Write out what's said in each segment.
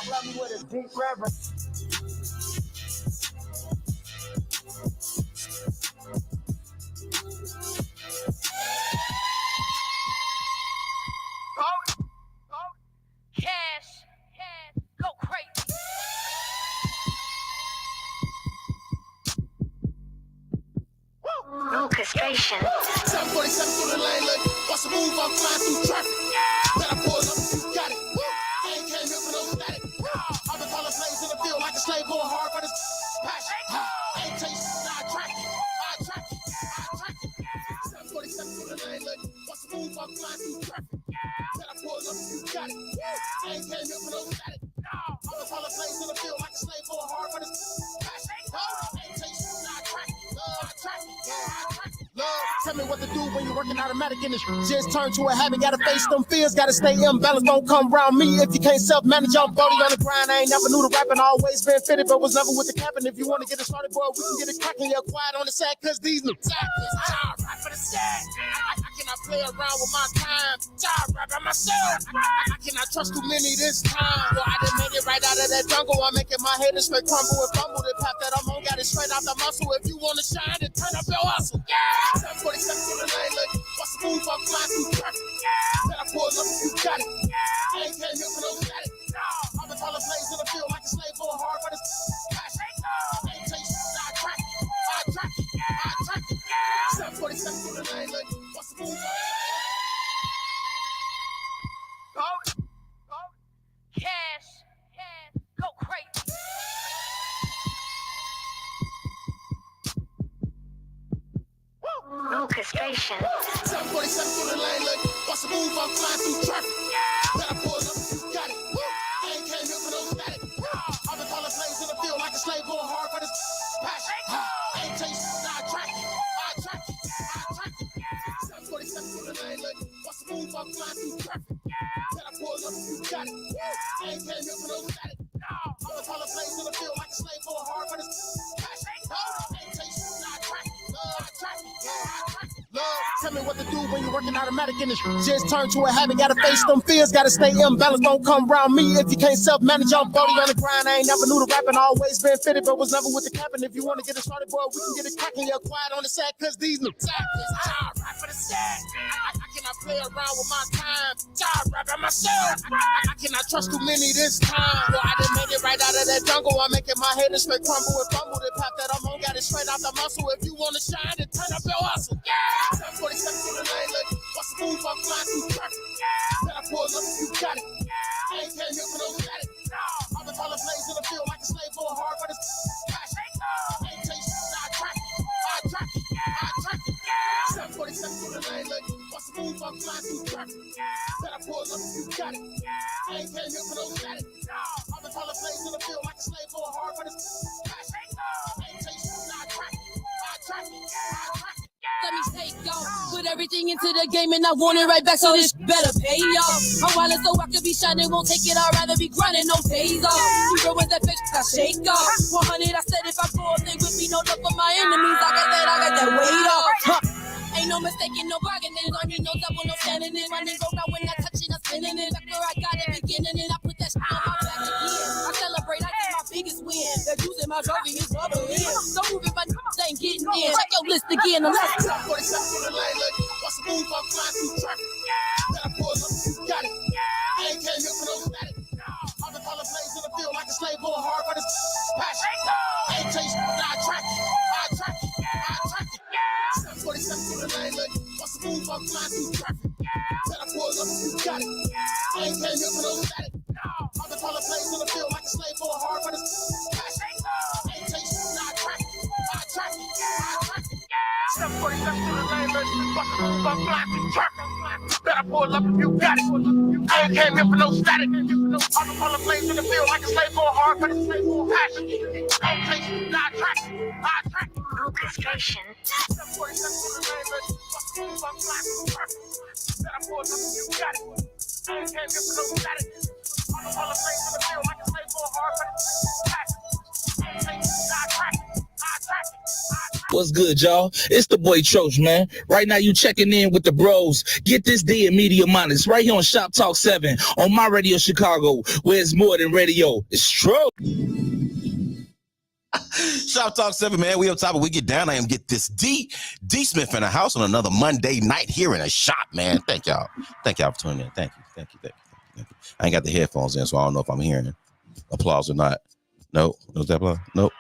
Love me with a deep reverence. Cash, go crazy. Orchestration. 747 through the lane, look. Watch the move, I'm flying through traffic. Better pull up, you got it. I ain't came here for no static. I've been calling plays in the field like a slave, going hard for this passion. I ain't chasing, I track it. I track it. I track it. 747 through the lane, look. Watch the move, I'm flying through traffic. Better pull up, you got it. I ain't came here for no static. I've been calling plays in the field like a slave, going hard for this passion. I ain't chasing, I track it. I track it. I track it. Love, tell me what to do when you're working automatic in this. Just turn to a habit, gotta face them fears, gotta stay imbalanced, don't come around me. If you can't self-manage, I'm body on the grind. I ain't never knew the rapping, always been fitted, but was never with the capping. If you wanna get it started, boy, we can get it cracking. You're quiet on the sack, cause these new tactics. Job right for the sack. I cannot play around with my time. Job right by myself. I cannot trust too many this time. Boy, I done made it right out of that jungle. I'm making my haters straight crumble and fumble. The path that I'm on, got it straight out the muscle. If you wanna shine, then turn up your hustle. 747 to the lane, look. Watch the move, I'm flying through traffic. Better pull up, you got it. I ain't came here for no static. I've been calling plays in the field like a slave, going hard for this passion. I ain't chasing, I track it. I track it. I track it. 747 to the lane, look. Watch the move, Cash, go crazy. Orchestration. 747 to the lane, look. Watch the move, I'm flying through traffic. Better pull up, you got it. I ain't came here for no static. I've been calling plays in the field like a slave, going hard for this passion. I ain't chasing, I track it. I track it. I track it. 747 to the lane, look. Watch the move, I'm flying through traffic. Better pull up, you got it. I ain't came here for no static. I've been calling plays in the field like a slave, going hard for this passion. I ain't chasing, I track it. I track it. I track it. Love, tell me what to do when you're working automatic in this. Just turn to a habit, gotta face them fears, gotta stay imbalanced, don't come around me. If you can't self-manage, I'm body on the grind. I ain't never knew the rapping, always been fitted, but was never with the capping. If you wanna get it started, boy, we can get it cracking. You're quiet on the sack, cause these new tactics. Job right for the sack. I cannot play around with my time. Job right by myself. I cannot trust too many this time. Boy, I done made it right out of that jungle. I'm making my haters straight crumble and fumble. The path that I'm on, got it straight out the muscle. If you wanna shine, then turn up your hustle. 747 to the lane, look. Watch the move, I'm flying through traffic. Better pull up, you got it. I ain't came here for no static. I've been calling plays in the field like a slave, going hard for this passion. I ain't chasing, I track it. I track it. I track it. 747 to the lane, look. Watch the move, I'm flying through traffic. Better pull up, you got it. I ain't came here for no static. I've been calling plays in the field like a slave, going hard for this passion. I ain't chasing, I track it. I track it. I track it. Let me take y'all, put everything into the game and I want it right back, so this better pay y'all. I'm wildin' so I could be shining, won't take it, I'd rather be grinding, no days off. You with that bitch, I shake off. 100, I said if I go up, they with me, no love for my enemies. Like I said, I got that weight off. Ain't no mistaking, no bargaining. I need no double, no standing in. Running go round when I touch it, I'm spinning it. After I got it beginning it, I put that shit on my back again. I celebrate, I get my biggest win. They're using my trophy, it's bubbling. So moving, but ain't getting in. Check your list again, and let's go. 47 to the lane, look. Watch the move, I'm flying through traffic. Better pull up, you got it. I ain't came here for no static. I've been calling plays in the field like a slave, going hard for this passion. I ain't chasing, I track it. I track it. I track it. 747 to the lane, look. Watch the move, I'm flying through traffic. Better pull up, you got it. I ain't came here for no static. I've been calling plays in the field like a slave, going hard for this passion. I ain't chasing, I track it. I track it. I track it. 747 to the lane, look. Watch the move, I'm flying through traffic. Better pull up, you got it. I ain't came here for no static. I've been calling plays in the field like a slave, going hard for this passion. I ain't chasing, I track it. I track it. Orchestration. 747 to the lane, look. Watch the move, I'm flying through traffic. Better pull up, you got it. I ain't came here for no static. I've been calling plays in the field like a slave, going hard for this passion. I ain't chasing, I track it. I track it. I track it. What's good, y'all? It's the boy Troch, man. Right now, you checking in with the bros. Get this D in Media Minus right here on Shop Talk 7 on my radio Chicago, where it's more than radio. It's true. Shop Talk 7, man. We up top, but we get down. I am get this D Smith in the house on another Monday night here in a shop, man. Thank y'all. Thank y'all for tuning in. Thank you. I ain't got the headphones in, so I don't know if I'm hearing applause or not. No, was that applause? Nope,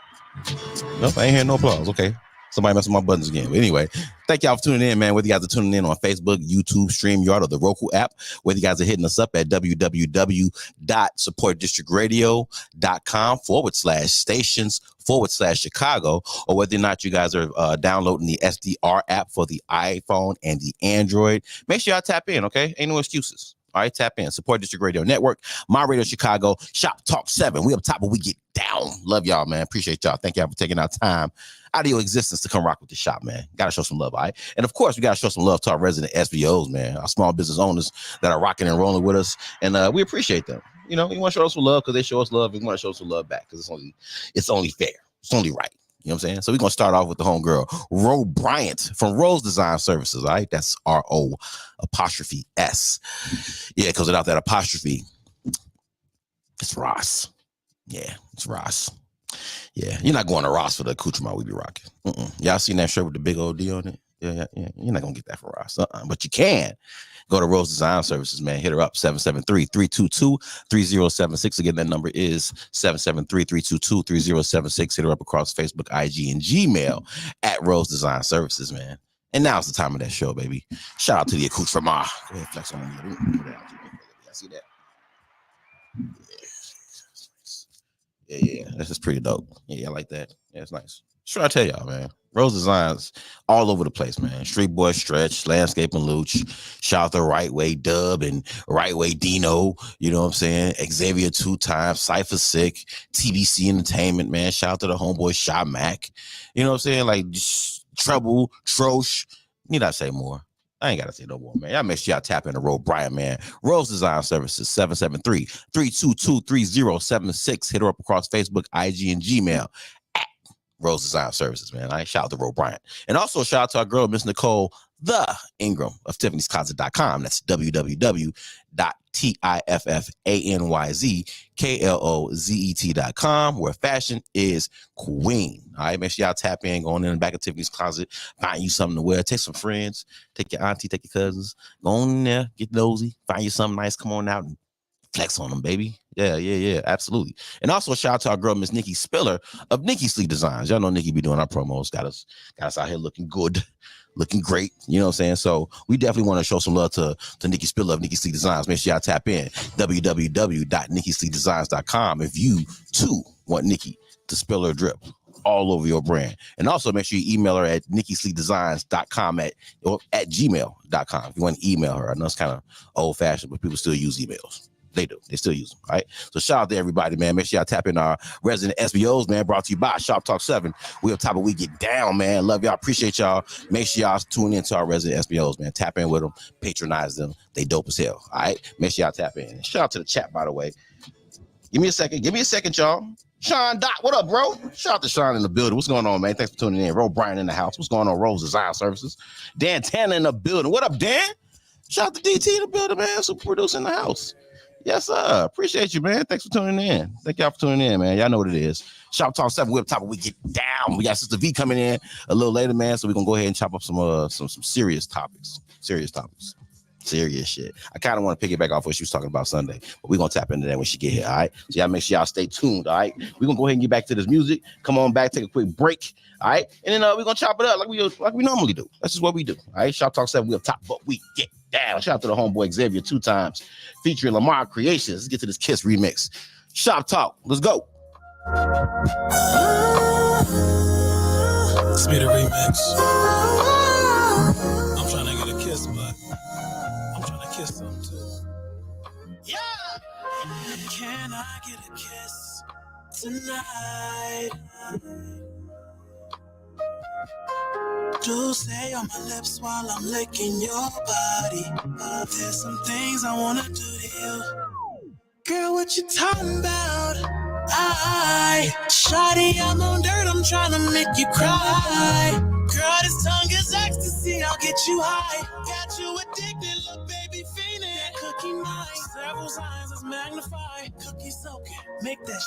I ain't hearing no applause. Okay. Somebody messing with my buttons again. But anyway, thank y'all for tuning in, man. Whether you guys are tuning in on Facebook, YouTube, StreamYard, or the Roku app, whether you guys are hitting us up at www.supportdistrictradio.com/stations/Chicago, or whether or not you guys are downloading the SDR app for the iPhone and the Android, make sure y'all tap in, okay? Ain't no excuses. All right, tap in. Support District Radio Network, My Radio Chicago, Shop Talk 7. We up top, but we get down. Love y'all, man. Appreciate y'all. Thank y'all for taking our time out of your existence to come rock with the shop, man. Got to show some love, all right? And, of course, we got to show some love to our resident SBOs, man, our small business owners that are rocking and rolling with us, and we appreciate them. You know, we want to show us some love because they show us love. We want to show some love back because it's only fair. It's only right. You know what I'm saying? So we're going to start off with the homegirl, Ro Bryant from Rose Design Services, all right? That's R-O''S. Yeah, because without that apostrophe, it's Ross. Yeah, it's Ross. Yeah, you're not going to Ross for the accoutrement we be rocking. Y'all seen that shirt with the big old D on it? Yeah. You're not going to get that from Ross. But you can. Go to Rose Design Services, man. Hit her up, 773-322-3076. Again, that number is 773-322-3076. Hit her up across Facebook, IG, and Gmail at Rose Design Services, man. And now's the time of that show, baby. Shout out to the accoutrement. Go ahead, flex on me. I see that. Yeah. That's just pretty dope. Yeah, I like that. Yeah, it's nice. Sure, I tell y'all, man. Rose Designs all over the place, man. Street Boy Stretch, Landscape and Luch, shout out to Right Way Dub and Right Way Dino, you know what I'm saying? Xavier 2 times, Cypher Sick, TBC Entertainment, man. Shout out to the homeboy Shot Mac. You know what I'm saying? Like Trouble, Trosh. Need I say more? I ain't got to say no more, man. Y'all make sure y'all tap into Ro Bryant, man. Rose Design Services, 773-322-3076. Hit her up across Facebook, IG, and Gmail. Rose Design Services, man. I shout out to Ro Bryant. And also shout out to our girl, Miss Nicole, the Ingram of Tiffany'sCloset.com. That's www.Tiffany'sKlozet.com, where fashion is queen. All right, make sure y'all tap in, going in the back of Tiffany's Closet, find you something to wear. Take some friends, take your auntie, take your cousins, go in there, get nosy, find you something nice, come on out and flex on them, baby. Yeah, absolutely. And also shout out to our girl, Miss Nikki Spiller of Nikki Sleek Designs. Y'all know Nikki be doing our promos, got us out here looking good, looking great. You know what I'm saying? So we definitely want to show some love to Nikki Spiller of Nikki Sleek Designs. Make sure y'all tap in, www.nikkisleekdesigns.com, if you too want Nikki to spill her drip all over your brand. And also make sure you email her at nikkisleekdesigns.com at gmail.com if you want to email her. I know it's kind of old fashioned, but people still use emails. They do. They still use them, right? So shout out to everybody, man. Make sure y'all tap in our resident SBOs, man. Brought to you by Shop Talk 7. We up top of We Get Down, man. Love y'all. Appreciate y'all. Make sure y'all tune in to our resident SBOs, man. Tap in with them. Patronize them. They dope as hell, all right? Make sure y'all tap in. And shout out to the chat, by the way. Give me a second, y'all. Sean Dot, what up, bro? Shout out to Sean in the building. What's going on, man? Thanks for tuning in. Ro Bryant in the house. What's going on? Rose Design Services. Dan Tanner in the building. What up, Dan? Shout out to DT in the building, man. Super producer in the house. Yes, sir. Appreciate you, man. Thanks for tuning in. Thank y'all for tuning in, man. Y'all know what it is. Shop Talk 7, we're up top, we get down. We got Sister V coming in a little later, man. So we're gonna go ahead and chop up some serious topics. Serious shit. I kind of want to pick it back off what she was talking about Sunday, but we're gonna tap into that when she get here. All right. So y'all make sure y'all stay tuned. All right. We're gonna go ahead and get back to this music. Come on back, take a quick break. All right. And then we're gonna chop it up like we normally do. That's just what we do. All right. Shop Talk 7, we up top, but we get down. Shout out to the homeboy Xavier 2 times, featuring Lamar Creations. Let's get to this Kiss remix. Shop Talk. Let's go. It's me the remix. I'm trying to get a kiss, but I'm trying to kiss them too. Yeah. Can I get a kiss tonight? Just say on my lips while I'm licking your body. There's some things I wanna do to you. Girl, what you talking about? Shawty, I'm on dirt, I'm tryna make you cry. Girl, this tongue is ecstasy, I'll get you high. Got you addicted, look, baby, fiending. That cookie nice, several signs is magnified. Cookie soaking, make that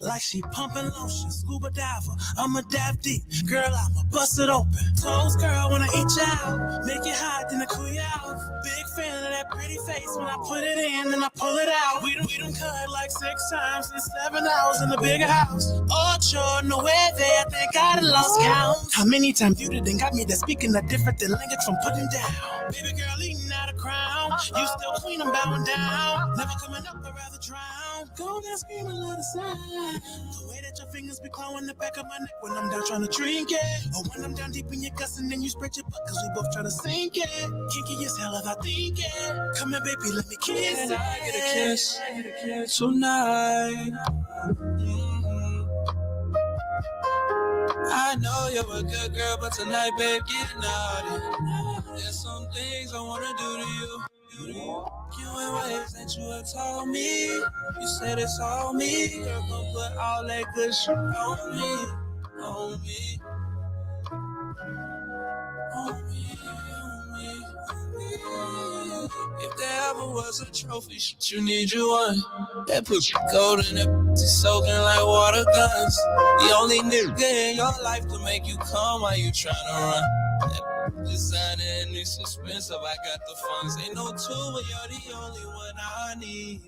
like she pumping lotion, scuba diver, I'm a dive deep. Girl, I'ma bust it open. Toes, girl, when I eat you out. Make it hot, then I cool you out. Big fan of that pretty face. When I put it in, then I pull it out. We done cut like 6 times in 7 hours in the bigger house. Ocho, nueve, I think I done lost count. How many times you done got me that speaking a different language from putting down? Baby girl, eating out of crown. You still queen, I'm bowing down. Never coming up, I'd rather drown. Go down, scream a little side. The way that your fingers be clawing the back of my neck when I'm down trying to drink it. Or when I'm down deep in your guts and then you spread your butt cause we both trying to sink it. Kinky as hell if I think it. Come here, baby, let me kiss it. Can I get a kiss tonight? I know you're a good girl, but tonight, babe, get naughty. There's some things I wanna do to you. You in ways that you have told me. You said it's all me. You're gonna put all that good shit on me. On me. On me. On me. On me. If there ever was a trophy, shit, you need you one. That pussy cold and that pussy soaking like water guns. The only nigga in your life to make you come while you tryna run. Designer and it's expensive, I got the funds. Ain't no two, but you're the only one I need.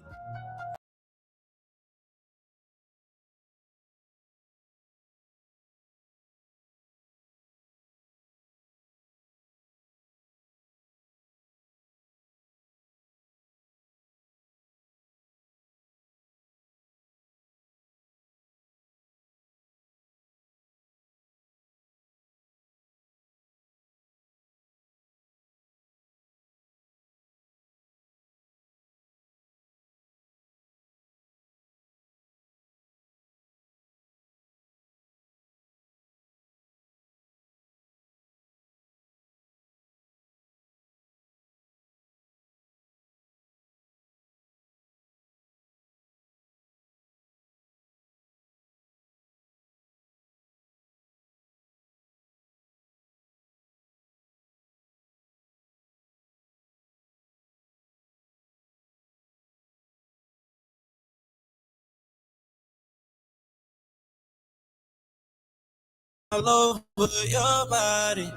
All over your body.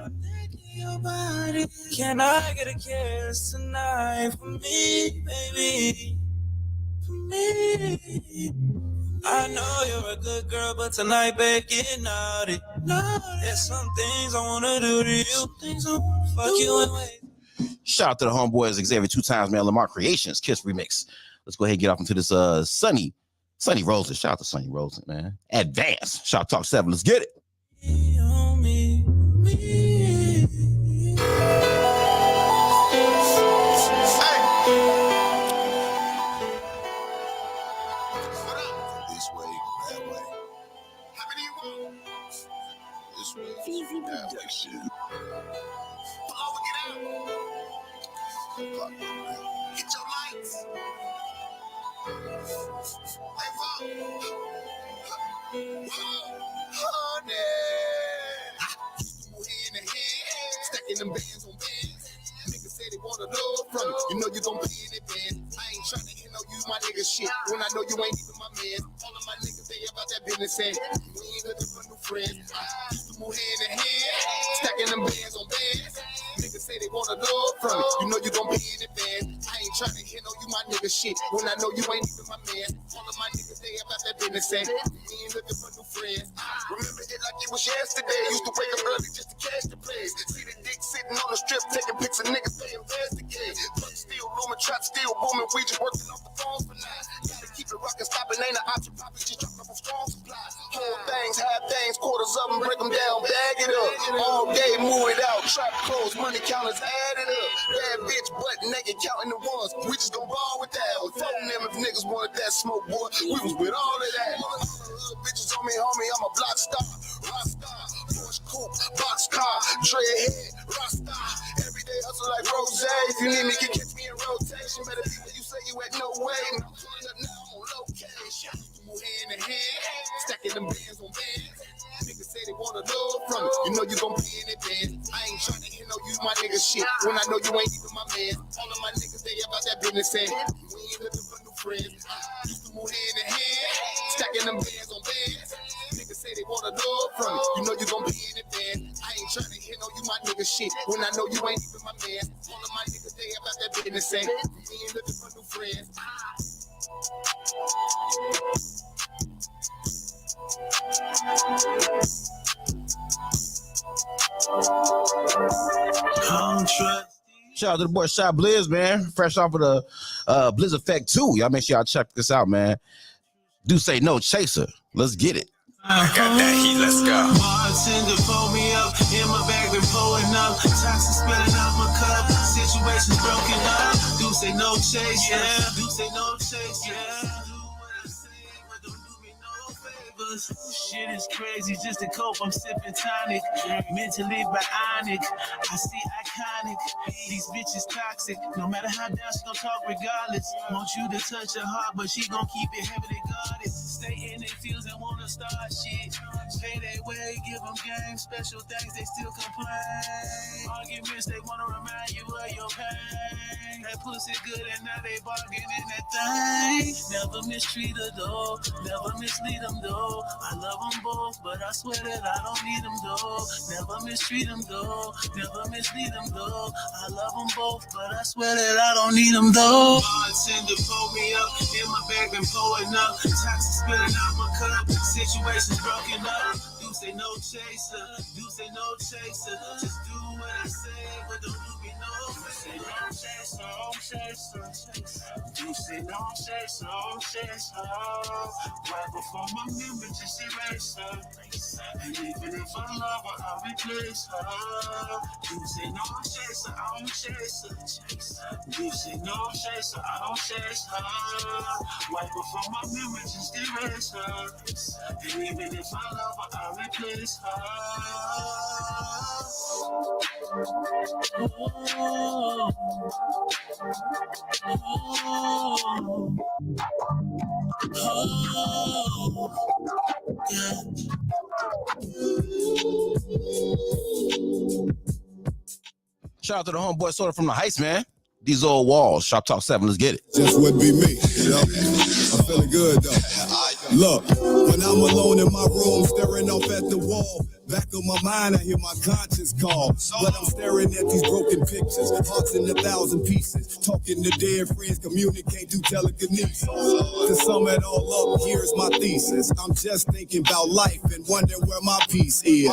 Can I get a kiss tonight for me, baby? For me. I know you're a good girl, but tonight, babe, get naughty. There's some things I wanna do to you. Things I wanna fuck you in ways. Shout out to the homeboys, Xavier 2 times, man. Lamar Creations, Kiss Remix. Let's go ahead and get off into this Sunny Rosen. Shout out to Sunny Rosen, man. Advance. Shoptalk 7. Let's get it. Me. This way, that way. How many you want? This way, that way. Pull over, get out. Get your lights. Hey, honey. Hand in hand, stacking them bands on bands. Niggas say they want a love from me. You know you gon' pay in advance. I ain't tryna, use my nigga shit when I know you ain't even my man. All of my niggas, they about that business and we ain't looking for new friends. I used to move hand in hand, stacking them bands on bands. Niggas say they want a love from me. You know you gon' pay in advance. I ain't tryna, you my nigga shit when I know you ain't even my man. All of my niggas, they about that business and we ain't looking for new friends. Remember it like it was yesterday. Used to wake up early just to catch the plays. See the dick sitting on the strip, taking pics of niggas they investigate. Truck still looming, trap still booming. We just working off the phones for now. Gotta keep it rockin', stopping ain't an option. Probably just dropping up on strong supply. Whole things, half things, quarters of them, break them down, bag it up. All day, move it out. Trap clothes, money counters, add it up. Bad bitch, butt naked, counting the ones. We just gon' ball with that. We phone them if niggas wanted that smoke, boy. We was with all of that. Little bitches on me, homie, I'm a block star. Rock star, Porsche coupe, box car, dreadhead, rock star. Everyday hustle like Rose. If you need me, you can catch me in rotation. Better be where you say you at, no way. I'm pulling up now on location. Move hand in Stacking them bands on bands. Niggas say they want a love from it. You know you gon' pay in advance. I ain't tryna hear no you my nigga shit when I know you ain't even my man. All of my niggas, they about that business and we ain't looking for new friends. Used to move hand in hand, stacking them bands on bands. Niggas say they want a love from it. You know you gon' pay in advance. I ain't tryna hear no you my nigga shit when I know you ain't even my man. All of my niggas, they about that business and we ain't looking for new friends. Shout out to the boy Shot Blizz, man. Fresh off of the Blizz Effect 2. Y'all make sure y'all check this out, man. Do say no chaser. Let's get it. I got that heat, let's go. Bartender pull me up, in my bag been pulling up. Toxic spilling out my cup, situations broken up. Do say no chase, yeah. Do say no chase, yeah. Do what I say, but don't do me no favors. Shit is crazy, just to cope, I'm sipping tonic. Mentally bionic, I see iconic. These bitches toxic, no matter how down she gon' talk regardless. Want you to touch her heart, but she gon' keep it heavily guarded. Stay in their fields and wanna start shit. Pay their way, give them game. Special things, they still complain. Arguments, they wanna remind you of your pain. That pussy good and now they bargaining that thing. Never mistreat her though, never mislead them though. I love them both, but I swear that I don't need them though. Never mistreat them though, never mislead them though. I love them both, but I swear that I don't need them though. Bartender pull me up, in my bag been pulling up. Toxic spilling out my cup, situations broken up. Do say no chaser, do say no chaser. Just do what I say, but don't do me no favor. No chaser, no chaser. Do say no chaser, no chaser. Right before my memory just erase her. And even if I love her, I'll replace her. Do say no chaser, I don't chase her. Do say no chaser, I don't chase her. Right before my memory just erase her. And even if I love her, I'll replace her. Oh. Oh. Yeah. Shout out to the homeboy sorta from the Heights, man. These old walls. Shoptalk 7. Let's get it. Just wouldn't be me, you know. I'm feeling good though. Look, when I'm alone in my room, staring off at the wall, back of my mind, I hear my conscience call. But I'm staring at these broken pictures, hearts in 1,000 pieces. Talking to dead friends, communicate through telekinesis. To sum it all up, here's my thesis. I'm just thinking about life and wondering where my peace is.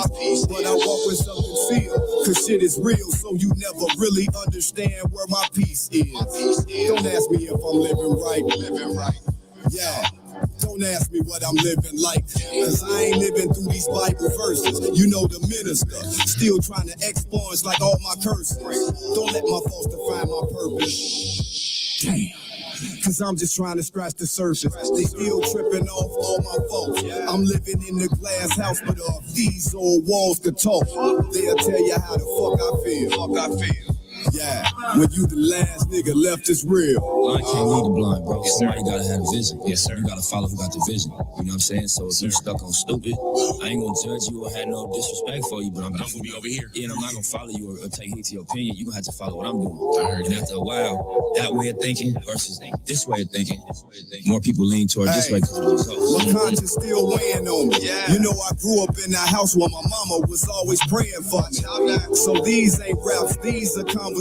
But I walk with something sealed, cause shit is real, so you never really understand where my peace is. Don't ask me if I'm living right. Yeah. Don't ask me what I'm living like, cause I ain't living through these Bible verses. You know the minister, still trying to expunge like all my curses. Don't let my faults define my purpose. Damn. Cause I'm just trying to scratch the surface. They still tripping off all my faults. I'm living in the glass house, but these old walls could talk. They'll tell you how the fuck I feel. Yeah, when you the last nigga left, it's real. Blind can't lead the blind, bro. Somebody gotta have a vision. Yes, sir. You gotta follow who got the vision. You know what I'm saying? So if you stuck on stupid, I ain't gonna judge you or have no disrespect for you, but I'm gonna be over here. Yeah, and I'm not gonna follow you or take heed to your opinion. You gonna have to follow what I'm doing. And after a while, that way of thinking versus this way of thinking, more people lean toward this way because of the results. My conscience still weighing on me. Yeah. You know, I grew up in a house where my mama was always praying for me. So these ain't raps, these are conversations.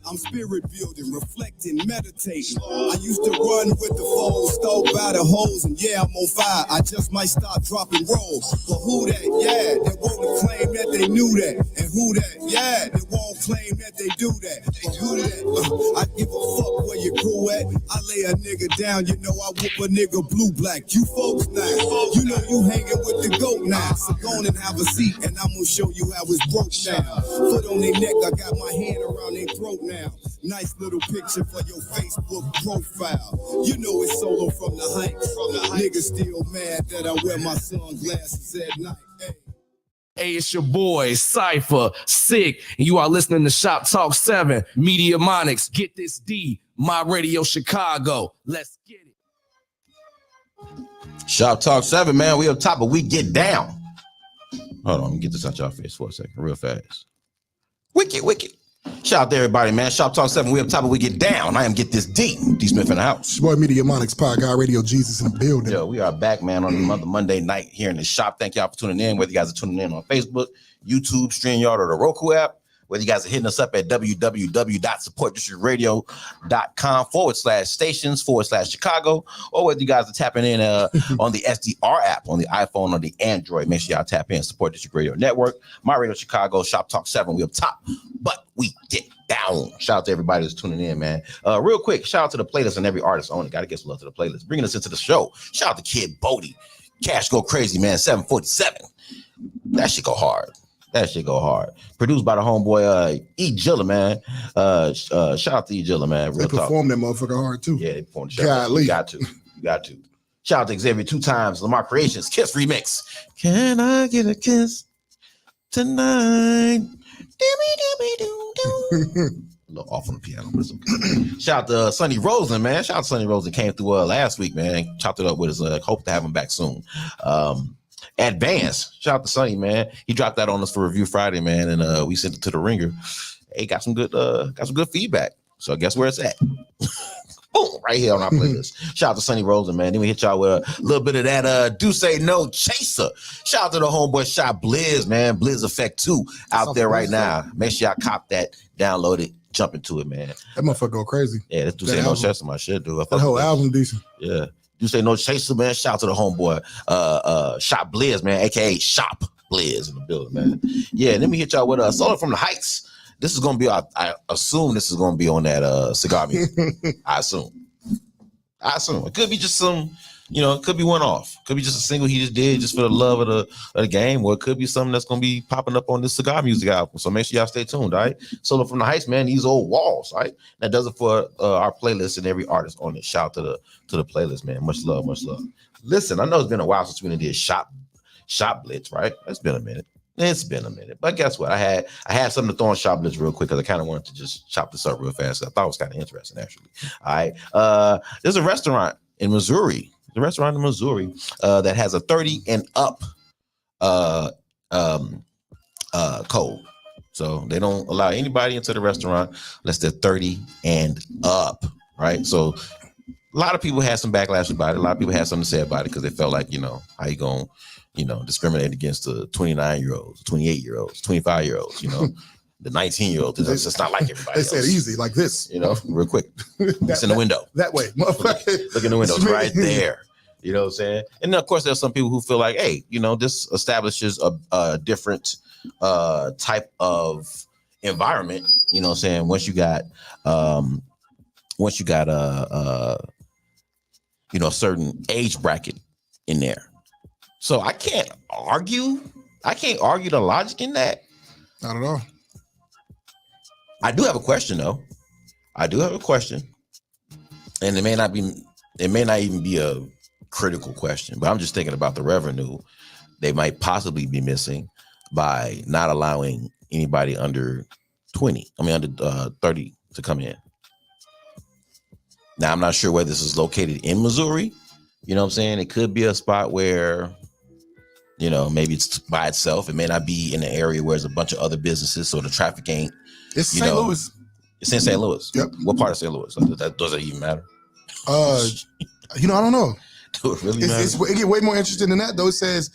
I'm spirit building, reflecting, meditating. I used to run with the foes, stalk by the hoes, and yeah, I'm on fire. I just might stop dropping rolls. But who that? Yeah, they won't claim that they knew that. And who that? Yeah, they won't claim that they do that. But who that? I give a fuck where you grew at. I lay a nigga down, you know I whoop a nigga blue black. You folks now, you know you hanging with the goat now. So go on and have a seat, and I'm gonna show you how it's broke down. Foot on their neck, I got my hand around their throat now. Nice little picture for your Facebook profile. You know it's solo from the Heights. Niggas still mad that I wear my sunglasses at night. Hey, it's your boy, Cypher, Sick, and you are listening to Shoptalk 7, Media Monics. Get this D, My Radio Chicago. Let's get it. Shop Talk 7, man. We up top, but we get down. Hold on, let me get this out y'all face for a second, real fast. Wicked. Shout out to everybody, man. Shop Talk 7, we up top, but we get down. I am Get This Deep. D Smith in the house. Boy, Media Monics, Pod Guy Radio, Jesus in the building. Yo, we are back, man, on another Monday night here in the shop. Thank y'all for tuning in, whether you guys are tuning in on Facebook, YouTube, StreamYard, or the Roku app. Whether you guys are hitting us up at www.supportdistrictradio.com/stations/Chicago, or whether you guys are tapping in on the SDR app on the iPhone or the Android, make sure y'all tap in Support District Radio Network, My Radio Chicago, Shop Talk 7. We up top, but we get down. Shout out to everybody that's tuning in, man. Real quick, shout out to the playlist and every artist on it. Got to get some love to the playlist. Bringing us into the show. Shout out to Kid Bodie. Cash Go Crazy, man. 747. That shit go hard. Produced by the homeboy E Jilla, man. Shout out to E Jilla, man. Real they performed that motherfucker hard too. Yeah, they performed the show. You got to. Shout out to Xavier 2 times. Lamar Creations Kiss Remix. Can I get a kiss tonight? A little off on the piano, but it's okay. Shout out to Sonny Rosen, man. Shout out to Sonny Rosen. Came through last week, man. Chopped it up with us. Hope to have him back soon. Advance. Shout out to Sonny, man. He dropped that on us for Review Friday, man, and we sent it to the Ringer. Hey, got some good feedback. So guess where it's at? Boom, right here on our playlist. Shout out to Sonny Rosen, man. Then we hit y'all with a little bit of that Do Say No Chaser. Shout out to the homeboy Shot Blizz, man. Blizz Effect 2 out there right now. Make sure y'all cop that, download it, jump into it, man. That motherfucker go crazy. Yeah, that's Do Say No Chaser, my shit, dude. That whole album decent. Yeah. Do Say No Chaser, man. Shout out to the homeboy Shop Blizz, man, aka Shop Blizz in the building, man. Yeah, let me hit y'all with Solar from the Heights. This is gonna be, I assume this is gonna be on that cigar music. I assume. It could be just some, it could be one off. Could be just a single he just did just for the love of the game, or it could be something that's gonna be popping up on this cigar music album. So make sure y'all stay tuned, all right? Solar from the Heights, man. These old walls, all right? That does it for our playlist and every artist on it. Shout out to the playlist, man. Much love. Listen, I know it's been a while since we did Shop Blitz, right? It's been a minute. But guess what? I had something to throw on Shop Blitz real quick because I kind of wanted to just chop this up real fast. I thought it was kind of interesting, actually. All right. There's a restaurant in Missouri. That has a 30 and up code. So they don't allow anybody into the restaurant unless they're 30 and up, right? So a lot of people had some backlash about it. A lot of people had something to say about it because they felt like, how you going to, discriminate against the 29-year-olds, 28-year-olds, 25-year-olds, the 19-year-olds. It's just not like everybody else. They said easy, like this. Real quick. It's in the window. That way. Look in the window. It's right there. You know what I'm saying? And then, of course, there's some people who feel like, hey, this establishes a different type of environment. You know what I'm saying? Once you got a certain age bracket in there. So I can't argue the logic in that. Not at all. I do have a question though. And it may not even be a critical question, but I'm just thinking about the revenue they might possibly be missing by not allowing anybody under 30 to come in. Now, I'm not sure where this is located in Missouri. You know what I'm saying? It could be a spot where, maybe it's by itself. It may not be in an area where there's a bunch of other businesses, so the traffic ain't. It's St. Louis. It's in St. Louis. Yep. What part of St. Louis? That doesn't even matter. I don't know. Do it really matter? It get way more interesting than that, though. It says,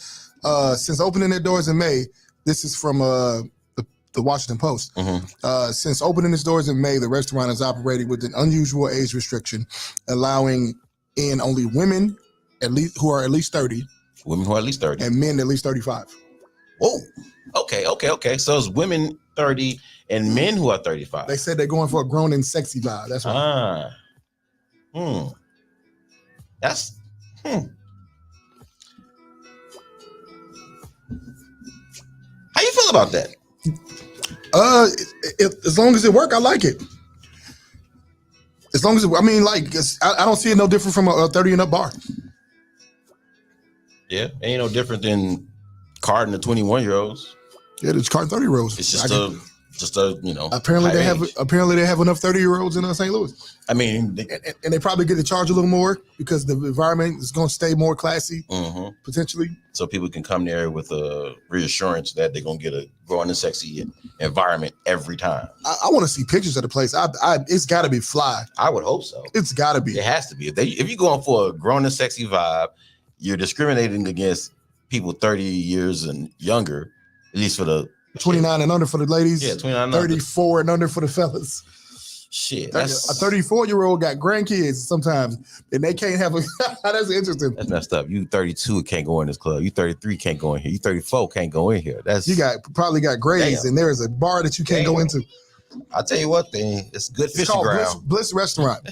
since opening their doors in May, this is from the Washington Post. Mm-hmm. Since opening its doors in May, the restaurant is operating with an unusual age restriction, allowing in only women who are at least 30. Women who are at least 30. And men at least 35. Whoa. Okay. So it's women 30 and men who are 35. They said they're going for a grown and sexy vibe. That's right. That's How you feel about that? As long as it work, I like it. As long as I don't see it no different from a 30 and up bar. Yeah, ain't no different than carding the 21-year-olds. Yeah, it's carding 30-year-olds. It's just Just apparently they have enough 30-year-olds in St. Louis. I mean, and they probably get to charge a little more because the environment is going to stay more classy, potentially. So people can come there with a reassurance that they're going to get a growing and sexy environment every time. I want to see pictures of the place. It's got to be fly. I would hope so. It's got to be. It has to be. If you're going for a growing and sexy vibe, you're discriminating against people 30 years and younger, at least for the 29 and under for the ladies. Yeah, 29 and 34 and under for the fellas. Shit. A 34-year-old got grandkids sometimes, and they can't have a... That's interesting. That's messed up. You 32 can't go in this club. You 33 can't go in here. You 34 can't go in here. Probably got grades, and there is a bar that you can't go into. I'll tell you what thing. It's good fishing ground. Bliss Restaurant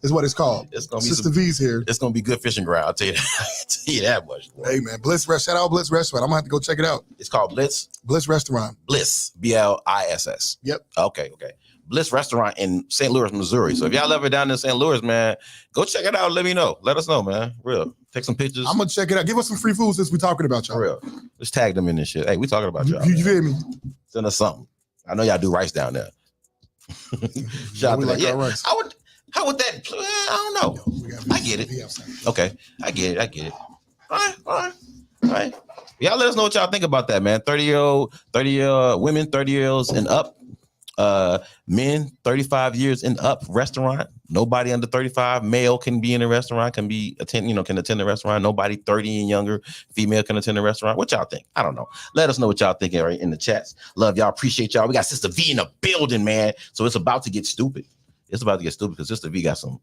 is what it's called. It's gonna be Sister V's here. It's gonna be good fishing ground. I'll tell you that much. Boy. Hey man, shout out Bliss Restaurant. I'm gonna have to go check it out. It's called Bliss Restaurant. Bliss, BLISS. Yep. Okay. Bliss Restaurant in St. Louis, Missouri. So if y'all ever down in St. Louis, man, go check it out. Let me know. Let us know, man. Real. Take some pictures. I'm gonna check it out. Give us some free food since we're talking about y'all. Real. Just tag them in this shit. Hey, we talking about y'all. You feel me? Send us something. I know y'all do rice down there. Shout out to that. Rice. How would that? I don't know. I get it. Okay, I get it. All right. Y'all let us know what y'all think about that, man. 30-year-old women, 30-year-olds and up. Men 35 years and up restaurant. Nobody under 35 male can be in a restaurant, can attend the restaurant. Nobody 30 and younger female can attend the restaurant. What y'all think? I don't know. Let us know what y'all thinking right in the chats. Love y'all. Appreciate y'all. We got Sister V in the building, man. So it's about to get stupid. Because Sister V got some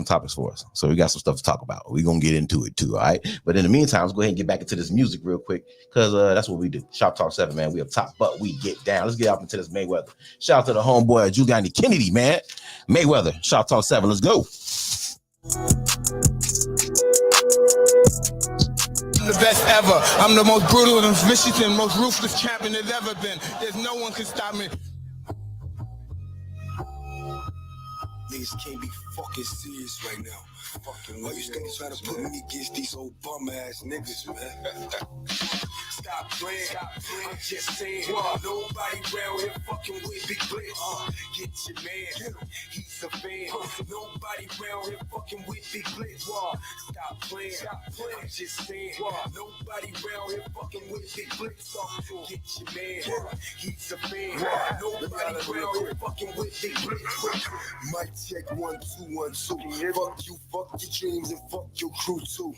topics for us. So we got some stuff to talk about. We're going to get into it too, all right? But in the meantime, let's go ahead and get back into this music real quick because that's what we do. Shop Talk 7, man. We up top, but we get down. Let's get up into this Mayweather. Shout out to the homeboy, Giuliani Kennedy, man. Mayweather, Shop Talk 7. Let's go. The best ever. I'm the most brutal and vicious and most ruthless champion there's ever been. There's no one can stop me. Niggas can't be fucking serious right now. Fucking why you still trying to put me against these old bum ass niggas, man? Stop playing. I'm just saying. Nobody around here fucking with Big Blitz. Get your man. He's a fan. Nobody around here fucking with Big Blitz. Stop playing. I'm just saying. Nobody around here fucking with Big Blitz. Get your man. He's a fan. Nobody around here fucking with Big Blitz. Mic check 1 2 1 2. Fuck you, fuck your dreams, and fuck your crew too.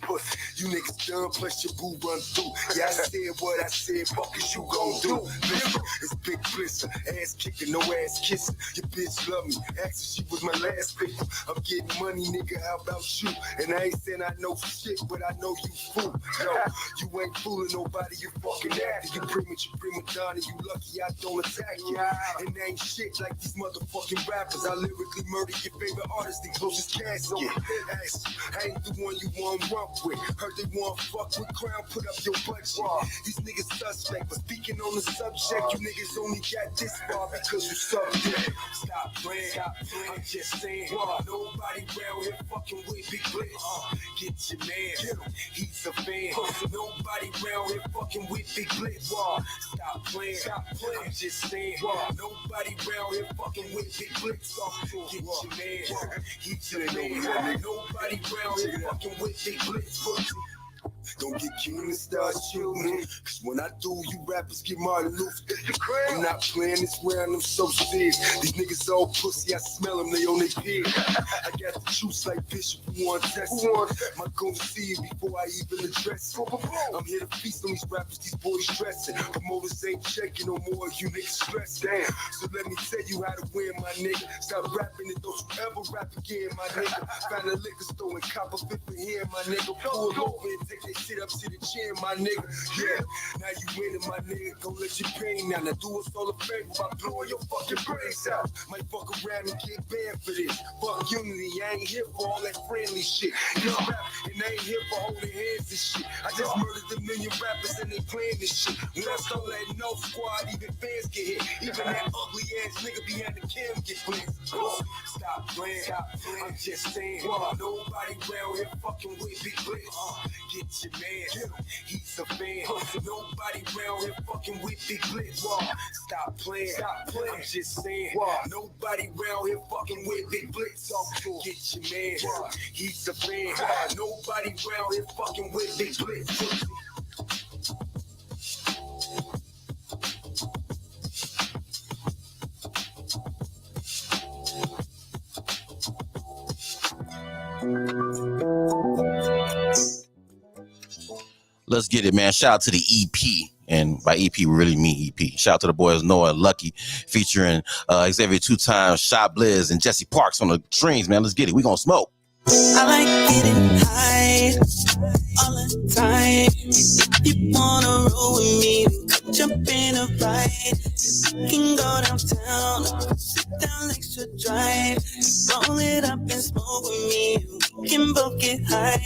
You niggas done, plus your boo run through. Yeah, I said what I said, fuck is you gon' do? Listen, it's Big Bliss, ass kicking, no ass kissing. Your bitch love me, asked if she was my last victim. I'm getting money, nigga, how about you? And I ain't saying I know shit, but I know you fool. Yo, you ain't fooling nobody, you fucking acting. You premature, prima donna, you lucky I don't attack you. And they ain't shit like these motherfucking rappers. I lyrically murder your favorite artist, the closest casket. I ain't the one you want rump with. Heard they want fuck with Crown, put up your budget. These niggas suspect, but speaking on the subject, you niggas only got this far because you subject. Stop playing. I'm just saying. Nobody around here fucking with Big Blitz. Get your man. He's a fan. Nobody around here fucking with Big Blitz. Stop playing. I'm just saying. Nobody around here fucking with Big Blitz. Get your man. He's a man. Nobody around here fucking with Big Blitz. Don't get keen and start shooting. Cause when I do, you rappers get Martin Luther. I'm not playing this round, I'm so serious. These niggas all pussy, I smell them, they on their pig. I got the juice like Bishop, who want to test it. My goal to see it before I even address it. I'm here to feast on these rappers, these boys stressing. Promoters ain't checking no more, you niggas stress. Damn. So let me tell you how to win, my nigga. Stop rapping and don't you ever rap again, my nigga. Find a liquor store and cop a fit for here, my nigga. Pull over and take that shit up to the chin, my nigga. Yeah, now you winning, my nigga. Go let your pain now. Now do us all a favor by blowing your fucking brains out. Might fuck around and get banned for this. Fuck unity, I ain't here for all that friendly shit. You rap and I ain't here for holding hands and shit. I just murdered a million rappers and they playing this shit. When I start letting no squad, even fans get hit. Even that ugly ass nigga behind the cam get blitzed. Stop playing. I'm just saying. Nobody around here fucking with Big Blitz. Get your man, he's a fan. Nobody round here fucking with Big Blitz. Stop playing, I'm just saying. Nobody round here fucking with Big Blitz. Get your man, he's a fan. Nobody round here fucking with Big Blitz. Let's get it, man. Shout out to the EP. And by EP, we really mean EP. Shout out to the boys Noah and Lucky, featuring Xavier 2 times, Shot Blizz, and Jesse Parks on the strings, man. Let's get it. We gonna smoke. I like getting high all the time. If you wanna roll with me, come jump in a ride. We can go downtown, sit down next to drive. Roll it up and smoke with me. We can both get high.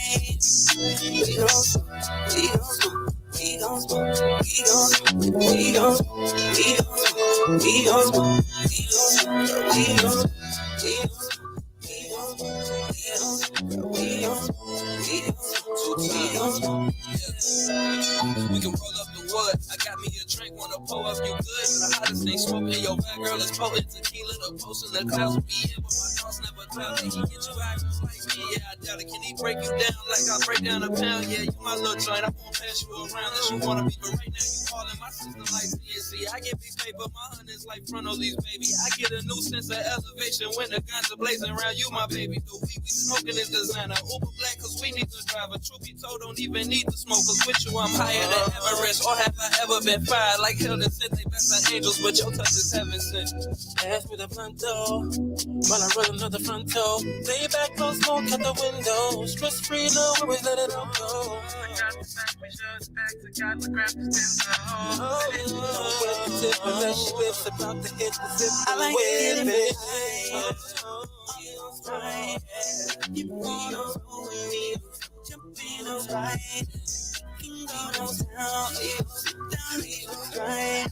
We gon' smoke, we gon' smoke. We gon' smoke, we gon' smoke, we gon' smoke, we gon' smoke, we gon' smoke, we gon' smoke, we gon' smoke. We can roll up the wood. I got me a drink, wanna pull up you good. The hottest thing smoking, your bad girl is potent. Tequila, the post in the clouds will be in, but my thoughts never cloud. He get you out just like me, yeah, I doubt it. Can he break you down like I break down a pound? Yeah, you my little joint, I won't pass you around unless you wanna be, but right now you all in my system like CNC. I get big paper, my hundreds like frontalies, baby. I get a new sense of elevation when the guns are blazing around you, my baby. The weed we smoking is designer. Uber black, cause we need to drive. Truth be told, don't even need to smoke, cause with you I'm higher than Everest. Or have I ever been fired like hell that said they best are angels, but your touch is heaven sent. Pass me the front door while I run another front toe. Lay back, no smoke at the window. Stress free, no worries, let it all go. I got the back, we should stack to got the grab the stems. She lips about to hit the zip. I like getting high. You wanna roll with me? Jump in a ride. Can go downtown, sit down, it's right.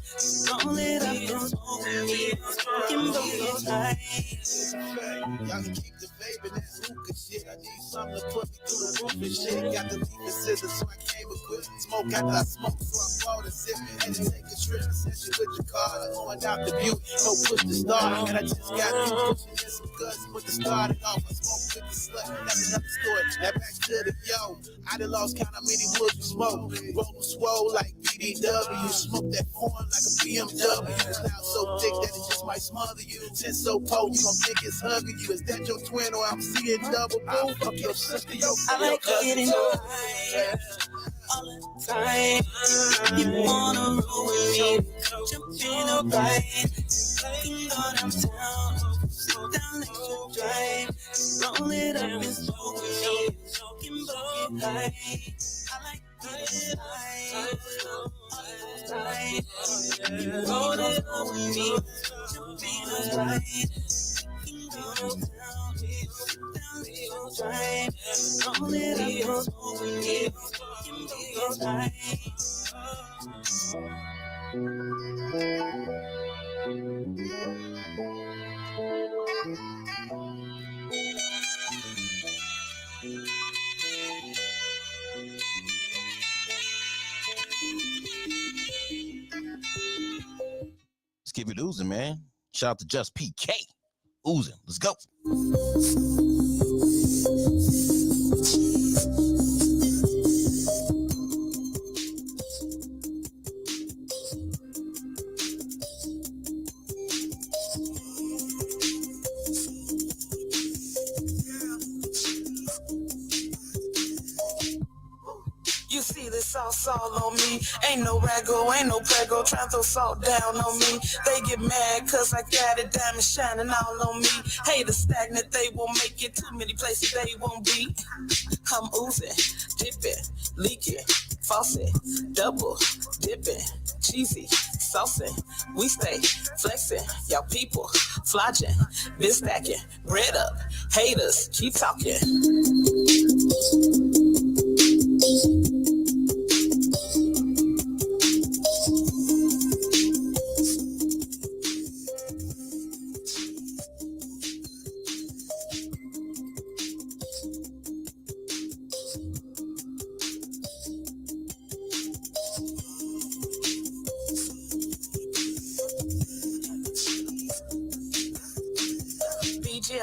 Roll it up and smoke with me. Can both get high. Y'all can keep the baby, that hookah shit. I need something to put me through the roof and shit. Got the leaf and scissors, so I came equipped. Smoke after I smoke, so I bought a sip. And to take a trip, essential with your car. I'm going out the view, no push to start. And I just got me pushing in some guts. But to start it off, I smoke with the slut. That's another story. Now back to the yo. I done lost count how many woods you smoke. Roll them swole like BDW. Smoke that corn like a BMW. It's now so thick that it just might smother you. Since so potent, you gon' think it's hugging you. Is that your twin or I'm seeing double? Boom, fuck your sister, your I like getting high all the time. You wanna roll with me? Jump in a ride. Can go downtown, sit down next to drive. Roll it up and smoke with me. Can both get high. I like getting high all the time. You roll it up with me. Jump in a ride. Can go downtown, sit down next to drive. Roll it up and smoke with me. Can both get high. Let's keep it oozing, man. Shout out to Just PK. Oozing. Let's go. You see this sauce all on me. Ain't no rago, ain't no prego. Try to throw salt down on me. They get mad cause I got it, diamond shining all on me. Haters stagnant, they won't make it. Too many places they won't be. I'm oozing, dipping, leaking, faucet, double, dipping, cheesy, saucing. We stay flexing, y'all people flogging, been stacking, bread up. Haters keep talking.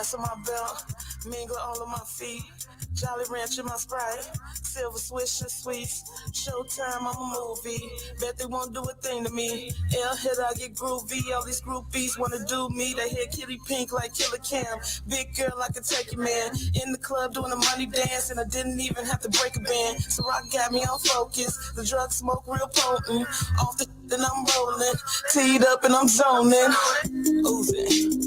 gas on my belt, mingle all of my feet. Jolly Ranch in my Sprite, silver swisher sweets. Showtime, I'm a movie. Bet they won't do a thing to me. Hit, I get groovy. All these groupies wanna do me. They hear Kitty Pink like Killer Cam. Big girl like a turkey man. In the club doing a money dance, and I didn't even have to break a band. So rock got me on focus. The drug smoke real potent. Off the then I'm rolling. Teed up and I'm zoning. Oozing.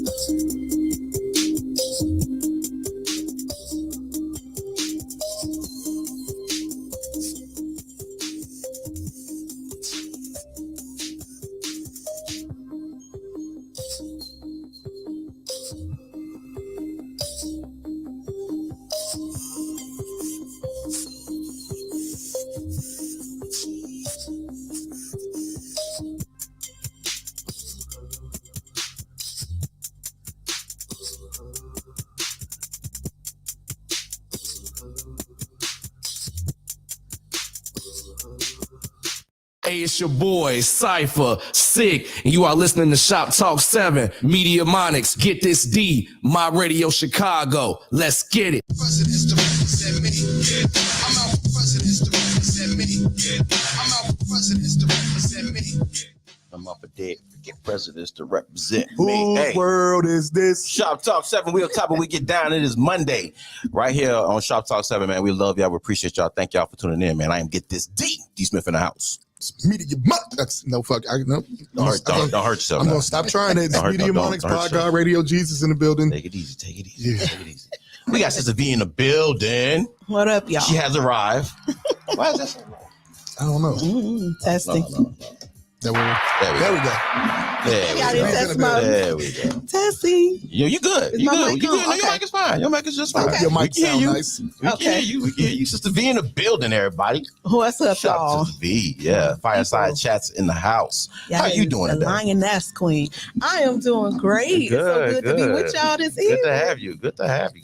Hey, it's your boy, Cypher, Sick, and you are listening to Shop Talk 7, Media Monics, Get This D, My Radio Chicago. Let's get it. I'm up a dead get presidents to represent Whose me. Hey, world is this? Shop Talk 7, we on top of we get down. It is Monday right here on Shop Talk 7, man. We love y'all. We appreciate y'all. Thank y'all for tuning in, man. I am Get This D Smith in the house. Media That's no fuck. No. Don't hurt yourself. I'm gonna stop trying it. It's Media Monics, Podcast, Radio Jesus in the building. Take it easy. Take it easy. Yeah. Take it easy. We got Sister V in the building. What up, y'all? She has arrived. Why is that so long? I don't know. Testing. No. There we go. There we go. Testing. Yo, you good. You good. You good. No, your mic is fine. Your mic is just fine. Okay. Your mic sound nice. We can hear you. We can hear you. Sister V in the building, everybody. What's up, Shout out y'all? to Sister V. Yeah. Fireside chats in the house. How you doing today? Lioness Queen. I am doing great. Good, it's so good to be with y'all this evening. Good to have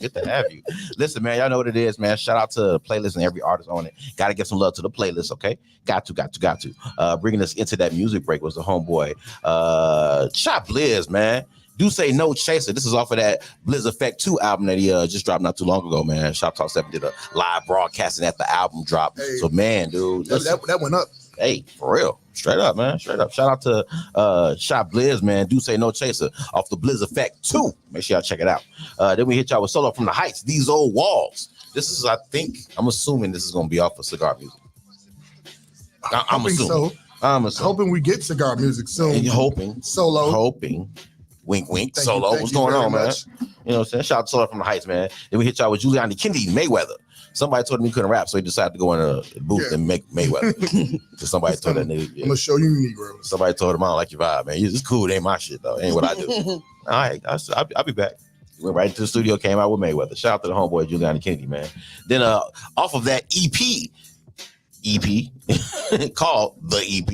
you. Listen, man, y'all know what it is, man. Shout out to the playlist and every artist on it. Got to give some love to the playlist, okay? Got to. Bringing us into that music break was the homeboy, Shot Blizz, man. Do Say No Chaser. This is off of that Blizz Effect 2 album that he just dropped not too long ago, man. Shop Talk 7 did a live broadcasting at the album drop. Hey, so, man, dude. That went up. Hey, for real. Straight up, man. Straight up. Shout out to Shot Blizz, man. Do Say No Chaser off the Blizz Effect 2. Make sure y'all check it out. Then we hit y'all with Solo from the Heights, These Old Walls. This is, I'm assuming this is going to be off of Cigar Music. I'm assuming. So. Hoping we get Cigar Music soon. Hoping. Solo. Hoping. Wink, wink. Solo. What's going on, man? You know what I'm saying? Shout out to Solo from the Heights, man. Then we hit y'all with Giuliani Kendi Mayweather. Somebody told him he couldn't rap, so he decided to go in a booth and make Mayweather. So somebody told that nigga. I'm going to show you Negroes. Somebody told him, I don't like your vibe, man. It's cool. It ain't my shit, though. It ain't what I do. All right. I'll be back. Went right into the studio, came out with Mayweather. Shout out to the homeboy Giuliani Kendi, man. Then off of that EP called The EP.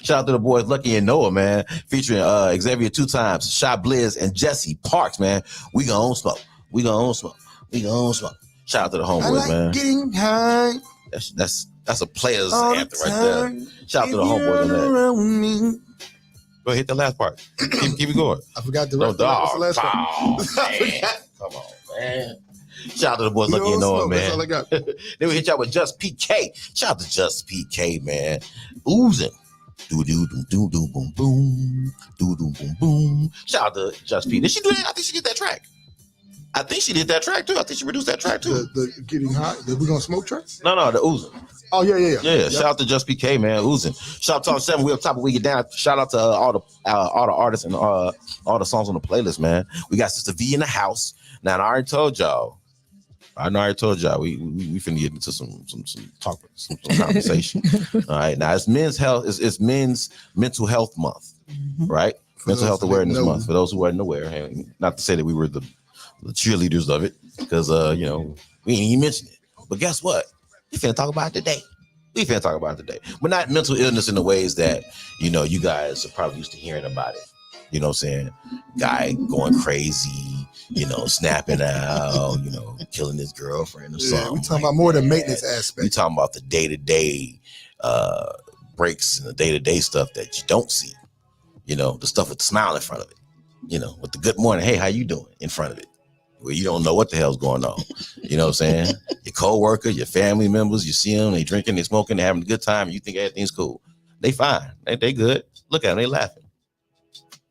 Shout out to the boys Lucky and Noah, man, featuring Xavier 2 times, Shot Blizz, and Jesse Parks, man. We gonna smoke. Shout out to the homeboys, man. Getting high. That's a player's anthem right there. Shout out to the homeboys on that. Go hit the last part. Keep it going. I forgot the last part. Come on, man. Shout out to the boys Lucky and Noah, man. That's all I got. Then we hit y'all with Just PK. Shout out to Just PK, man. Oozing. Do boom boom. Do boom boom. Shout out to Just P. Did she do that? I think she did that track. I think she did that track too. I think she produced that track too. The Getting Hot. We gonna smoke tracks? No, the Oozing. Oh yeah. Yeah, shout out to Just PK, man. Oozing. Shout out to 7. We up top of We Get Down. Shout out to all the artists and all the songs on the playlist, man. We got Sister V in the house. Now I already told y'all. We finna get into some talk, some conversation. All right, now it's Men's Health. It's Men's Mental Health Month, right? Mental Health Awareness Month. For those who weren't aware, not to say that we were the cheerleaders of it, because we ain't even mentioned it. But guess what? We finna talk about it today. But not mental illness in the ways that you guys are probably used to hearing about it. You know what I'm saying? Guy going crazy, snapping out, killing his girlfriend or something. We're talking about more than maintenance aspect. We're talking about the day-to-day breaks and the day-to-day stuff that you don't see. The stuff with the smile in front of it. With the good morning, hey, how you doing in front of it. where you don't know what the hell's going on. You know what I'm saying? Your co-worker, your family members, you see them, they drinking, they smoking, they having a good time, and you think everything's cool. They fine. They good. Look at them, they laughing.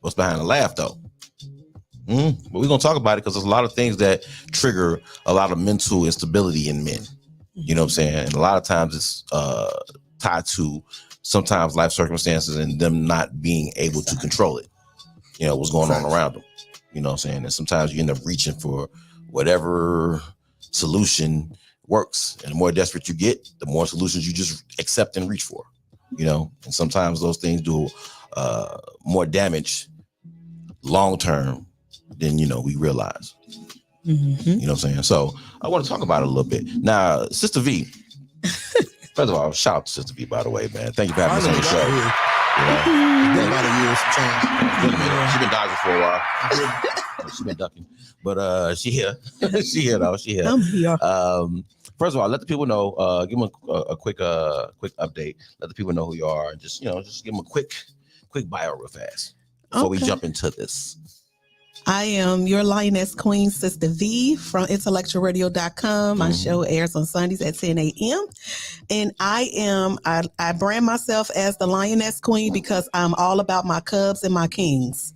What's behind the laugh, though? But we're going to talk about it because there's a lot of things that trigger a lot of mental instability in men. You know what I'm saying? And a lot of times it's tied to sometimes life circumstances and them not being able to control it. You know, what's going on around them. You know what I'm saying? And sometimes you end up reaching for whatever solution works. And the more desperate you get, the more solutions you just accept and reach for. You know, and sometimes those things do more damage long term than, you know, we realize. You know what I'm saying? So I want to talk about it a little bit. Now, Sister V, first of all, shout out to Sister V, by the way, man. Thank you for having us on the show. It's been about a year since she's been dodging for a while. She's been ducking. But she here. She here, though. She here. I'm here. First of all, let the people know, give them a quick update. Let the people know who you are. And just give them a quick bio real fast before we jump into this. I am your Lioness Queen, Sister V from intellectualradio.com. My show airs on Sundays at 10 a.m. And I brand myself as the Lioness Queen because I'm all about my cubs and my kings.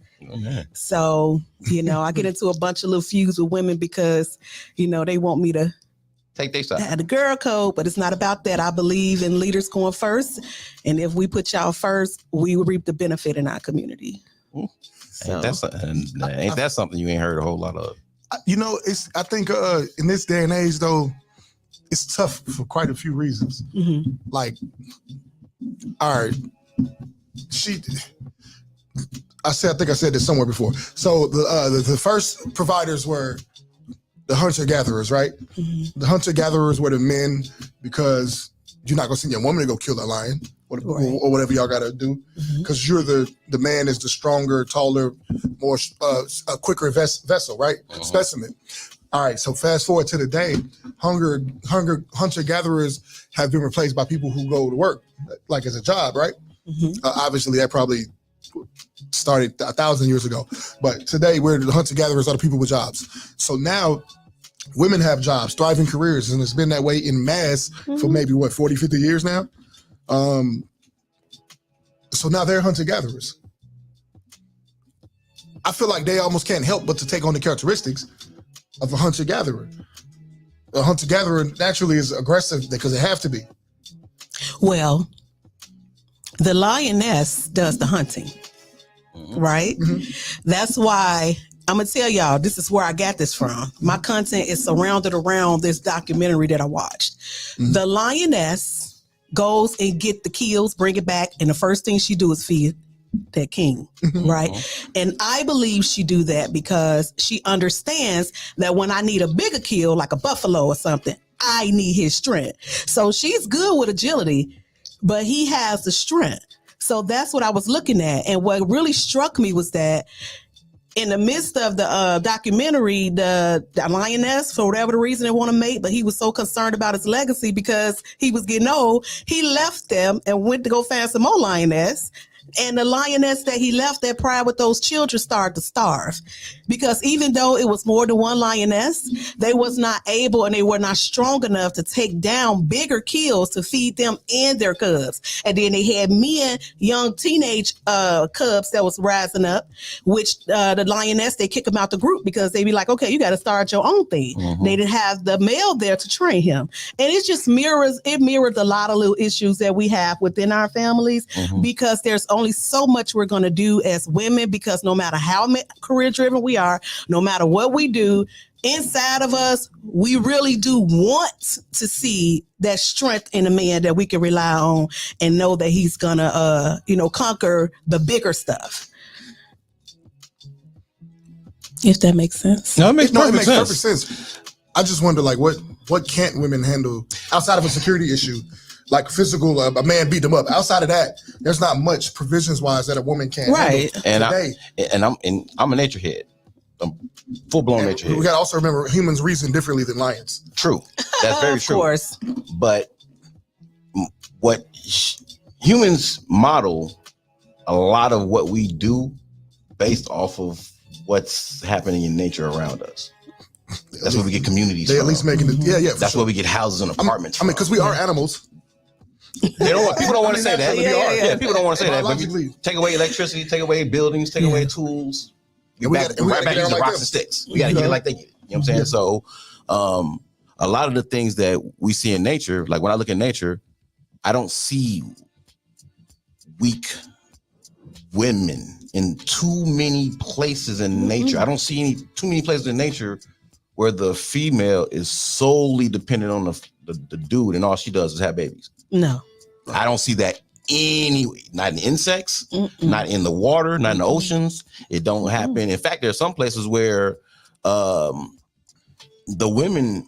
So, you know, I get into a bunch of little feuds with women because, you know, they want me to take their side. The girl code, but it's not about that. I believe in leaders going first. And if we put y'all first, we will reap the benefit in our community. Ain't that something you ain't heard a whole lot of? You know, I think in this day and age, though, it's tough for quite a few reasons. Like, all right, I think I said this somewhere before. So the first providers were the hunter-gatherers, right? The hunter-gatherers were the men because you're not going to send your woman to go kill that lion or whatever y'all got to do because you're the man is the stronger, taller, more quicker vessel, right? Specimen. All right, so fast forward to the day, hunter-gatherers have been replaced by people who go to work, like as a job, right? Obviously, that probably started 1,000 years ago. But today, we're the hunter-gatherers are the people with jobs. So now, women have jobs, thriving careers, and it's been that way in mass for maybe, 40, 50 years now? So now they're hunter-gatherers. I feel like they almost can't help but to take on the characteristics of a hunter-gatherer. A hunter-gatherer naturally is aggressive because they have to be. Well, the lioness does the hunting, right? That's why I'm going to tell y'all, this is where I got this from. My content is surrounded around this documentary that I watched. The lioness goes and get the kills, bring it back, and the first thing she do is feed that king, right? And I believe she do that because she understands that when I need a bigger kill, like a buffalo or something, I need his strength. So she's good with agility, but he has the strength. So that's what I was looking at. And what really struck me was that in the midst of the documentary, the lioness, for whatever the reason they want to make, but he was so concerned about his legacy because he was getting old, he left them and went to go find some more lioness. And the lioness that he left that pride with those children started to starve because even though it was more than one lioness, they was not able and they were not strong enough to take down bigger kills to feed them and their cubs. And then they had men, young teenage cubs that was rising up, which the lioness, they kick them out the group because they be like, okay, you got to start your own thing. They didn't have the male there to train him. And it just mirrors a lot of little issues that we have within our families because there's only so much we're going to do as women because no matter how career driven we are, no matter what we do, inside of us, we really do want to see that strength in a man that we can rely on and know that he's going to, conquer the bigger stuff. If that makes sense. No, it makes perfect sense. I just wonder, like, what can't women handle outside of a security issue? Like physical, a man beat them up. Outside of that, there's not much provisions wise that a woman can't handle. And I'm a nature head. I'm full blown nature head. We got to also remember humans reason differently than lions. True, that's very true. Of course, but what humans model a lot of what we do based off of what's happening in nature around us. That's where we get communities. They at least making it. Yeah. That's where we get houses and apartments. I mean, because we are animals. People don't want to say that. Yeah, people don't want to say that. But Logically. take away electricity, take away buildings, take away tools. We right back using rocks and sticks. We got to get it like they get it. You know what I'm saying? So, a lot of the things that we see in nature, like when I look at nature, I don't see weak women in too many places in nature. I don't see too many places in nature where the female is solely dependent on the dude and all she does is have babies. No. I don't see that anyway. Not in insects, not in the water, not in the oceans. It don't happen. In fact, there are some places where the women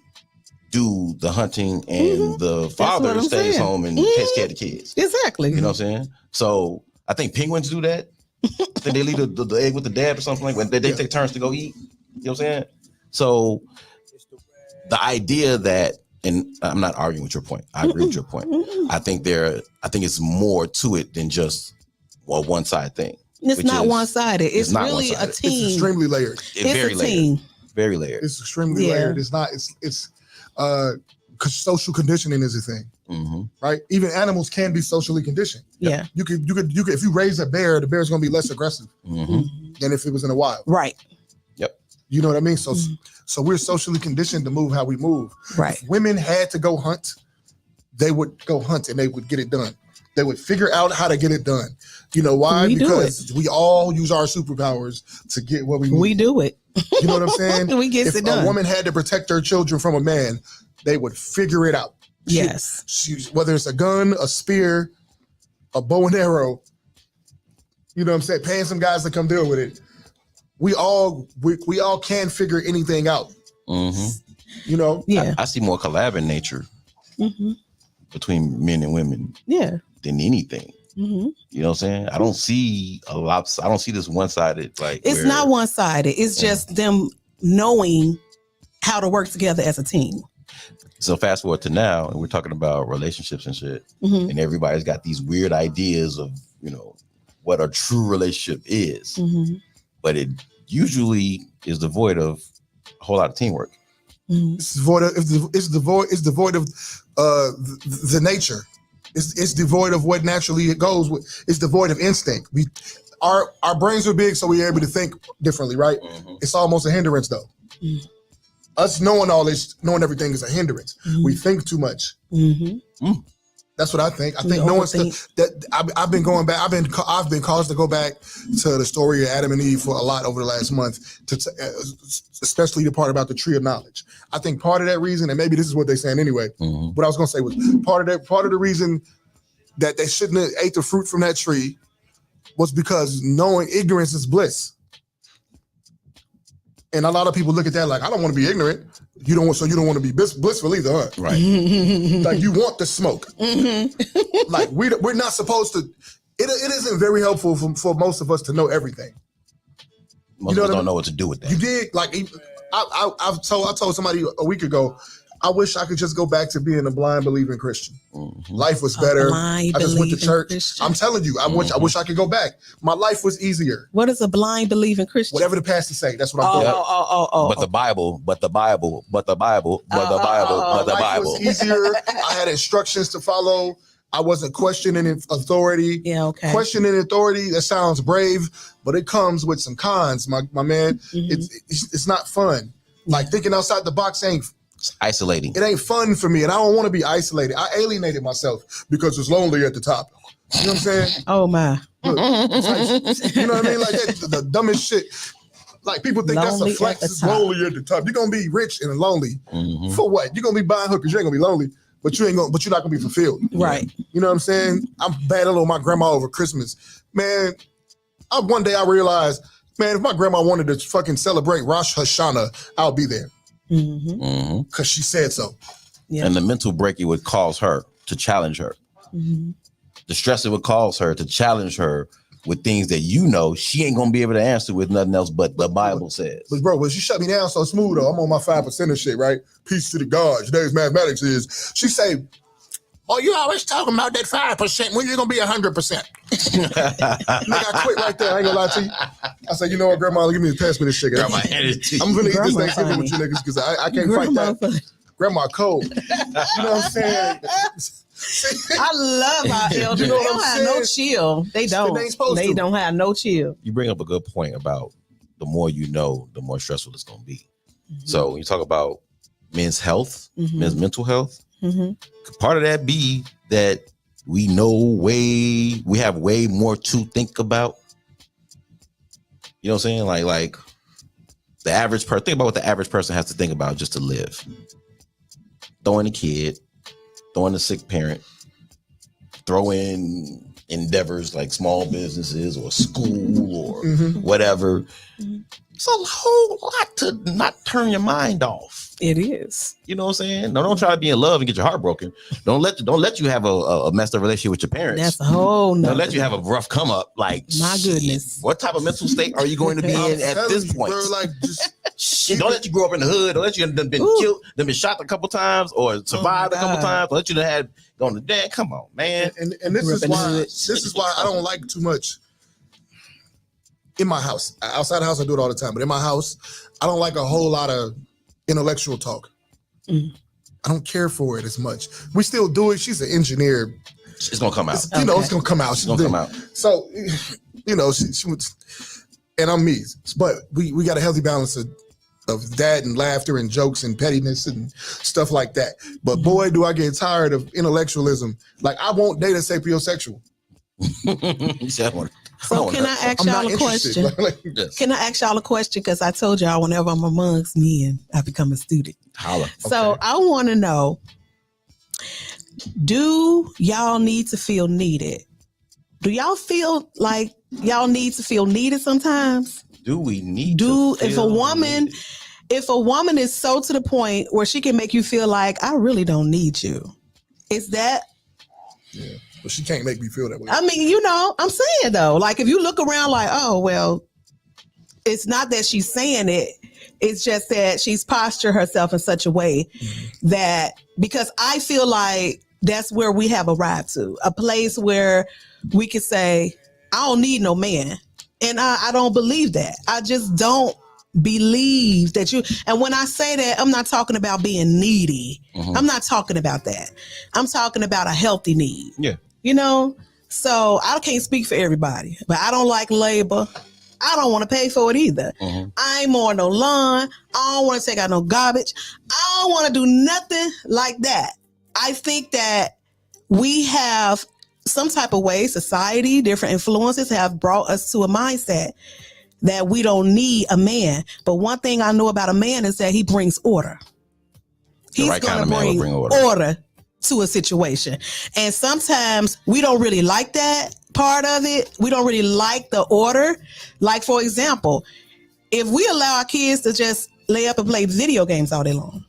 do the hunting and the father stays home and takes care of the kids. Exactly. You know what I'm saying? So I think penguins do that. I think they leave the egg with the dad or something like that. They take turns to go eat. You know what I'm saying? So the idea that, and I'm not arguing with your point. I agree with your point. I think it's more to it than just a one-side thing. It's not one-sided. It's really a team. It's extremely layered. It's a team. Very layered. It's extremely layered. It's not. It's social conditioning is a thing, right? Even animals can be socially conditioned. Yeah. You could if you raise a bear, the bear's going to be less aggressive than if it was in the wild. Right. Yep. You know what I mean? So we're socially conditioned to move how we move. Right. If women had to go hunt, they would go hunt and they would get it done. They would figure out how to get it done. You know why? Because we all use our superpowers to get what we need. We do it. You know what I'm saying? We get it done. If a woman had to protect her children from a man, they would figure it out. Whether it's a gun, a spear, a bow and arrow, you know what I'm saying? Paying some guys to come deal with it. We all can figure anything out. You know? Yeah. I see more collab in nature between men and women than anything. You know what I'm saying? I don't see I don't see this one-sided like it's not one-sided. It's just them knowing how to work together as a team. So fast forward to now, and we're talking about relationships and shit, and everybody's got these weird ideas of, you know, what a true relationship is, but it usually is devoid of a whole lot of teamwork. It's devoid of the nature. It's devoid of what naturally it goes with. It's devoid of instinct. Our brains are big, so we're able to think differently, right? It's almost a hindrance, though. Us knowing all this, knowing everything is a hindrance. We think too much. That's what I think. I think knowing stuff that I've been going back. I've been caused to go back to the story of Adam and Eve for a lot over the last month, especially the part about the tree of knowledge. I think part of that reason, and maybe this is what they're saying anyway. What I was going to say was part of the reason that they shouldn't have ate the fruit from that tree was because knowing ignorance is bliss. And a lot of people look at that like, I don't want to be ignorant. You don't want to be blissful either, huh? Right. Like you want the smoke. Like we're not supposed to. It isn't very helpful for most of us to know everything. Most of us don't know what to do with that. You did like I told somebody a week ago. I wish I could just go back to being a blind believing Christian. Life was better. I just went to church. Christian. I'm telling you, I wish I could go back. My life was easier. What is a blind believing Christian? Whatever the pastor say, that's what I'm doing. But the Bible. Life was easier. I had instructions to follow. I wasn't questioning authority. Yeah, okay. Questioning authority, that sounds brave, but it comes with some cons, my man. It's not fun. Like thinking outside the box ain't isolating. It ain't fun for me, and I don't want to be isolated. I alienated myself because it's lonely at the top. You know what I'm saying? Oh my! Look, like, you know what I mean? Like the dumbest shit. Like people think lonely that's a flex. It's lonely at the top. You're gonna be rich and lonely for what? You're gonna be buying hookers. You ain't gonna be lonely, but you're not gonna be fulfilled. Right? You know what I'm saying? I'm battling with my grandma over Christmas, man. One day I realized, man, if my grandma wanted to fucking celebrate Rosh Hashanah, I'll be there. Because she said so. Yeah. And the mental break it would cause her to challenge her. The stress it would cause her to challenge her with things that she ain't gonna be able to answer with nothing else but the Bible says. But bro, when she shut me down so smooth though, I'm on my 5% of shit, right? Peace to the gods. Today's mathematics is. She say, Oh, you always talking about that 5%. When you gonna be 100%? Nigga, I quit right there. I ain't gonna lie to you. I said, you know what, Grandma, give me pass me this shit. I'm gonna eat this Thanksgiving with you niggas because I can't fight that. Grandma cold. You know what I'm saying? I love our elders. You know They what don't I'm have saying? no chill. They don't. They don't have no chill. You bring up a good point about the more you know, the more stressful it's going to be. So when you talk about men's health, men's mental health, part of that be that we have way more to think about. You know what I'm saying? Like the average person, think about what the average person has to think about just to live. Throwing a kid, throwing a sick parent, throw in endeavors like small businesses or school or whatever. It's a whole lot to not turn your mind off. It is. You know what I'm saying? No, don't try to be in love and get your heart broken. Don't let you have a messed up relationship with your parents. That's a whole nother. Don't let you have a rough come up. Like, my goodness. What type of mental state are you going to be in at this point? Bro, like, just don't let you grow up in the hood. Don't let you have been killed, been shot a couple times or survived a couple times. Don't let you have gone to dead. Come on, man. And this is why I don't like too much in my house. Outside the house, I do it all the time. But in my house, I don't like a whole lot of intellectual talk. I don't care for it as much. We still do it. She's an engineer. It's gonna come out. You know, it's gonna come out. It's gonna come out. So, you know, she would, and I'm me. But we got a healthy balance of that and laughter and jokes and pettiness and stuff like that. But boy, do I get tired of intellectualism. Like, I won't date a sapiosexual. So can I ask y'all a question? Can I ask y'all a question? Because I told y'all whenever I'm amongst men, I become a student. Holla. So I want to know, do y'all need to feel needed? Do y'all feel like y'all need to feel needed sometimes? Do we need if a woman is so to the point where she can make you feel like, I really don't need you, is that? Yeah. But she can't make me feel that way. I mean, you know, I'm saying though, like if you look around like, oh, well, it's not that she's saying it. It's just that she's postured herself in such a way that, because I feel like that's where we have arrived to, a place where we can say, I don't need no man. And I don't believe that. I just don't believe that you, and when I say that, I'm not talking about being needy. I'm not talking about that. I'm talking about a healthy need. Yeah. You know, so I can't speak for everybody, but I don't like labor. I don't want to pay for it either. I ain't mowing no lawn. I don't want to take out no garbage. I don't want to do nothing like that. I think that we have some type of way, society, different influences have brought us to a mindset that we don't need a man. But one thing I know about a man is that he brings order. He's right going kind to of man bring will bring order to a situation. And sometimes we don't really like that part of it. We don't really like the order. Like, for example, if we allow our kids to just lay up and play video games all day long,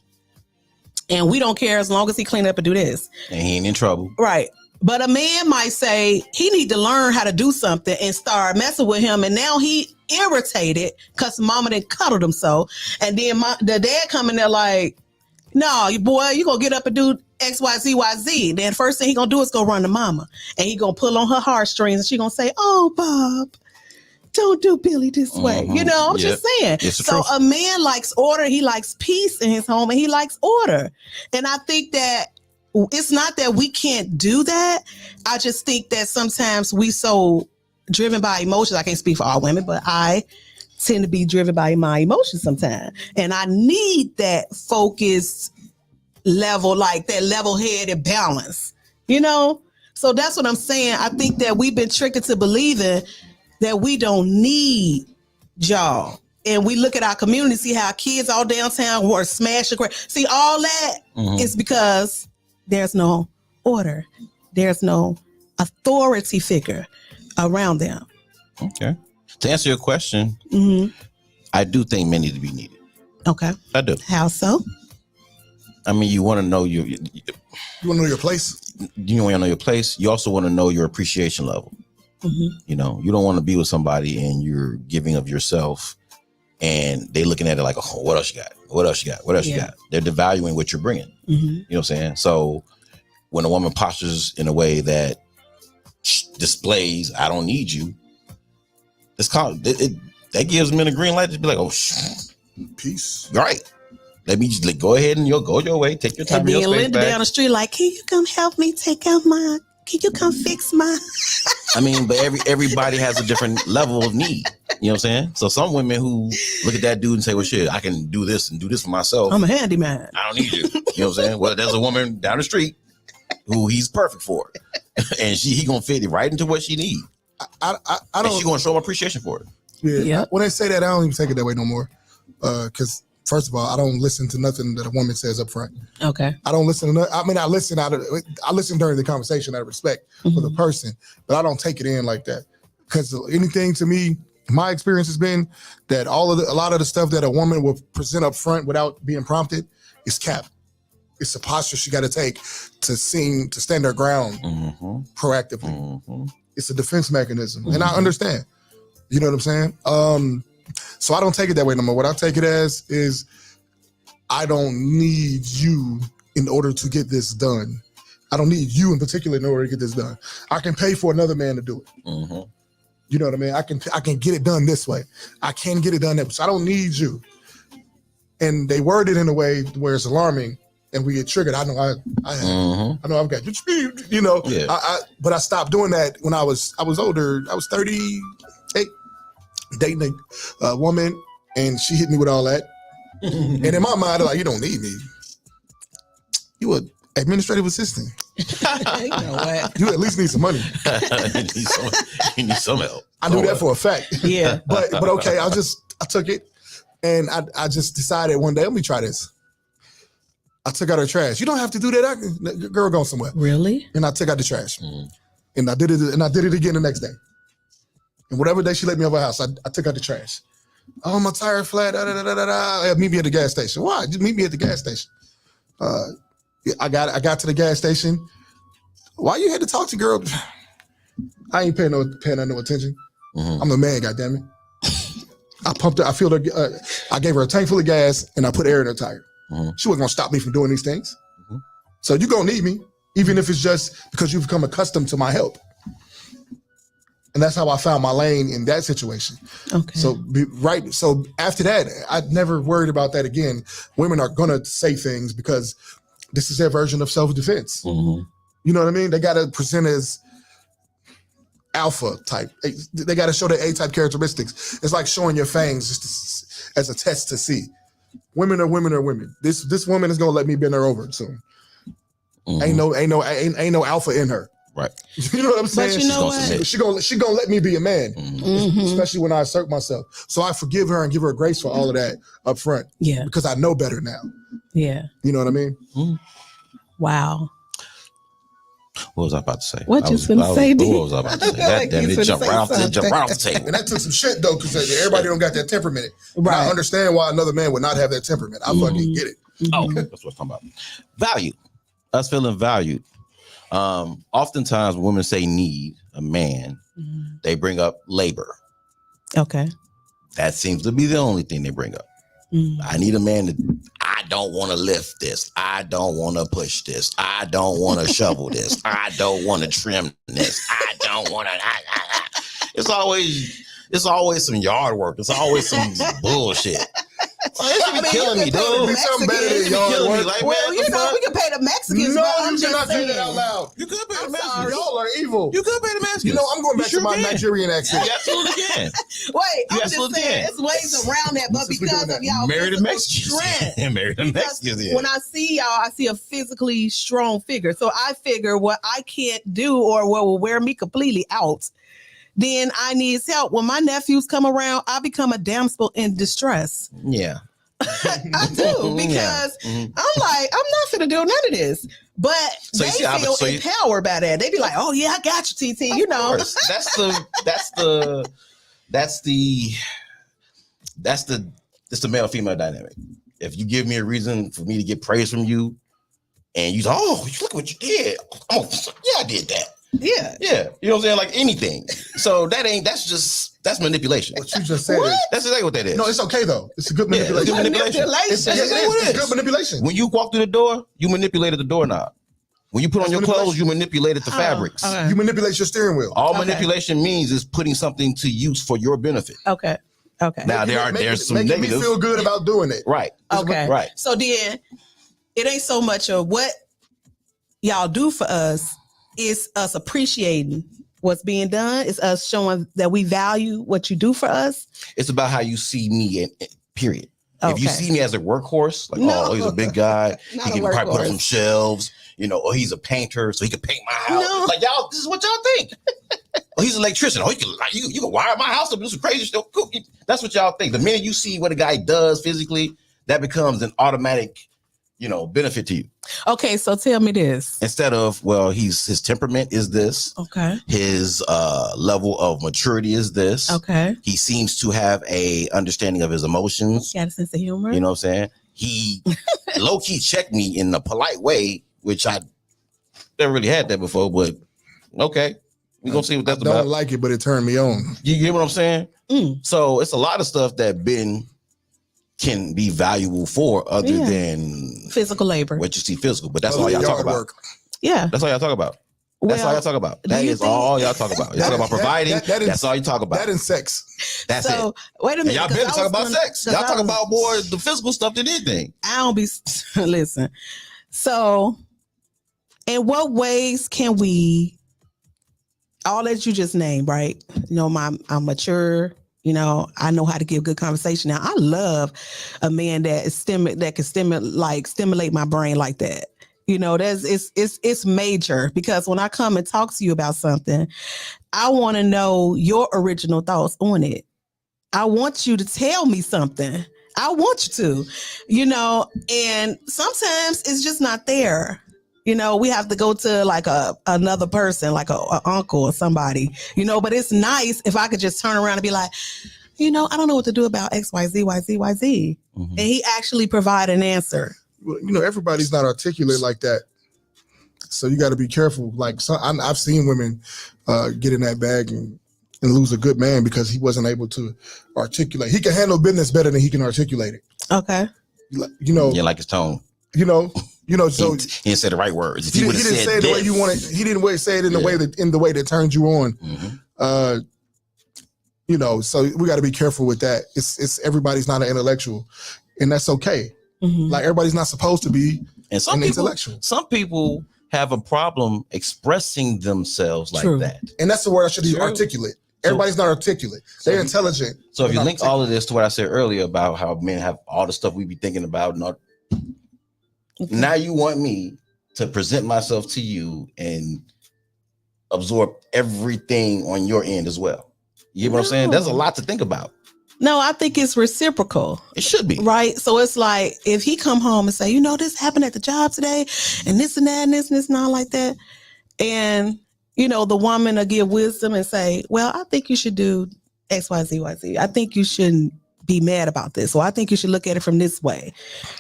and we don't care as long as he clean up and do this, and he ain't in trouble. Right. But a man might say he need to learn how to do something and start messing with him. And now he irritated because mama didn't cuddle him so. And then the dad come in there like, no, you boy, you gonna get up and do X, Y, Z, Y, Z. Then first thing he gonna do is go run to mama. And he gonna pull on her heartstrings and she gonna say, oh, Bob, don't do Billy this way. You know, I'm just saying. So a man likes order. He likes peace in his home and he likes order. And I think that it's not that we can't do that. I just think that sometimes we so driven by emotions. I can't speak for all women, but I tend to be driven by my emotions sometimes. And I need that focused level, like that level-headed balance, you know? So that's what I'm saying. I think that we've been tricked into believing that we don't need y'all. And we look at our community, see how kids all downtown were smashing. See, all that is because there's no order. There's no authority figure around them. Okay. To answer your question, I do think men need to be needed. Okay. I do. How so? I mean, you want to know you want to know your place. You want to know your place. You also want to know your appreciation level. You know, you don't want to be with somebody and you're giving of yourself and they looking at it like, oh, what else you got? What else you got? What else you got? They're devaluing what you're bringing. You know what I'm saying? So when a woman postures in a way that displays, I don't need you, it's called that gives men a green light to be like, oh, peace. Right. Let me just go ahead and you'll go your way. Take your time. And then Linda down the street, like, can you come help me take out mine? Can you come fix mine? I mean, but everybody has a different level of need. You know what I'm saying? So some women who look at that dude and say, well, shit, I can do this and do this for myself. I'm a handyman. I don't need you. You know what I'm saying? Well, there's a woman down the street who he's perfect for. And he gonna fit it right into what she needs. I don't. And she gonna show him appreciation for it. Yeah. When they say that, I don't even take it that way no more. Because first of all, I don't listen to nothing that a woman says up front. Okay. I don't listen to. I mean, I listen during the conversation out of respect for the person, but I don't take it in like that. Because anything to me, my experience has been that a lot of the stuff that a woman will present up front without being prompted is cap. It's a posture she got to take to stand her ground proactively. It's a defense mechanism, and I understand. You know what I'm saying? So I don't take it that way no more. What I take it as is I don't need you in order to get this done. I don't need you in particular in order to get this done. I can pay for another man to do it. You know what I mean? I can get it done this way. I can get it done that way. So I don't need you. And they word it in a way where it's alarming and we get triggered. I know I've got you know. Yeah. But I stopped doing that when I was older. I was 38. Dating a woman, and she hit me with all that. And in my mind, I'm like, you don't need me. You an administrative assistant. You know what? You at least need some money. you need some help. I knew that for a fact. Yeah. But okay, I took it, and I just decided one day, let me try this. I took out her trash. You don't have to do that. Girl, go somewhere. Really? And I took out the trash. And I did it again the next day. And whatever day she let me over her house, I took out the trash. Oh, my tire flat. Meet me at the gas station. Why? Just meet me at the gas station. I got to the gas station. Why you had to talk to girl? I ain't paying no attention. I'm the man, goddammit. I pumped her. I filled her. I gave her a tank full of gas and I put air in her tire. She wasn't gonna stop me from doing these things. So you gonna need me, even if it's just because you've become accustomed to my help. And that's how I found my lane in that situation. Okay. So after that, I never worried about that again. Women are gonna say things because this is their version of self-defense. You know what I mean? They gotta present as alpha type. They gotta show their A-type characteristics. It's like showing your fangs just as a test to see. Women are women are women. This woman is gonna let me bend her over soon. Ain't no alpha in her. Right. You know what I'm saying? But you know what? She gonna let me be a man, especially when I assert myself. So I forgive her and give her grace for all of that up front. Yeah. Because I know better now. Yeah. You know what I mean? Wow. What was I about to say? What you finna say, D? What was I about to say? That damn it jumped right off the table. And that took some shit though, because everybody don't got that temperament. Right. I understand why another man would not have that temperament. I fucking get it. Oh, that's what I'm talking about. Value. Us feeling valued. Oftentimes when women say need a man, they bring up labor. Okay. That seems to be the only thing they bring up. I need a man I don't want to lift this. I don't want to push this. I don't want to shovel this. I don't want to trim this. I don't want to. It's always some yard work. It's always some bullshit. It should be killing me, dude. Be something better than yard work. Like, well, you know, we can pay the Mexicans. No, I'm you cannot say that out loud. You could pay the Mexicans. Y'all are evil. You could pay the Mexicans. You know, I'm going back to my Nigerian accent. You absolutely can. Wait, I'm just saying, there's ways around that, but because of y'all married physical strength. Married the Mexicans. When I see y'all, I see a physically strong figure. So I figure what I can't do or what will wear me completely out, then I need help. When my nephews come around, I become a damsel in distress. Yeah. I do, because I'm like, I'm not finna do none of this. But they feel empowered by that. They be like, oh yeah, I got you, TT. You know. That's the male-female dynamic. If you give me a reason for me to get praise from you, and you say, oh, look what you did. Oh, yeah, I did that. Yeah. Yeah. You know what I'm saying? Like anything. So that's manipulation. What you just said. That's exactly what that is. No, it's okay though. It's a good manipulation. It's good manipulation. It's good manipulation. When you walk through the door, you manipulated the doorknob. When you put on your clothes, you manipulated the fabrics. Okay. You manipulate your steering wheel. All manipulation means is putting something to use for your benefit. Okay. Now there's some making negatives. me feel good about doing it. Right. Okay. Right. So then it ain't so much of what y'all do for us, it's us appreciating what's being done. It's us showing that we value what you do for us. It's about how you see me, period. Okay. If you see me as a workhorse, like, oh, he's a big guy, he can probably put up some shelves, or he's a painter, so he can paint my house. No. Like, y'all, this is what y'all think. Oh, he's an electrician. Oh, you can wire my house up, do some crazy stuff. Cool. That's what y'all think. The minute you see what a guy does physically, that becomes an automatic, benefit to you. Okay, so tell me this. Instead of, well, his temperament is this. Okay. His level of maturity is this. Okay. He seems to have a understanding of his emotions. Got a sense of humor. You know what I'm saying? He low-key checked me in a polite way, which I never really had that before, but okay. We're going to see what that's about. I don't like it, but it turned me on. You get what I'm saying? So it's a lot of stuff that Ben can be valuable for other than physical labor. What you see physical, but that's all y'all talk about. Yeah. That's all y'all talk about. That's all y'all talk about. That is all y'all talk about. Y'all talk about providing. That's all you talk about. That and sex. That's it. Wait a minute. And y'all better talk about sex. Y'all talk about more the physical stuff than anything. I don't be listen. So, in what ways can we? All that you just named, right? I'm mature. I know how to give good conversation. Now, I love a man that can stimulate my brain like that. It's major, because when I come and talk to you about something, I want to know your original thoughts on it. I want you to tell me something. I want you to, and sometimes it's just not there. We have to go to like another person, like a uncle or somebody, but it's nice if I could just turn around and be like, I don't know what to do about X, Y, Z, Y, Z, Y, Z. Mm-hmm. And he actually provide an answer. Well, everybody's not articulate like that. So you got to be careful. Like I've seen women get in that bag and lose a good man because he wasn't able to articulate. He can handle business better than he can articulate it. Okay. Like his tone. So he didn't say the right words. If he didn't say it the way you wanted. He didn't say it in the way that turns you on. Mm-hmm. So we got to be careful with that. It's everybody's not an intellectual, and that's okay. Mm-hmm. Like everybody's not supposed to be an intellectual. Some people have a problem expressing themselves like that, and that's the word I should use. Articulate. Everybody's not articulate. They're intelligent. So if you link all of this to what I said earlier about how men have all the stuff we be thinking about, now you want me to present myself to you and absorb everything on your end as well. You get what I'm saying? There's a lot to think about. No, I think it's reciprocal. It should be. Right? So it's like, if he come home and say, this happened at the job today, and this and that, and this and this and all like that. And, the woman will give wisdom and say, well, I think you should do X, Y, Z, Y, Z. I think you shouldn't be mad about this. Or I think you should look at it from this way.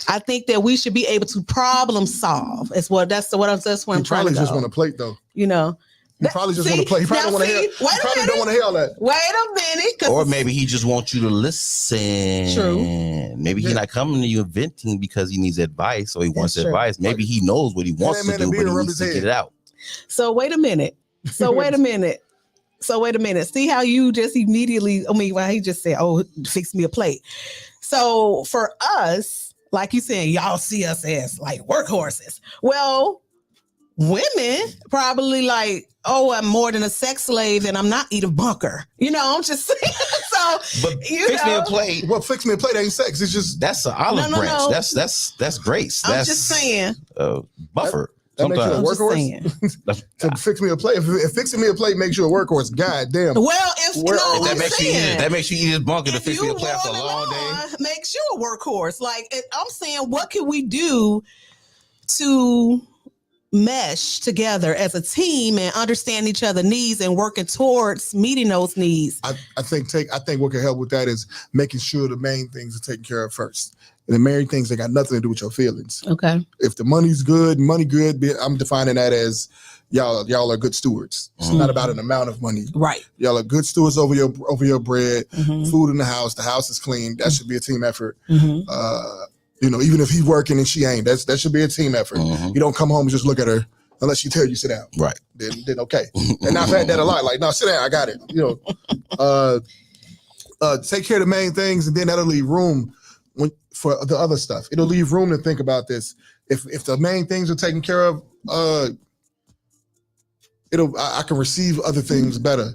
I think that we should be able to problem solve. That's what I'm trying to go. Probably just want to plate though. You probably just want to play. He probably don't want to hear. He probably don't want to hear all that. Wait a minute. Or maybe he just wants you to listen. True. Maybe he's not coming to you venting because he needs advice or he wants advice. Maybe he knows what he wants to do, but he needs to get it out. So wait a minute. See how you just immediately, he just said, fix me a plate. So for us, like you said, y'all see us as like workhorses. Well, women probably like, I'm more than a sex slave and I'm not Edith Bunker. I'm just saying. So, but fix me a plate. Well, fix me a plate ain't sex. It's just that's an olive branch. No. That's grace. I'm just saying. Buffer. That makes you a workhorse. To fix me a plate. If fixing me a plate makes you a workhorse, god damn. Well, if that makes you eat his bunker to fix me a plate after a long day. Makes you a workhorse. Like I'm saying, what can we do to mesh together as a team and understand each other's needs and working towards meeting those needs? I think what can help with that is making sure the main things are taken care of first. And the main things that got nothing to do with your feelings. Okay. If the money good, I'm defining that as y'all are good stewards. It's not about an amount of money. Right. Y'all are good stewards over your bread, food in the house is clean. That should be a team effort. Even if he's working and she ain't, that should be a team effort. You don't come home and just look at her unless you tell you sit down. Right. Then okay. And I've had that a lot. Like, no, sit down, I got it. You know, take care of the main things, and then that'll leave room for the other stuff. It'll leave room to think about this. If the main things are taken care of, I can receive other things better.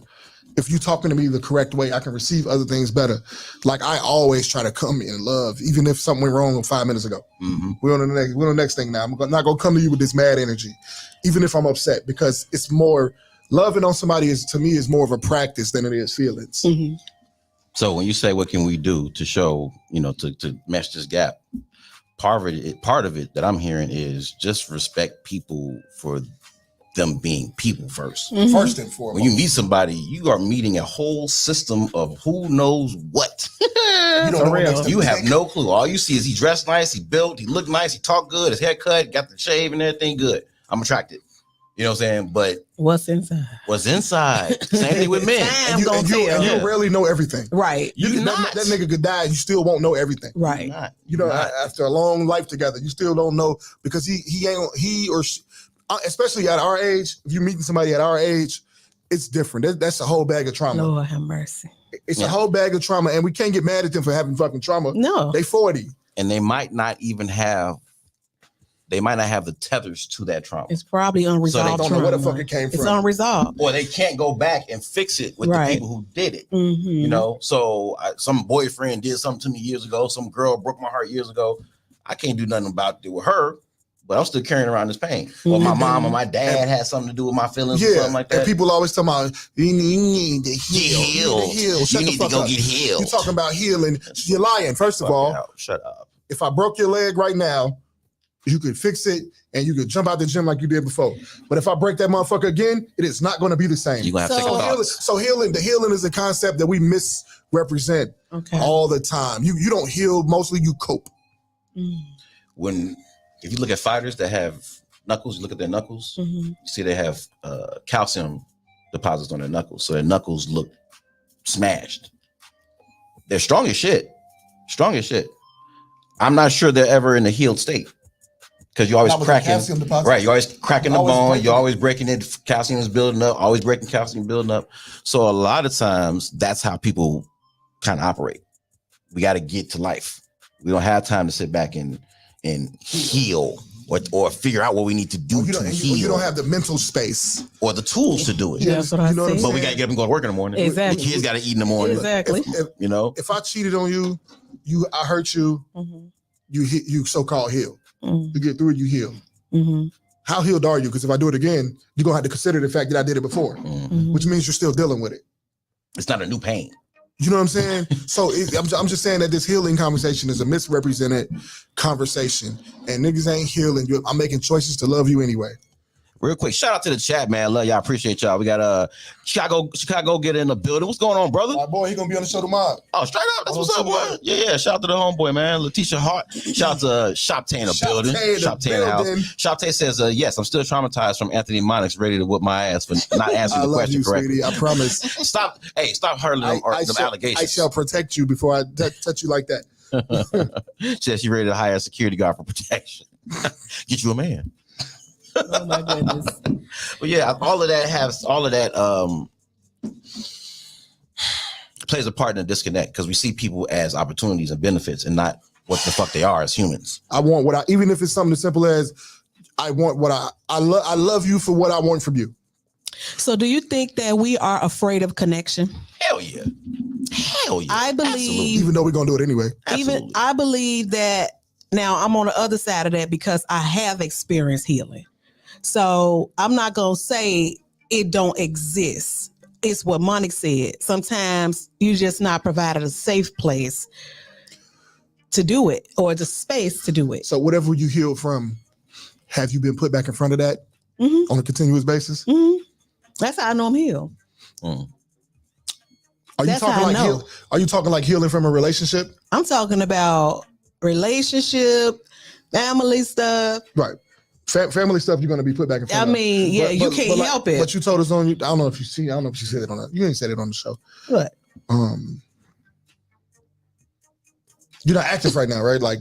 If you're talking to me the correct way, I can receive other things better. Like I always try to come in love, even if something went wrong 5 minutes ago. Mm-hmm. We're on the next thing now. I'm not gonna come to you with this mad energy, even if I'm upset, because it's more loving on somebody is more of a practice than it is feelings. Mm-hmm. So when you say what can we do to show, to mesh this gap, part of it that I'm hearing is just respect people for them being people first. Mm-hmm. First and foremost. When you meet somebody, you are meeting a whole system of who knows what. You have no clue. All you see is he dressed nice, he built, he looked nice, he talked good, his haircut, got the shave and everything good. I'm attracted. You know what I'm saying? But what's inside? Same thing with men. And you rarely know everything. Right. That nigga could die, you still won't know everything. Right. After a long life together, you still don't know, because he or she, especially at our age, if you're meeting somebody at our age, it's different. That's a whole bag of trauma. Lord have mercy. It's a whole bag of trauma, and we can't get mad at them for having fucking trauma. No. They 40. And they might not have the tethers to that trauma. It's probably unresolved. So they don't know where the fuck it came from. It's unresolved. Or they can't go back and fix it with the people who did it. Mm-hmm. So some boyfriend did something to me years ago. Some girl broke my heart years ago. I can't do nothing about it with her, but I'm still carrying around this pain. Mm-hmm. Or my mom or my dad had something to do with my feelings or something like that. And people always talk about, you need to heal. You need to go get healed. You're talking about healing. You're lying. First of all, shut up. If I broke your leg right now, you could fix it and you could jump out the gym like you did before. But if I break that motherfucker again, it is not going to be the same. You're going to have to take a So healing is a concept that we misrepresent all the time. You don't heal, mostly you cope. If you look at fighters that have knuckles, you look at their knuckles, you see they have calcium deposits on their knuckles. So their knuckles look smashed. They're strong as shit. I'm not sure they're ever in a healed state, because you're always cracking. Right, you're always cracking the bone. You're always breaking it. Calcium is building up. Always breaking calcium, building up. So a lot of times, that's how people kind of operate. We got to get to life. We don't have time to sit back and heal or figure out what we need to do to heal. You don't have the mental space or the tools to do it. Yeah, that's what I said. But we got to get up and go to work in the morning. Exactly. The kids got to eat in the morning. Exactly. If I cheated on you, I hurt you, you so-called heal. You get through it, you heal. How healed are you? Because if I do it again, you're going to have to consider the fact that I did it before, which means you're still dealing with it. It's not a new pain. You know what I'm saying? So I'm just saying that this healing conversation is a misrepresented conversation, and niggas ain't healing. I'm making choices to love you anyway. Real quick, shout out to the chat, man. Love y'all, appreciate y'all. We got Chicago get in the building. What's going on, brother? My boy, he gonna be on the show tomorrow. Oh, straight up, that's what's up, boy. Yeah. Shout out to the homeboy, man. Letitia Hart. Shout out to Shoptalk in the building. Shoptalk in the house. Shoptalk says, yes, I'm still traumatized from Anthony Monix, ready to whip my ass for not answering the question correctly. Sweetie, I promise. Stop hurling them allegations. I shall protect you before I touch you like that. Says she ready to hire a security guard for protection. Get you a man. Oh my goodness. But yeah, all of that plays a part in the disconnect, because we see people as opportunities and benefits and not what the fuck they are as humans. I want even if it's something as simple as I want what I love you for what I want from you. So do you think that we are afraid of connection? Hell yeah. I believe, absolutely. Even though we're gonna do it anyway. I believe that. Now I'm on the other side of that because I have experienced healing. So I'm not going to say it don't exist. It's what Monique said. Sometimes you just not provided a safe place to do it, or the space to do it. So whatever you healed from, have you been put back in front of that on a continuous basis? That's how I know I'm healed. Are you talking like healing from a relationship? I'm talking about relationship, family stuff. Right. Family stuff, you're going to be put back in front of. I mean, you can't help it. But you told us I don't know if you said it on that. You ain't said it on the show. What? You're not active right now, right? Like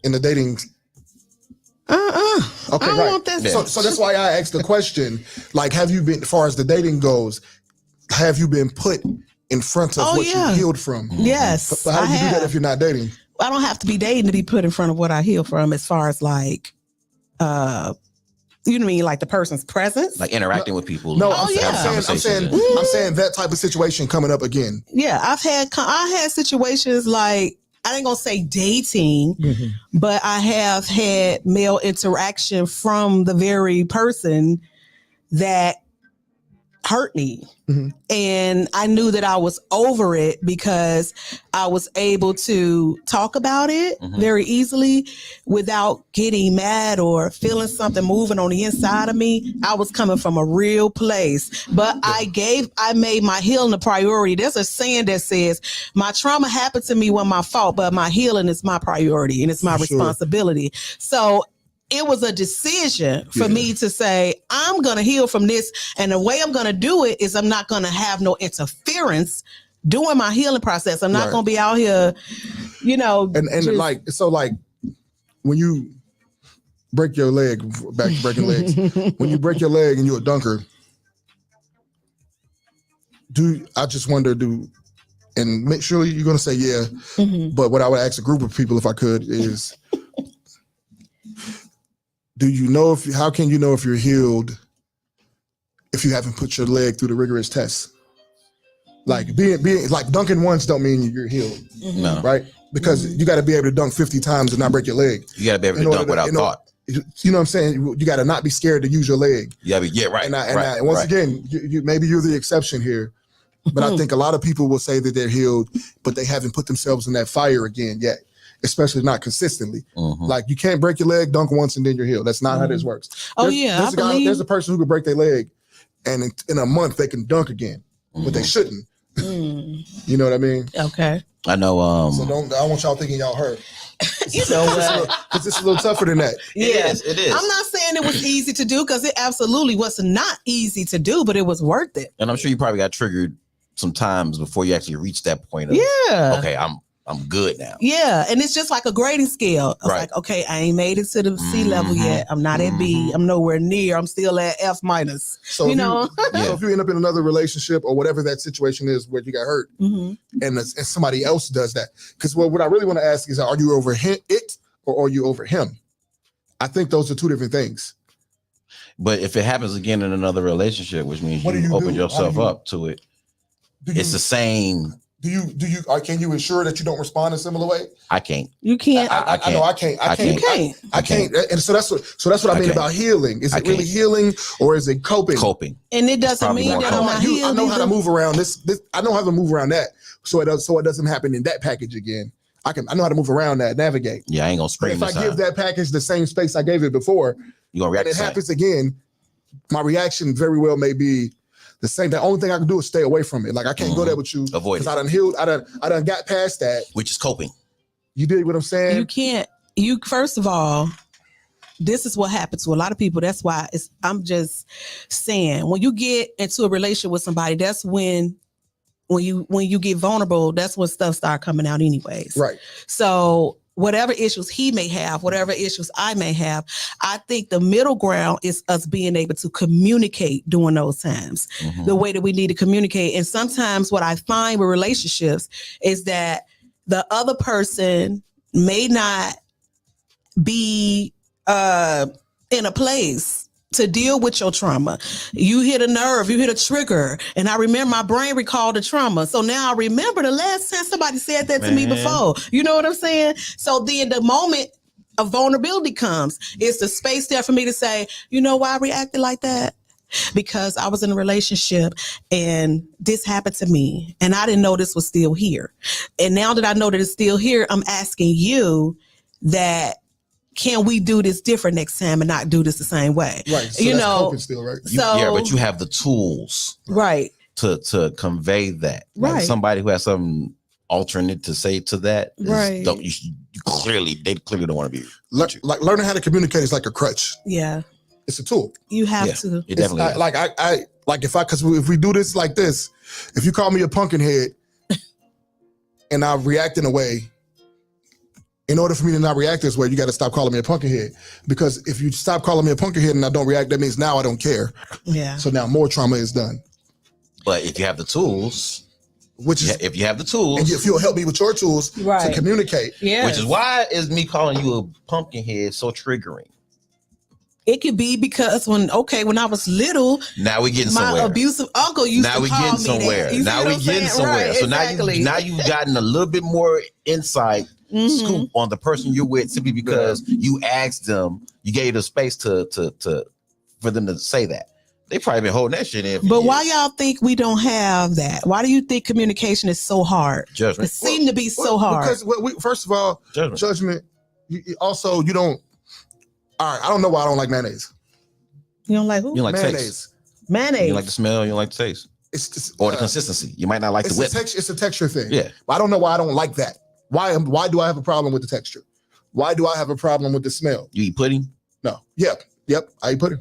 in the dating Okay, I don't right. want that. So that's why I asked the question, like, have you been, as far as the dating goes, have you been put in front of what you healed from? Yes. But how do you do that if you're not dating? I don't have to be dating to be put in front of what I heal from, as far as like, you know what I mean? Like the person's presence? Like interacting with people. No, I'm saying that type of situation coming up again. Yeah, I had situations like, I ain't gonna say dating, but I have had male interaction from the very person that hurt me. And I knew that I was over it because I was able to talk about it very easily without getting mad or feeling something moving on the inside of me. I was coming from a real place, but I made my healing a priority. There's a saying that says, my trauma happened to me wasn't my fault, but my healing is my priority and it's my responsibility. So it was a decision for me to say, I'm going to heal from this. And the way I'm going to do it is I'm not going to have no interference during my healing process. I'm not going to be out here, you know. And like when you break your leg, back to breaking legs, when you break your leg and you're a dunker, I just wonder, and make sure you're going to say yeah. But what I would ask a group of people, if I could, is, do you know how can you know if you're healed if you haven't put your leg through the rigorous test? Like being like dunking once don't mean you're healed. No. Right? Because you got to be able to dunk 50 times and not break your leg. You got to be able to dunk without thought. You know what I'm saying? You got to not be scared to use your leg. Right. And once again, maybe you're the exception here, but I think a lot of people will say that they're healed, but they haven't put themselves in that fire again yet. Especially not consistently. Like you can't break your leg, dunk once, and then you're healed. That's not how this works. There's a person who could break their leg, and in a month they can dunk again, but they shouldn't. You know what I mean? Okay. I know. So I don't want y'all thinking y'all hurt. You know what? Because it's a little tougher than that. Yes, it is. I'm not saying it was easy to do, because it absolutely was not easy to do, but it was worth it. And I'm sure you probably got triggered some times before you actually reached that point of, okay, I'm good now. Yeah, and it's just like a grading scale. I was like, okay, I ain't made it to the C level yet. I'm not at B. I'm nowhere near. I'm still at F minus. So know. So if you end up in another relationship or whatever that situation is where you got hurt, and somebody else does that, because what I really want to ask is, are you over it or are you over him? I think those are two different things. But if it happens again in another relationship, which means you open yourself up to it, it's the same. Can you ensure that you don't respond in a similar way? I can't. You can't. I know I can't. I can't. And so that's what I mean about healing. Is it really healing or is it coping? Coping. And it doesn't mean that I'm not healed. I know how to move around this. I know how to move around that. So it doesn't happen in that package again. I know how to move around that, navigate. Yeah, I ain't gonna scream. But if I give that package the same space I gave it before, you gonna react. And it happens again, my reaction very well may be the same. The only thing I can do is stay away from it. Like I can't go there with you. Avoid it. I done healed. I done got past that. Which is coping. You did what I'm saying? You can't. First of all, this is what happens to a lot of people. That's why I'm just saying, when you get into a relationship with somebody, that's when you get vulnerable, that's when stuff start coming out anyways. Right. So whatever issues he may have, whatever issues I may have, I think the middle ground is us being able to communicate during those times, the way that we need to communicate. And sometimes what I find with relationships is that the other person may not be in a place to deal with your trauma. You hit a nerve, you hit a trigger. And I remember my brain recalled the trauma. So now I remember the last time somebody said that to me before. You know what I'm saying? So then the moment of vulnerability comes, it's the space there for me to say, you know why I reacted like that? Because I was in a relationship and this happened to me and I didn't know this was still here. And now that I know that it's still here, I'm asking you that, can we do this different next time and not do this the same way? Right. So that's coping still, right? But you have the tools, right, to convey that. Right. Like somebody who has some alternate to say to that, right? They clearly don't want to be. Like learning how to communicate is like a crutch. Yeah, it's a tool. You have to. It definitely is. If we do this like this, if you call me a pumpkin head, and I react in a way, in order for me to not react this way, you got to stop calling me a punkerhead. Because if you stop calling me a punkerhead and I don't react, that means now I don't care. Yeah. So now more trauma is done. But if you have the tools, if you have the tools, and if you'll help me with your tools to communicate, which is why is me calling you a pumpkinhead so triggering. It could be because when I was little, now we getting somewhere. My abusive uncle used to call me somewhere. that. Now we getting somewhere. Right, so exactly. now you've gotten a little bit more insight scoop on the person you're with simply because you asked them, you gave the space to for them to say that. They probably been holding that shit in. But why y'all think we don't have that? Why do you think communication is so hard? Judgment. It seemed to be so hard. Because first of all, judgment. Also, you don't. All right, I don't know why I don't like mayonnaise. You don't like who? You don't like mayonnaise. taste. Mayonnaise. You don't like the smell. You don't like the taste. It's just, or the consistency. You might not like the whip. It's a texture thing. Yeah. I don't know why I don't like that. Why do I have a problem with the texture? Why do I have a problem with the smell? You eat pudding? No. Yep. I eat pudding.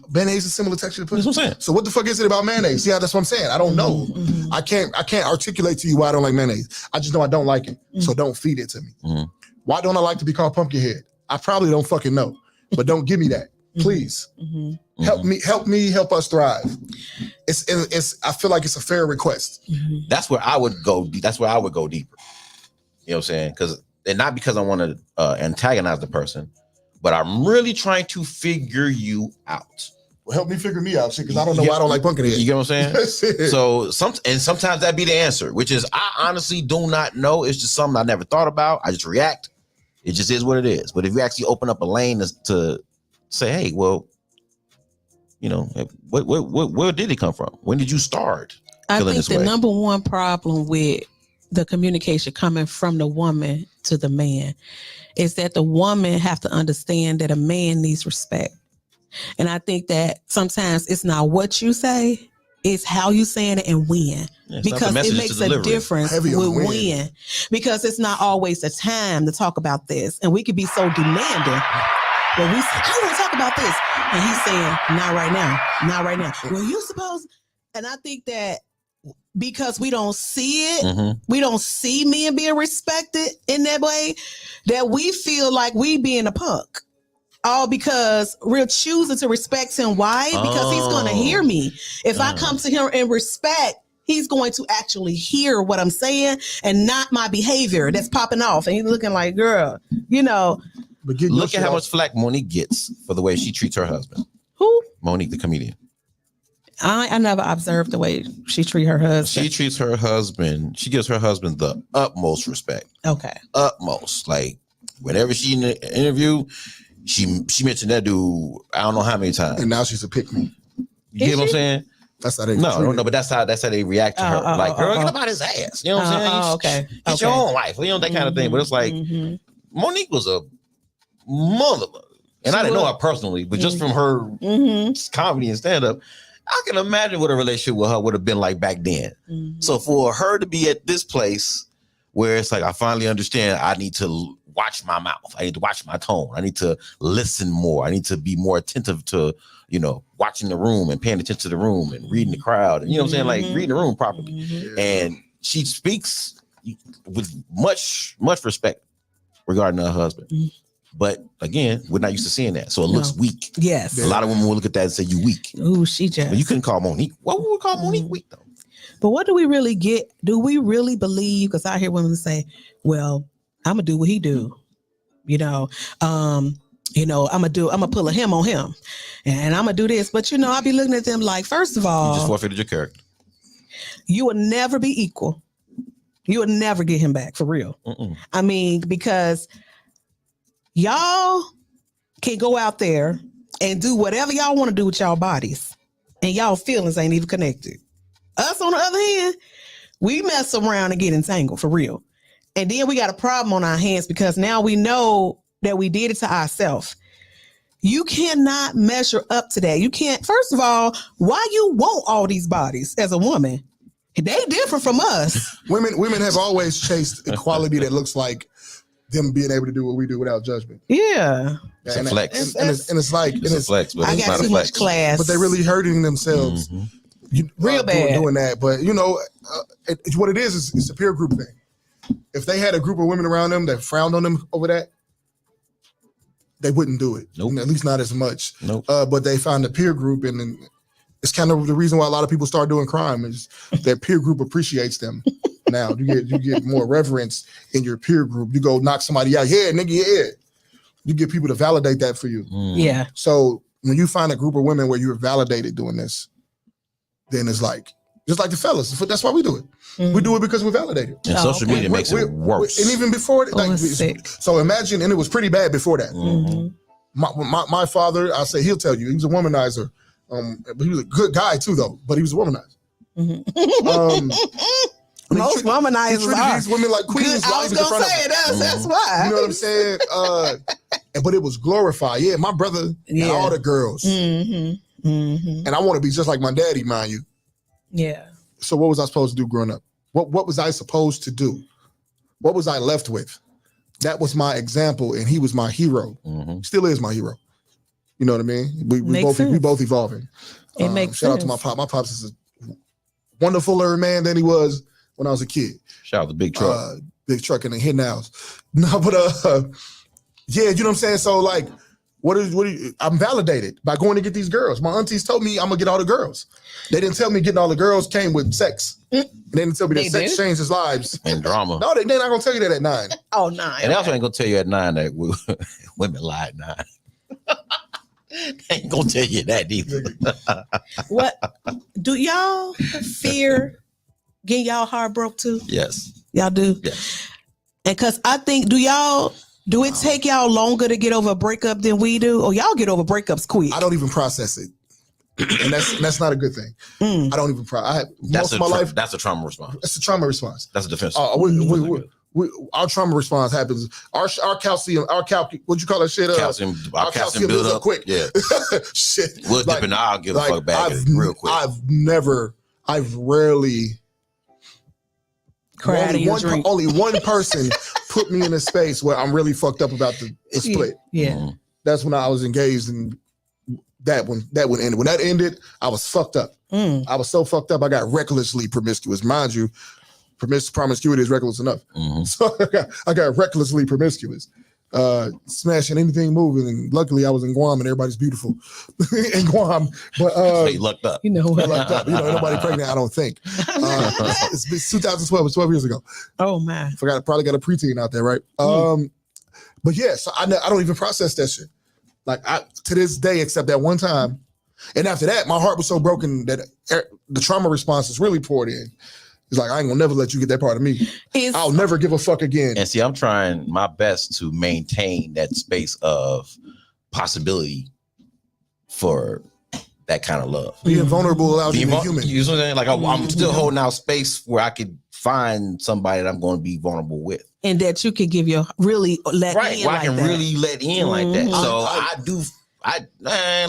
Mayonnaise is similar texture to pudding. That's what I'm saying. So what the fuck is it about mayonnaise? Yeah, that's what I'm saying. I don't know. I can't articulate to you why I don't like mayonnaise. I just know I don't like it. So don't feed it to me. Why don't I like to be called pumpkinhead? I probably don't fucking know. But don't give me that. Please. Help me help us thrive. I feel like it's a fair request. That's where I would go. That's where I would go deeper. You know what I'm saying? And not because I want to antagonize the person, but I'm really trying to figure you out. Well, help me figure me out, shit, because I don't know why I don't like pumpkinhead. You get what I'm saying? So sometimes that be the answer, which is I honestly do not know. It's just something I never thought about. I just react. It just is what it is. But if you actually open up a lane to say, hey, well, you know, where did it come from? When did you start? I think the number one problem with the communication coming from the woman to the man is that the woman have to understand that a man needs respect. And I think that sometimes it's not what you say, it's how you saying it and when. Yeah, because it makes a difference with when. Because it's not always the time to talk about this. And we could be so demanding. But we say, I want to talk about this. And he's saying, not right now. Not right now. Well, you suppose. And I think that because we don't see it, we don't see men being respected in that way, that we feel like we being a punk. All because we're choosing to respect him. Why? Because he's going to hear me. If I come to him in respect, he's going to actually hear what I'm saying and not my behavior that's popping off. And he's looking like, girl, you know. But look at how much flack Monique gets for the way she treats her husband. Who? Monique, the comedian. I never observed the way she treats her husband. She treats her husband. She gives her husband the utmost respect. Okay. Utmost. Like whenever she in the interview, she mentioned that dude I don't know how many times. And now she's a pick-me. You get what I'm saying? That's how they no, but that's how they react to her. Like, girl, get about his ass. You know what I'm saying? Okay. Get your own life. You know, that kind of thing. But it's like Monique was a mother. And I didn't know her personally, but just from her comedy and stand-up, I can imagine what a relationship with her would have been like back then. So for her to be at this place where it's like, I finally understand I need to watch my mouth. I need to watch my tone. I need to listen more. I need to be more attentive to, you know, watching the room and paying attention to the room and reading the crowd. And you know what I'm saying? Like reading the room properly. And she speaks with much respect regarding her husband. But again, we're not used to seeing that. So it looks weak. Yes. A lot of women will look at that and say, you weak. Ooh, she just. But you couldn't call Monique. What would we call Monique weak though? But what do we really get? Do we really believe? Because I hear women say, well, I'm gonna do what he do. I'm gonna pull a him on him. And I'm gonna do this. But I'll be looking at them like, first of all, you just forfeited your character. You will never be equal. You will never get him back for real. I mean, because y'all can go out there and do whatever y'all want to do with y'all bodies, and y'all feelings ain't even connected. Us, on the other hand, we mess around and get entangled for real. And then we got a problem on our hands because now we know that we did it to ourselves. You cannot measure up to that. You can't. First of all, why you want all these bodies as a woman? They different from us. Women have always chased equality that looks like them being able to do what we do without judgment. Yeah. It's a flex. And it's like it's a flex, but I it's got not too a flex. much class. But they're really hurting themselves. Real bad. Doing that. But it's what it is. It's a peer group thing. if they had a group of women around them that frowned on them over that, they wouldn't do it. Nope. At least not as much. Nope. But they found a peer group, and then it's kind of the reason why a lot of people start doing crime is their peer group appreciates them. Now you get more reverence in your peer group. You go knock somebody out, yeah, nigga, yeah. You get people to validate that for you. Yeah. So when you find a group of women where you're validated doing this, then it's like just like the fellas. That's why we do it. We do it because we're validated. And social media makes it worse. And even before that, so imagine, and it was pretty bad before that. My father, I say he'll tell you, he was a womanizer. He was a good guy too, though. But he was a womanizer. Most womanizers he treated these women like queens. I was gonna say that's why. You know what I'm saying? But it was glorified. Yeah, my brother and all the girls. And I want to be just like my daddy, mind you. Yeah. So what was I supposed to do growing up? What was I supposed to do? What was I left with? That was my example, and he was my hero. Still is my hero. You know what I mean? We both evolving. It makes shout sense. out to my pop. My pops is a wonderfuler man than he was when I was a kid. Shout out to Big Truck. Big Truck in the hidden house. No, but yeah, you know what I'm saying? So like, I'm validated by going to get these girls. My aunties told me I'm gonna get all the girls. They didn't tell me getting all the girls came with sex. They didn't tell me that sex changes lives. And drama. No, they're not gonna tell you that at 9. Oh, 9. And they also ain't gonna tell you at 9 that women lie at 9. They ain't gonna tell you that either. What do y'all fear getting y'all heart broke too? Yes. Y'all do? Yes. And cause I think, do it take y'all longer to get over a breakup than we do? Or y'all get over breakups quick? I don't even process it. And that's not a good thing. I don't even process. Most of my life. That's a trauma response. That's a trauma response. That's a defense. Our trauma response happens. Our calcium, what you call that shit? Our calcium build up quick. Yeah. Shit. We'll dip in. I'll give a fuck back real quick. I've rarely. Only one person put me in a space where I'm really fucked up about the split. Yeah. That's when I was engaged, and that one ended. When that ended, I was fucked up. I was so fucked up. I got recklessly promiscuous. Mind you, promiscuity is reckless enough. So I got recklessly promiscuous, smashing anything moving. And luckily, I was in Guam, and everybody's beautiful in Guam. But so you lucked up. You know what? Lucked up. Nobody pregnant. I don't think. It's 2012. It's 12 years ago. Oh man! Probably got a preteen out there, right? But yeah, so I don't even process that shit. Like to this day, except that one time, and after that, my heart was so broken that the trauma response is really poured in. It's like, I ain't gonna never let you get that part of me. I'll never give a fuck again. And see, I'm trying my best to maintain that space of possibility for that kind of love. Being vulnerable allows you to be human. You know what I'm saying? Like I'm still holding out space where I could find somebody that I'm going to be vulnerable with. And that you could give your really let right, in where like I can that. really let in like that. So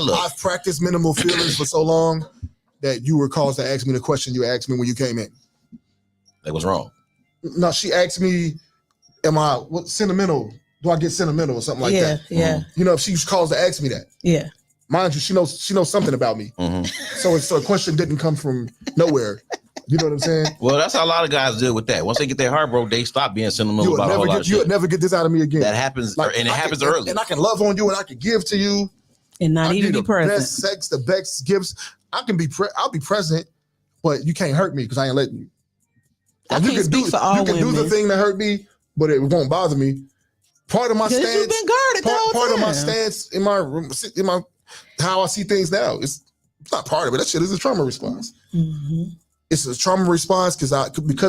look. I've practiced minimal feelings for so long that you were caused to ask me the question you asked me when you came in. That was wrong. No, she asked me, am I sentimental? Do I get sentimental or something like that? Yeah. You know, if she was caused to ask me that. Yeah. Mind you, she knows something about me. So the question didn't come from nowhere. You know what I'm saying? Well, that's how a lot of guys deal with that. Once they get their heart broke, they stop being sentimental about a whole lot of shit. You'll never get this out of me again. That happens, and it happens early. And I can love on you, and I can give to you, and not even be present. Best sex, the best gifts. I'll be present, but you can't hurt me because I ain't letting you. I can't speak for all women. You can do the thing that hurt me, but it won't bother me. Part of my stance. You've been guarded the whole part time. of my stance in my how I see things now. It's not part of it. That shit is a trauma response. It's a trauma response because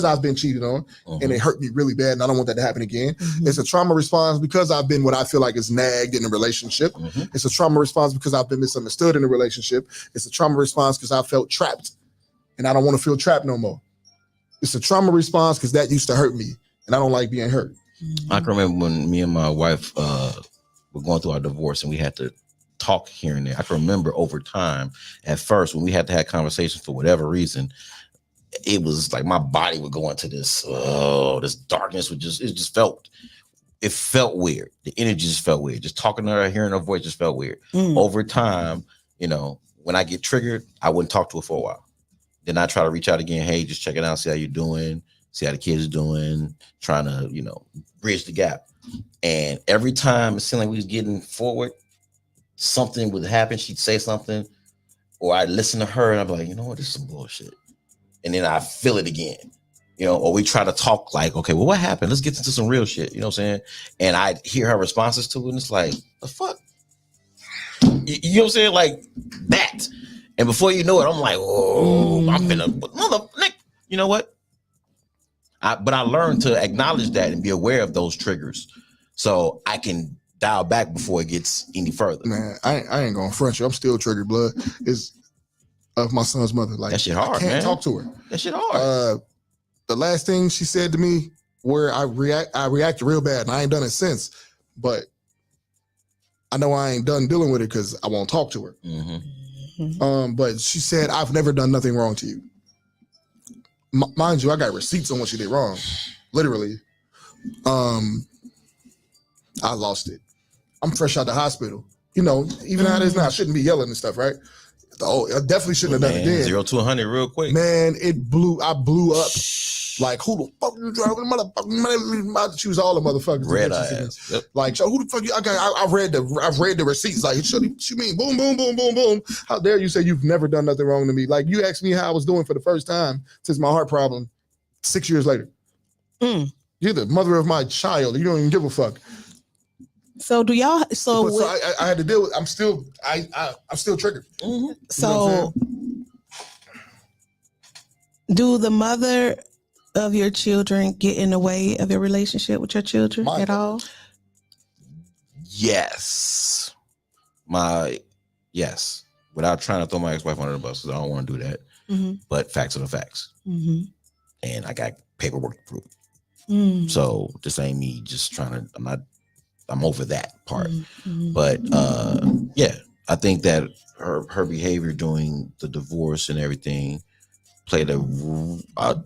I've been cheated on and it hurt me really bad, and I don't want that to happen again. It's a trauma response because I've been what I feel like is nagged in a relationship. It's a trauma response because I've been misunderstood in a relationship. It's a trauma response because I felt trapped, and I don't want to feel trapped no more. It's a trauma response because that used to hurt me, and I don't like being hurt. I can remember when me and my wife were going through our divorce, and we had to talk here and there. I can remember over time, at first, when we had to have conversations for whatever reason, it was like my body would go into this darkness. It felt weird. The energy just felt weird. Just talking to her, hearing her voice just felt weird. Over time, when I get triggered, I wouldn't talk to her for a while. Then I try to reach out again. Hey, just check it out, see how you're doing. see how the kids are doing, trying to, bridge the gap. And every time it seemed like we was getting forward, something would happen. She'd say something, or I'd listen to her and I'd be like, you know what, this is some bullshit. And then I feel it again, or we try to talk like, okay, well, what happened? Let's get into some real shit. You know what I'm saying? And I hear her responses to it, and it's like, the fuck? You know what I'm saying? Like that. And before you know it, I'm like, oh, I'm finna, mother, Nick. You know what? But I learned to acknowledge that and be aware of those triggers, so I can dial back before it gets any further. Man, I ain't gonna front you. I'm still triggered. Blood is of my son's mother. Like, that shit hard, I can't man. talk to her. That shit hard. The last thing she said to me, where I reacted real bad, and I ain't done it since. But I know I ain't done dealing with it because I won't talk to her. Mm-hmm. But she said, I've never done nothing wrong to you. Mind you, I got receipts on what she did wrong. Literally. I lost it. I'm fresh out the hospital. Even how it is now, I shouldn't be yelling and stuff, right? Oh, I definitely shouldn't have done it then. 0 to 100 real quick. Man, I blew up. Like, who the fuck you driving, motherfucker? She was all the motherfuckers. Red eyes. Yep. Like, so who the fuck you? I've read the receipts. Like, she mean boom, boom, boom, boom, boom. How dare you say you've never done nothing wrong to me? Like, you asked me how I was doing for the first time since my heart problem 6 years later. You're the mother of my child. You don't even give a fuck. So do y'all? I had to deal with. I'm still triggered. Mm-hmm. So, do the mother of your children get in the way of your relationship with your children at all? Yes. Yes. Without trying to throw my ex-wife under the bus, because I don't want to do that. Mm-hmm. But facts are the facts. Mm-hmm. And I got paperwork to prove. Mm-hmm. So this ain't me just trying to. I'm over that part. Mm-hmm. But yeah, I think that her behavior during the divorce and everything played a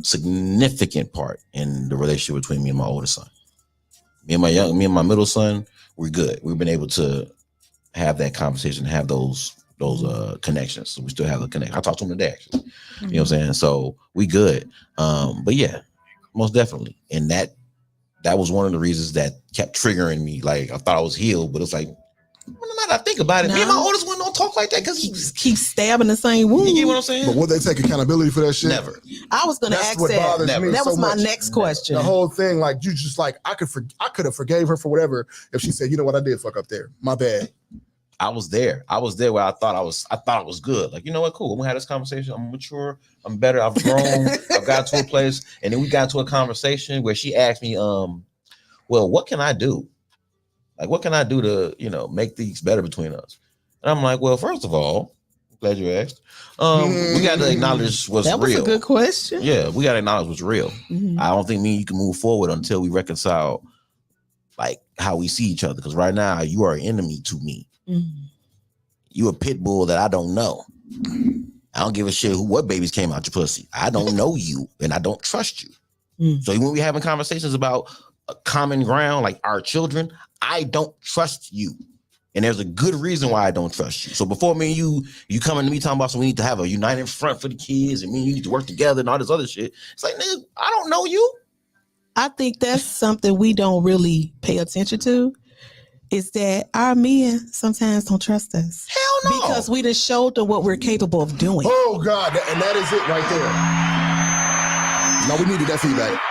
significant part in the relationship between me and my oldest son. Me and my middle son, we're good. We've been able to have that conversation, have those connections. So we still have a connection. I talked to him today, actually. Mm-hmm. You know what I'm saying? So we good. But yeah, most definitely. And that was one of the reasons that kept triggering me. Like, I thought I was healed, but it's like, now that I think about it, me and my oldest one don't talk like that because he keeps stabbing the same wound. You get what I'm saying? But would they take accountability for that shit? Never. I was going to ask that. That was my next question. The whole thing, like, you just like, I could have forgave her for whatever if she said, you know what, I did fuck up there. My bad. I was there where I thought it was good. Like, you know what, cool. I'm gonna have this conversation. I'm mature. I'm better. I've grown. I've got to a place. And then we got to a conversation where she asked me, well, what can I do? Like, what can I do to, make things better between us? And I'm like, well, first of all, glad you asked. We got to acknowledge what's real. That was a good question. Yeah, we got to acknowledge what's real. Mm-hmm. I don't think me and you can move forward until we reconcile, like, how we see each other. Because right now, you are an enemy to me. Mm-hmm. You a pit bull that I don't know. I don't give a shit what babies came out your pussy. I don't know you, and I don't trust you. Mm-hmm. So when we having conversations about a common ground, like our children, I don't trust you. And there's a good reason why I don't trust you. So before me and you coming to me talking about, so we need to have a united front for the kids, and me and you need to work together and all this other shit. It's like, nigga, I don't know you. I think that's something we don't really pay attention to, is that our men sometimes don't trust us. Hell no. Because we done showed them what we're capable of doing. Oh, God. And that is it right there. No, we needed that feedback.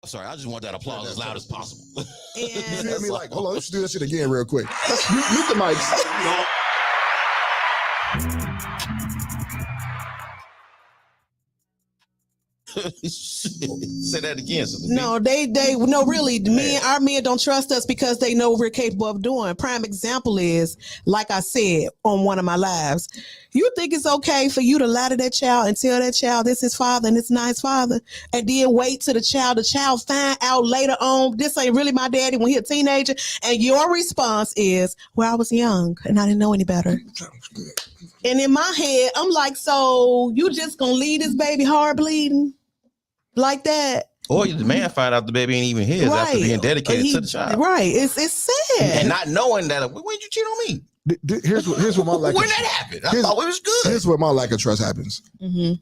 Sorry, I just want that applause as loud as possible. You feel me? Like, hold on, let's do that shit again real quick. Let's mute the mics. Say that again. No, really. Our men don't trust us because they know we're capable of doing. Prime example is, like I said on one of my lives, you think it's okay for you to lie to that child and tell that child this is father and it's not his father, and then wait till the child find out later on this ain't really my daddy when he a teenager, and your response is, well, I was young and I didn't know any better. And in my head, I'm like, so you just gonna leave this baby hard bleeding like that? Or the man find out the baby ain't even his after being dedicated to the child. Right. It's sad. And not knowing that, when did you cheat on me? Here's what my lack when that happened? I thought it was good. Here's where my lack of trust happens. Mm-hmm.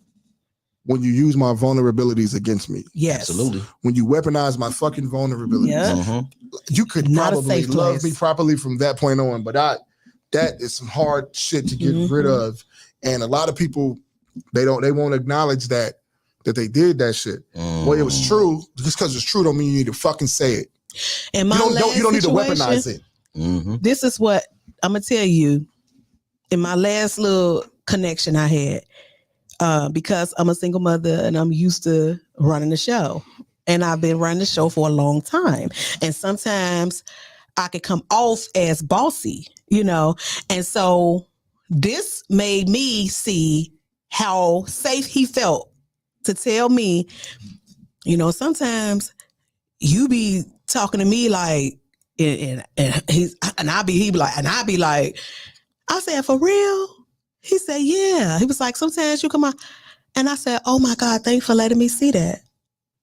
when you use my vulnerabilities against me. Yes. Absolutely. When you weaponize my fucking vulnerabilities. Yeah. You could Not a probably safe love place. me properly from that point on, but that is some hard shit to get rid of. And a lot of people, they won't acknowledge that they did that shit. Well, it was true. Just because it's true don't mean you need to fucking say it. And you don't need to weaponize it. This is what I'm gonna tell you. In my last little connection I had, because I'm a single mother and I'm used to running the show, and I've been running the show for a long time. And sometimes I could come off as bossy, and so this made me see how safe he felt to tell me, sometimes you be talking to me like, and I'd be like, I said, for real? He said, yeah. He was like, sometimes you come on. And I said, oh my God, thanks for letting me see that.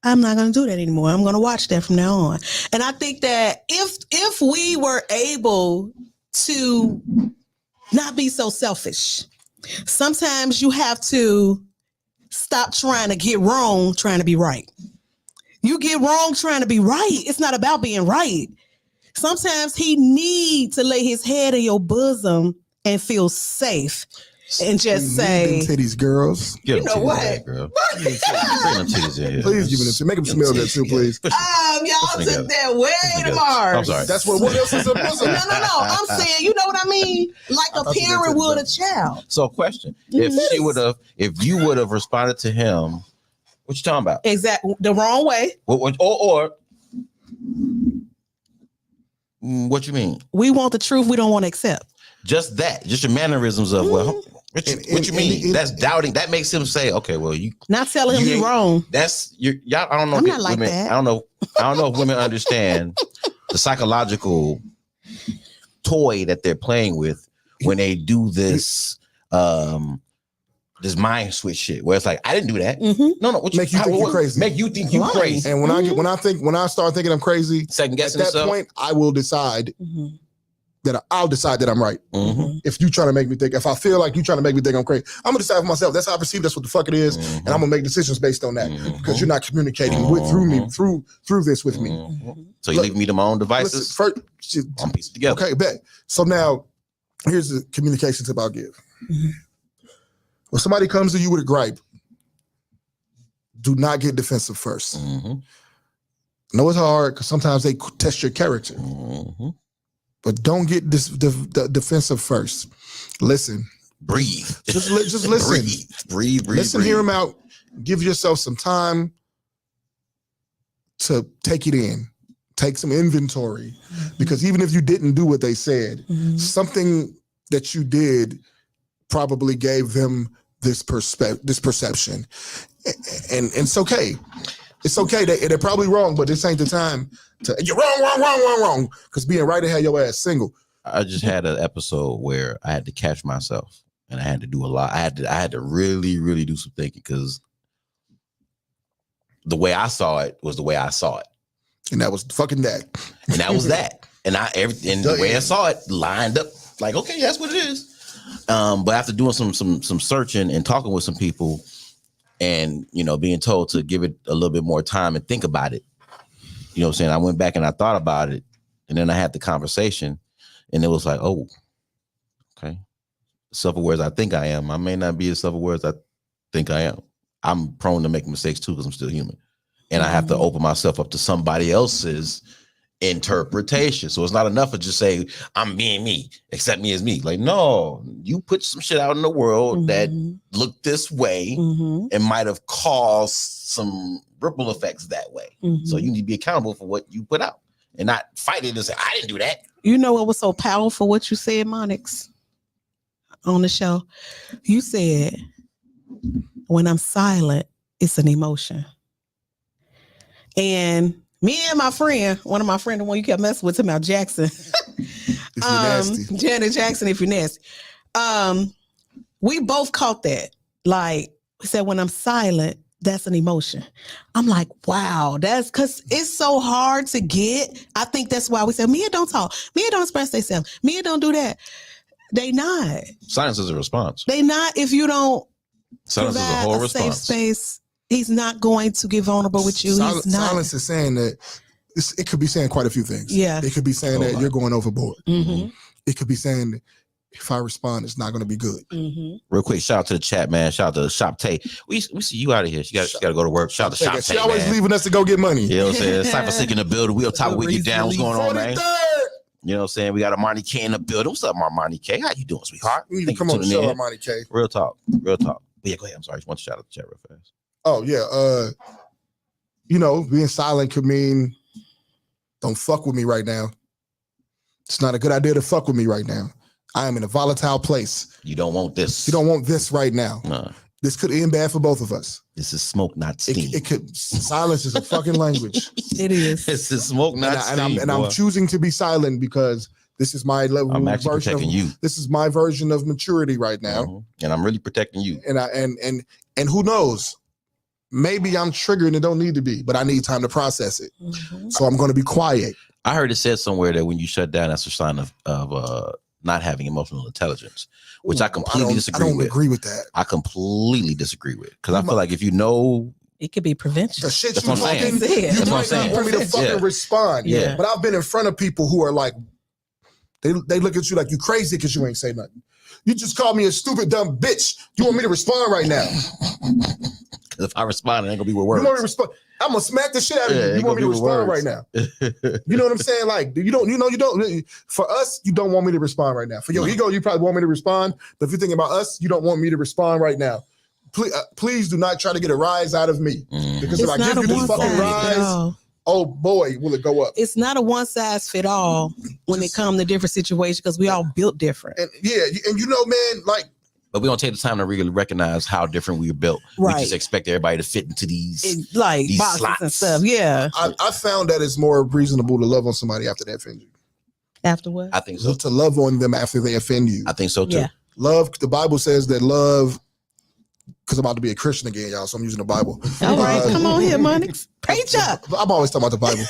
I'm not going to do that anymore. I'm going to watch that from now on. And I think that if we were able to not be so selfish, sometimes you have to stop trying to get wrong, trying to be right. You get wrong trying to be right. It's not about being right. Sometimes he needs to lay his head in your bosom and feel safe and just say, titties, girls. You know what? Girl. Bring them titties in here. Please give me them. Make them smell that too, please. Y'all took that way to Mars. I'm sorry. That's what else is a bosom. No. I'm saying, you know what I mean? Like a parent would a child. So, question: if you would have responded to him, what you talking about? Exactly, the wrong way. Or what you mean? We want the truth. We don't want to accept. Just that. Just your mannerisms of what you mean? That's doubting. That makes him say, okay, well, you not telling him he's wrong. That's y'all. I don't know. I'm not like women, that. I don't know if women understand the psychological toy that they're playing with when they do this this mind switch shit where it's like, I didn't do that. No, what make you think you're crazy. Make you think you crazy. And when I start thinking I'm crazy, second guessing at that point, I will decide that I'll decide that I'm right. If you trying to make me think, if I feel like you trying to make me think I'm crazy, I'm gonna decide for myself. That's how I perceive. That's what the fuck it is, and I'm gonna make decisions based on that because you're not communicating through this with me. So you leave me to my own devices. Listen, first, I'm pieced together. Okay, bet. So now, here's the communication tip I'll give. When somebody comes to you with a gripe, do not get defensive first. I know it's hard because sometimes they test your character. But don't get defensive first. Listen. Breathe. Just listen. Breathe. Listen, hear them out. Give yourself some time to take it in. Take some inventory. Because even if you didn't do what they said, something that you did probably gave them this perception. And it's okay. It's okay. They're probably wrong, but this ain't the time to, you're wrong. Because being right had your ass single. I just had an episode where I had to catch myself and I had to do a lot. I had to really, really do some thinking because the way I saw it was the way I saw it. And that was fucking that. And that was that. And the way I saw it lined up like, okay, that's what it is. But after doing some searching and talking with some people and, being told to give it a little bit more time and think about it, you know what I'm saying? I went back and I thought about it and then I had the conversation and it was like, oh, okay. Self-aware as I think I am. I may not be as self-aware as I think I am. I'm prone to make mistakes too because I'm still human. And I have to open myself up to somebody else's interpretation. So it's not enough of just say, I'm being me, accept me as me. Like, no, you put some shit out in the world that looked this way and might have caused some ripple effects that way. So you need to be accountable for what you put out and not fight it and say, I didn't do that. You know what was so powerful, what you said, Monix, on the show? You said, when I'm silent, it's an emotion. And me and my friend, one of my friends, the one you kept messing with, him about Jackson. Janet Jackson, if you're nasty. We both caught that. Like, we said, when I'm silent, that's an emotion. I'm like, wow, that's because it's so hard to get. I think that's why we said, Mia don't talk. Mia don't express themselves. Mia don't do that. They not. Silence is a response. They not if you don't Silence is a whole safe response. space. He's not going to get vulnerable with you. He's not. Silence is saying that it could be saying quite a few things. Yeah. It could be saying that you're going overboard. Mm-hmm. It could be saying that if I respond, it's not going to be good. Mm-hmm. Real quick, shout out to the chat, man. Shout out to Shoptalk. We see you out of here. She got to go to work. Shout out to Shoptalk. She always man. leaving us to go get money. You know what I'm saying? Cypher Sick in the building. We'll talk with you down. What's going on, man? 43rd. You know what I'm saying? We got Armani K in the building. What's up, Armani K? How you doing, sweetheart? You need to come on the show, Armani K. Real talk. Real talk. But yeah, go ahead. I'm sorry. I just want to shout out the chat real fast. Oh, yeah. You know, being silent could mean don't fuck with me right now. It's not a good idea to fuck with me right now. I am in a volatile place. You don't want this. You don't want this right now. No. This could end bad for both of us. This is smoke, not steam. It could. Silence is a fucking language. It is. This is smoke, not steam. And I'm choosing to be silent because this is my level. I'm actually protecting you. This is my version of maturity right now, and I'm really protecting you. And who knows? Maybe I'm triggered and don't need to be, but I need time to process it. Mm-hmm. So I'm going to be quiet. I heard it said somewhere that when you shut down, that's a sign of not having emotional intelligence, which I completely disagree with. I don't agree with that. I completely disagree with because I feel like if you know, it could be prevention. The shit that's you what I'm talking, saying. you That's what I'm might saying. not want me to fucking respond. Yeah. But I've been in front of people who are like, they look at you like you crazy because you ain't say nothing. You just called me a stupid dumb bitch. You want me to respond right now? If I respond, it ain't gonna be with words. You want me to respond? I'm gonna smack the shit out of you. You want me to respond right now? You know what I'm saying? Like, you don't. For us, you don't want me to respond right now. For your ego, you probably want me to respond. But if you're thinking about us, you don't want me to respond right now. Please do not try to get a rise out of me. Because if I give you this fucking rise, oh boy, will it go up. It's not a one size fit all when it comes to different situations because we all built different. And you know, man, like. But we don't take the time to really recognize how different we are built. Right. We just expect everybody to fit into these boxes slots and stuff. Yeah. I found that it's more reasonable to love on somebody after they offend you. After what? I think so. To love on them after they offend you. I think so too. Yeah. Love, the Bible says that love, because I'm about to be a Christian again, y'all, so I'm using the Bible. All right, come on here, Monix. Preach up. I'm always talking about the Bible.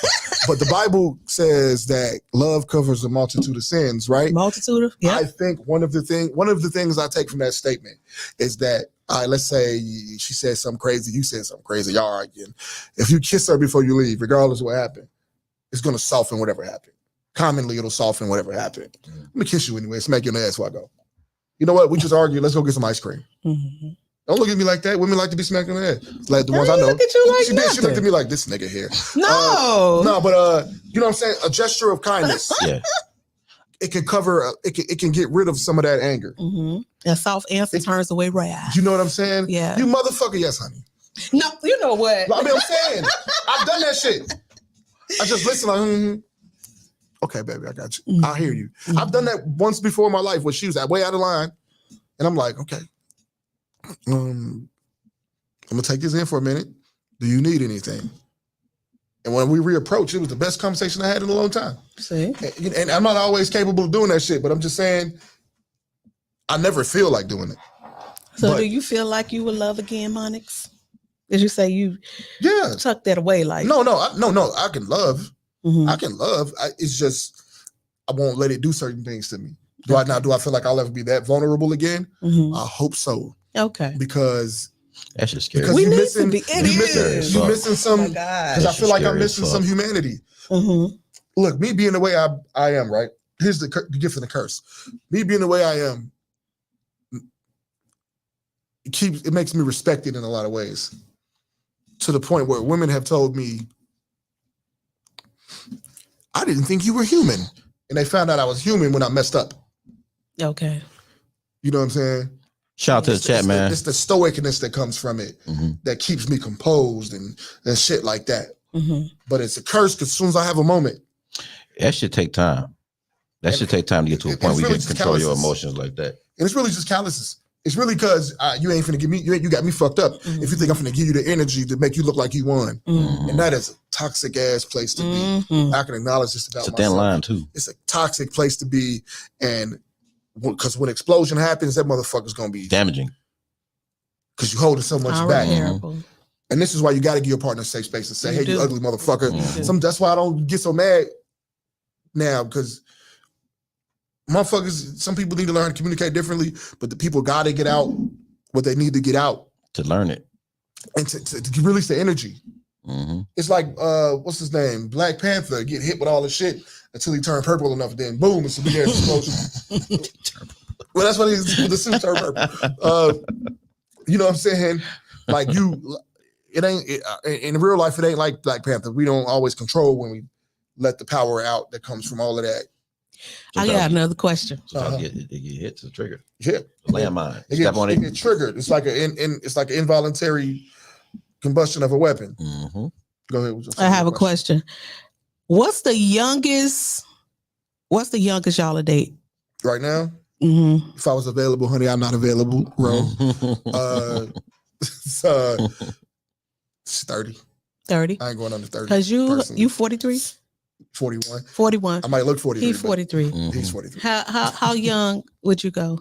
But the Bible says that love covers a multitude of sins, right? Multitude of, yeah. I think one of the things I take from that statement is that, let's say she said something crazy, you said something crazy, y'all arguing. If you kiss her before you leave, regardless of what happened, it's going to soften whatever happened. Commonly, it'll soften whatever happened. I'm going to kiss you anyway, smack you in the ass while I go. You know what? We just argued. Let's go get some ice cream. Mm-hmm. Don't look at me like that. Women like to be smacked in the head. Like the ones I know. Look at you like she looked at me like this nigga here. No. No, but you know what I'm saying? A gesture of kindness. Yeah. It can cover, it can get rid of some of that anger. Mm-hmm. A soft answer turns away wrath. You know what I'm saying? Yeah. You motherfucker, yes, honey. No, you know what? I mean, I'm saying, I've done that shit. I just listen like, okay, baby, I got you. Mm-hmm. I hear you. Mm-hmm. I've done that once before in my life where she was way out of line. And I'm like, okay. I'm gonna take this in for a minute. Do you need anything? And when we reapproached, it was the best conversation I had in a long time. See? And I'm not always capable of doing that shit, but I'm just saying, I never feel like doing it. So do you feel like you will love again, Monix? Did you say you tuck that away? Like No, I can love. Mm-hmm. I can love. It's just I won't let it do certain things to me. Do I feel like I'll ever be that vulnerable again? Mm-hmm. I hope so. Okay. Because that's just scary. Because we you're need missing, to be. You're missing some. Because I feel like I'm missing some humanity. Mm-hmm. Look, me being the way I am, right? Here's the gift and the curse. Me being the way I am, it makes me respected in a lot of ways. To the point where women have told me, I didn't think you were human. And they found out I was human when I messed up. Okay. You know what I'm saying? Shout out to the chat, man. It's the stoicness that comes from it that keeps me composed and shit like that. Mm-hmm. But it's a curse because as soon as I have a moment. That should take time. That should take time to get to a point where you can control your emotions like that. And it's really just calluses. It's really because you ain't finna give me, you got me fucked up. If you think I'm finna give you the energy to make you look like you won. And that is a toxic ass place to be. I can acknowledge this about myself. It's a thin line too. It's a toxic place to be. And because when explosion happens, that motherfucker's gonna be damaging. Because you're holding so much back. And this is why you gotta give your partner a safe space and say, hey, you ugly motherfucker. That's why I don't get so mad now, because motherfuckers, some people need to learn to communicate differently, but the people gotta get out what they need to get out to learn it and to release the energy. It's like what's his name? Black Panther get hit with all the shit until he turned purple enough, then boom, it's a big ass explosion. Well, that's what he's the suit turned purple. You know what I'm saying? Like it ain't in real life. It ain't like Black Panther. We don't always control when we let the power out that comes from all of that. I got another question. It get hit to trigger. Yeah, landmine. It get triggered. It's like it's like an involuntary combustion of a weapon. Go ahead. I have a question. What's the youngest y'all a date right now? If I was available, honey, I'm not available. Bro, it's 30. 30. I ain't going under 30. Cause you 43. 41. 41. I might look 43. He's 43. He's 43. How young would you go?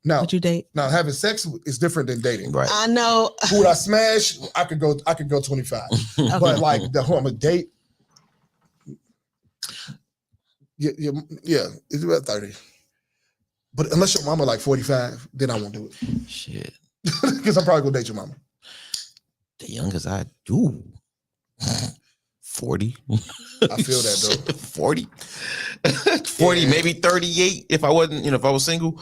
No. Would you date? Now having sex is different than dating. Right. I know. Who would I smash? I could go 25. Okay. But like who I'm a date. Yeah, it's about 30. But unless your mama like 45, then I won't do it. Shit. Because I'm probably gonna date your mama. The youngest I do. 40. I feel that though. 40. 40, maybe 38 if I wasn't, if I was single.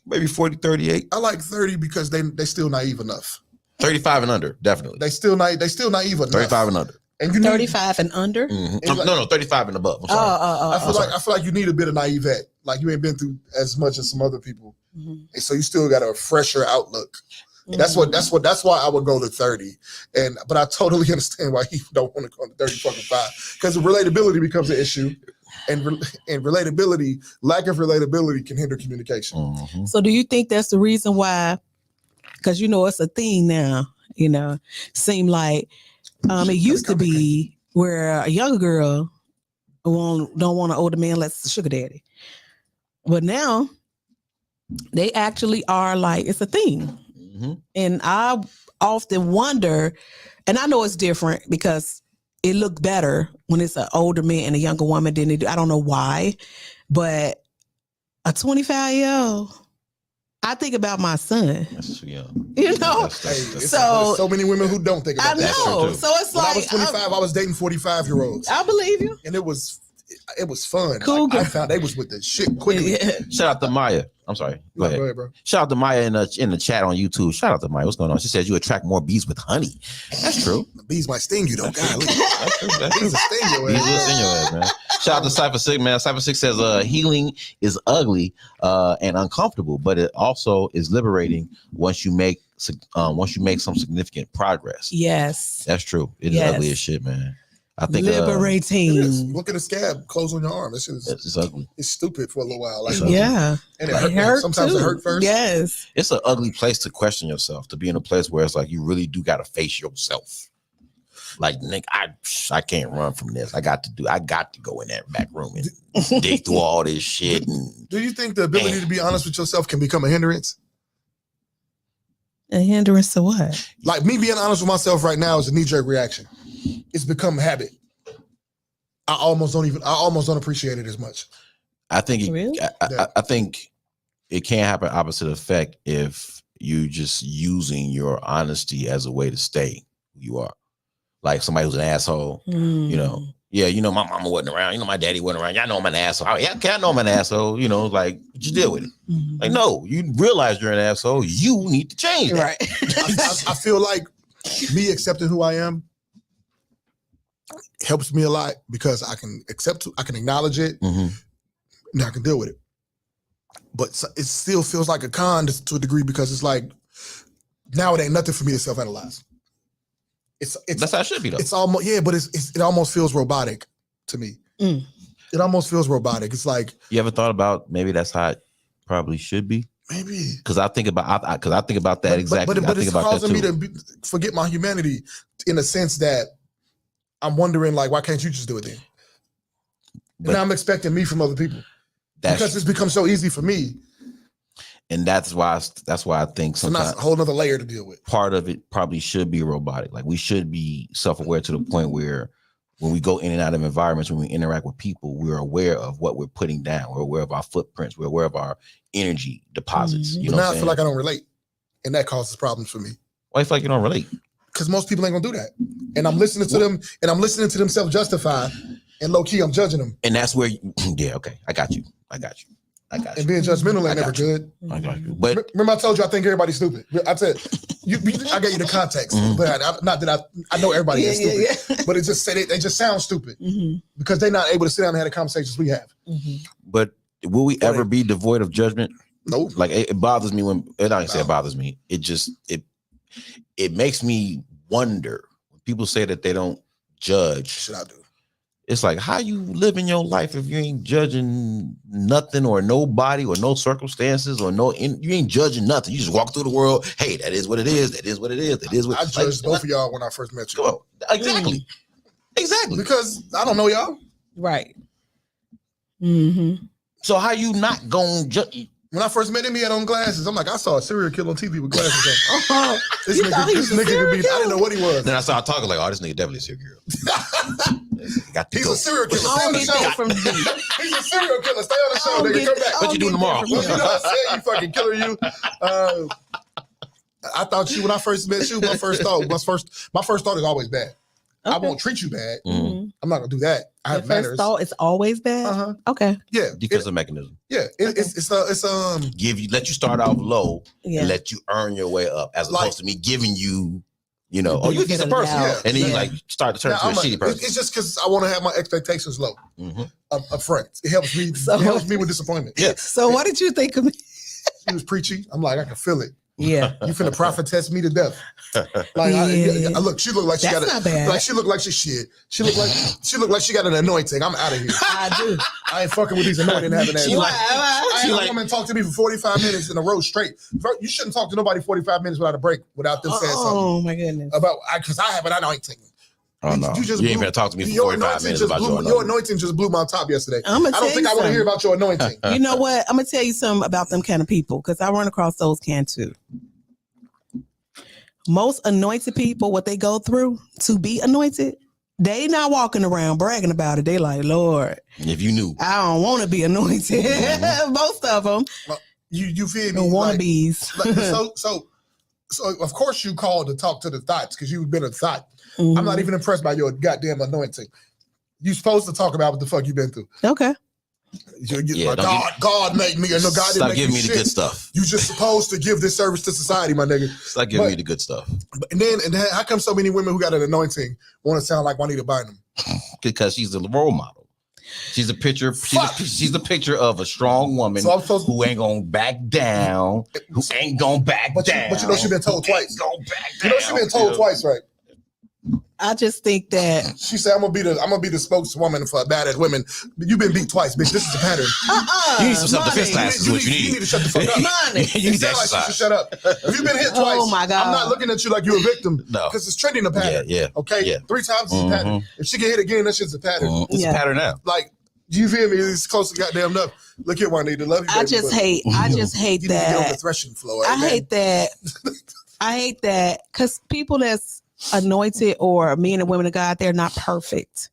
Maybe 40, 38. I like 30 because they still naive enough. 35 and under, definitely. They still naive enough. 35 and under. And you 35 and under? No, 35 and above. I'm sorry. I feel like you need a bit of naivete. Like you ain't been through as much as some other people. And so you still got a fresher outlook. That's why I would go to 30. But I totally understand why you don't want to go to 30 fucking 5. Because relatability becomes an issue. And relatability, lack of relatability can hinder communication. So do you think that's the reason why? Because it's a thing now, seem like it used to be where a young girl don't want an older man unless it's a sugar daddy. But now they actually are like, it's a thing. And I often wonder, and I know it's different because it looks better when it's an older man and a younger woman than it do. I don't know why, but a 25-year-old, I think about my son. That's too young. There's so many women who don't think about that. I know. So it's when like I was 25, I was dating 45-year-olds. I believe you. And it was fun. Cool. I found they was with the shit quickly. Shout out to Maya. I'm sorry. Go ahead, bro. Shout out to Maya in the chat on YouTube. Shout out to Maya. What's going on? She says you attract more bees with honey. That's true. Bees might sting you though. Golly. That's true. Bees will sting your Bees will ass. sting your ass, man. Shout out to Cypher 6, man. Cypher 6 says healing is ugly and uncomfortable, but it also is liberating once you make some significant progress. Yes. That's true. It is ugly as shit, man. I think liberating. Look at the scab, close on your arm. That shit is it's ugly. It's stupid for a little while. Like, Yeah. And it hurt. Sometimes too. it hurt first. Yes. It's an ugly place to question yourself, to be in a place where it's like you really do got to face yourself. Like, Nick, I can't run from this. I got to go in that back room and dig through all this shit. Do you think the ability to be honest with yourself can become a hindrance? A hindrance to what? Like me being honest with myself right now is a knee-jerk reaction. It's become a habit. I almost don't appreciate it as much. I think Really? I think it can happen opposite effect if you just using your honesty as a way to stay who you are. Like somebody who's an asshole, my mama wasn't around, my daddy wasn't around. Y'all know I'm an asshole. Yeah, okay, I know I'm an asshole. Like, just deal with it. Like, no, you realize you're an asshole. You need to change that. Right. I feel like me accepting who I am helps me a lot because I can acknowledge it, and I can deal with it. But it still feels like a con to a degree because it's like now it ain't nothing for me to self-analyze. It's That's how it should be though. It's almost but it almost feels robotic to me. It almost feels robotic. It's like, you ever thought about maybe that's how it probably should be? Maybe because I think about that exactly. But it's causing me too. to forget my humanity in a sense that I'm wondering, like, why can't you just do it then? And now I'm expecting me from other people because it's become so easy for me. And that's why I think sometimes that's a whole nother layer to deal with. Part of it probably should be robotic. Like we should be self-aware to the point where when we go in and out of environments, when we interact with people, we're aware of what we're putting down. We're aware of our footprints. We're aware of our energy deposits. You know, now I feel like I don't relate. and that causes problems for me. Why you feel like you don't relate? Because most people ain't gonna do that, and I'm listening to them, and I'm listening to them self-justify, and low key I'm judging them. And that's where, yeah, okay, I got you. And being judgmental ain't never good. I got you. But remember, I told you I think everybody's stupid. I said, I gave you the context, but not that I know everybody is stupid, but it just said they just sound stupid because they're not able to sit down and have the conversations we have. But will we ever be devoid of judgment? No. Like it bothers me when, and I don't say it bothers me. It just it makes me wonder when people say that they don't judge. Should I do? It's like, how you living your life if you ain't judging nothing or nobody or no circumstances or you ain't judging nothing. You just walk through the world. Hey, that is what it is. That is what it is. That is what I judged both of y'all when I first met you. Come on. Exactly. Exactly. Because I don't know y'all. Right. So how you not gonna judge? When I first met him, he had on glasses. I'm like, I saw a serial killer on TV with glasses on. You thought he was a serial I didn't know what he was. Then I started talking like, oh, this nigga definitely a serial killer. He's a serial killer. Stay on the show. He's a serial killer. Stay on the show, nigga. Come back. What you doing tomorrow? You know what I said? You fucking killer, you. I thought you when I first met you. My first thought is always bad. Okay. I won't treat you bad. I'm not gonna do that. I have manners. First thought is always bad. Okay. Yeah. Defensive mechanism. Yeah. It's let you start off low and let you earn your way up, as opposed to me giving you, you're a decent person, and then you like start to turn into a shitty person. It's just because I want to have my expectations low up front. It helps me. It helps me with disappointment. Yeah. So what did you think of me? He was preachy. I'm like, I can feel it. Yeah. You finna prophetess me to death. Like I look, she looked like she got not bad. Like she looked like she shit. She looked like she got an anointing. I'm out of here. I do. I ain't fucking with these anointing having ass. I had a woman talk to me for 45 minutes in a row straight. You shouldn't talk to nobody 45 minutes without a break, without them saying something. Oh my goodness. Because I have an anointing. Oh no! You ain't gonna talk to me for 45 minutes about your anointing. Just blew my top yesterday. I don't think I want to hear about your anointing. You know what? I'm gonna tell you something about them kind of people because I run across those kind too. Most anointed people, what they go through to be anointed, they not walking around bragging about it. They like, Lord, if you knew, I don't want to be anointed. Most of them, you feel me? Wannabes. So of course you called to talk to the thoughts because you've been a thought. I'm not even impressed by your goddamn anointing. You supposed to talk about what the fuck you been through. Okay. God made me, and no God didn't make giving me shit. The good stuff. You just supposed to give this service to society, my nigga. Stop giving me the good stuff. And then how come so many women who got an anointing want to sound like Juanita Bynum? Because she's the role model. She's a picture. She's the picture of a strong woman who ain't gonna back down. Who ain't gonna back down. But you know she been told twice. You know she been told twice, right? I just think that she said, "I'm gonna be the spokeswoman for badass women." You've been beat twice, bitch. This is a pattern. You need some self-defense classes. What you need? You need to shut the fuck up. You need to exercise. Like she should shut up. If you've been hit twice, oh my God, I'm not looking at you like you're a victim. No, because it's trending a pattern. Yeah. Okay. Yeah. 3 times is a pattern. If she get hit again, that shit's a pattern. It's a pattern now. Like, you feel me? It's close to goddamn enough. Look here, Juanita. Love you. I just hate you that. Get on the threshing floor. I hate that. I hate that because people that's anointed or men and women of God, they're not perfect.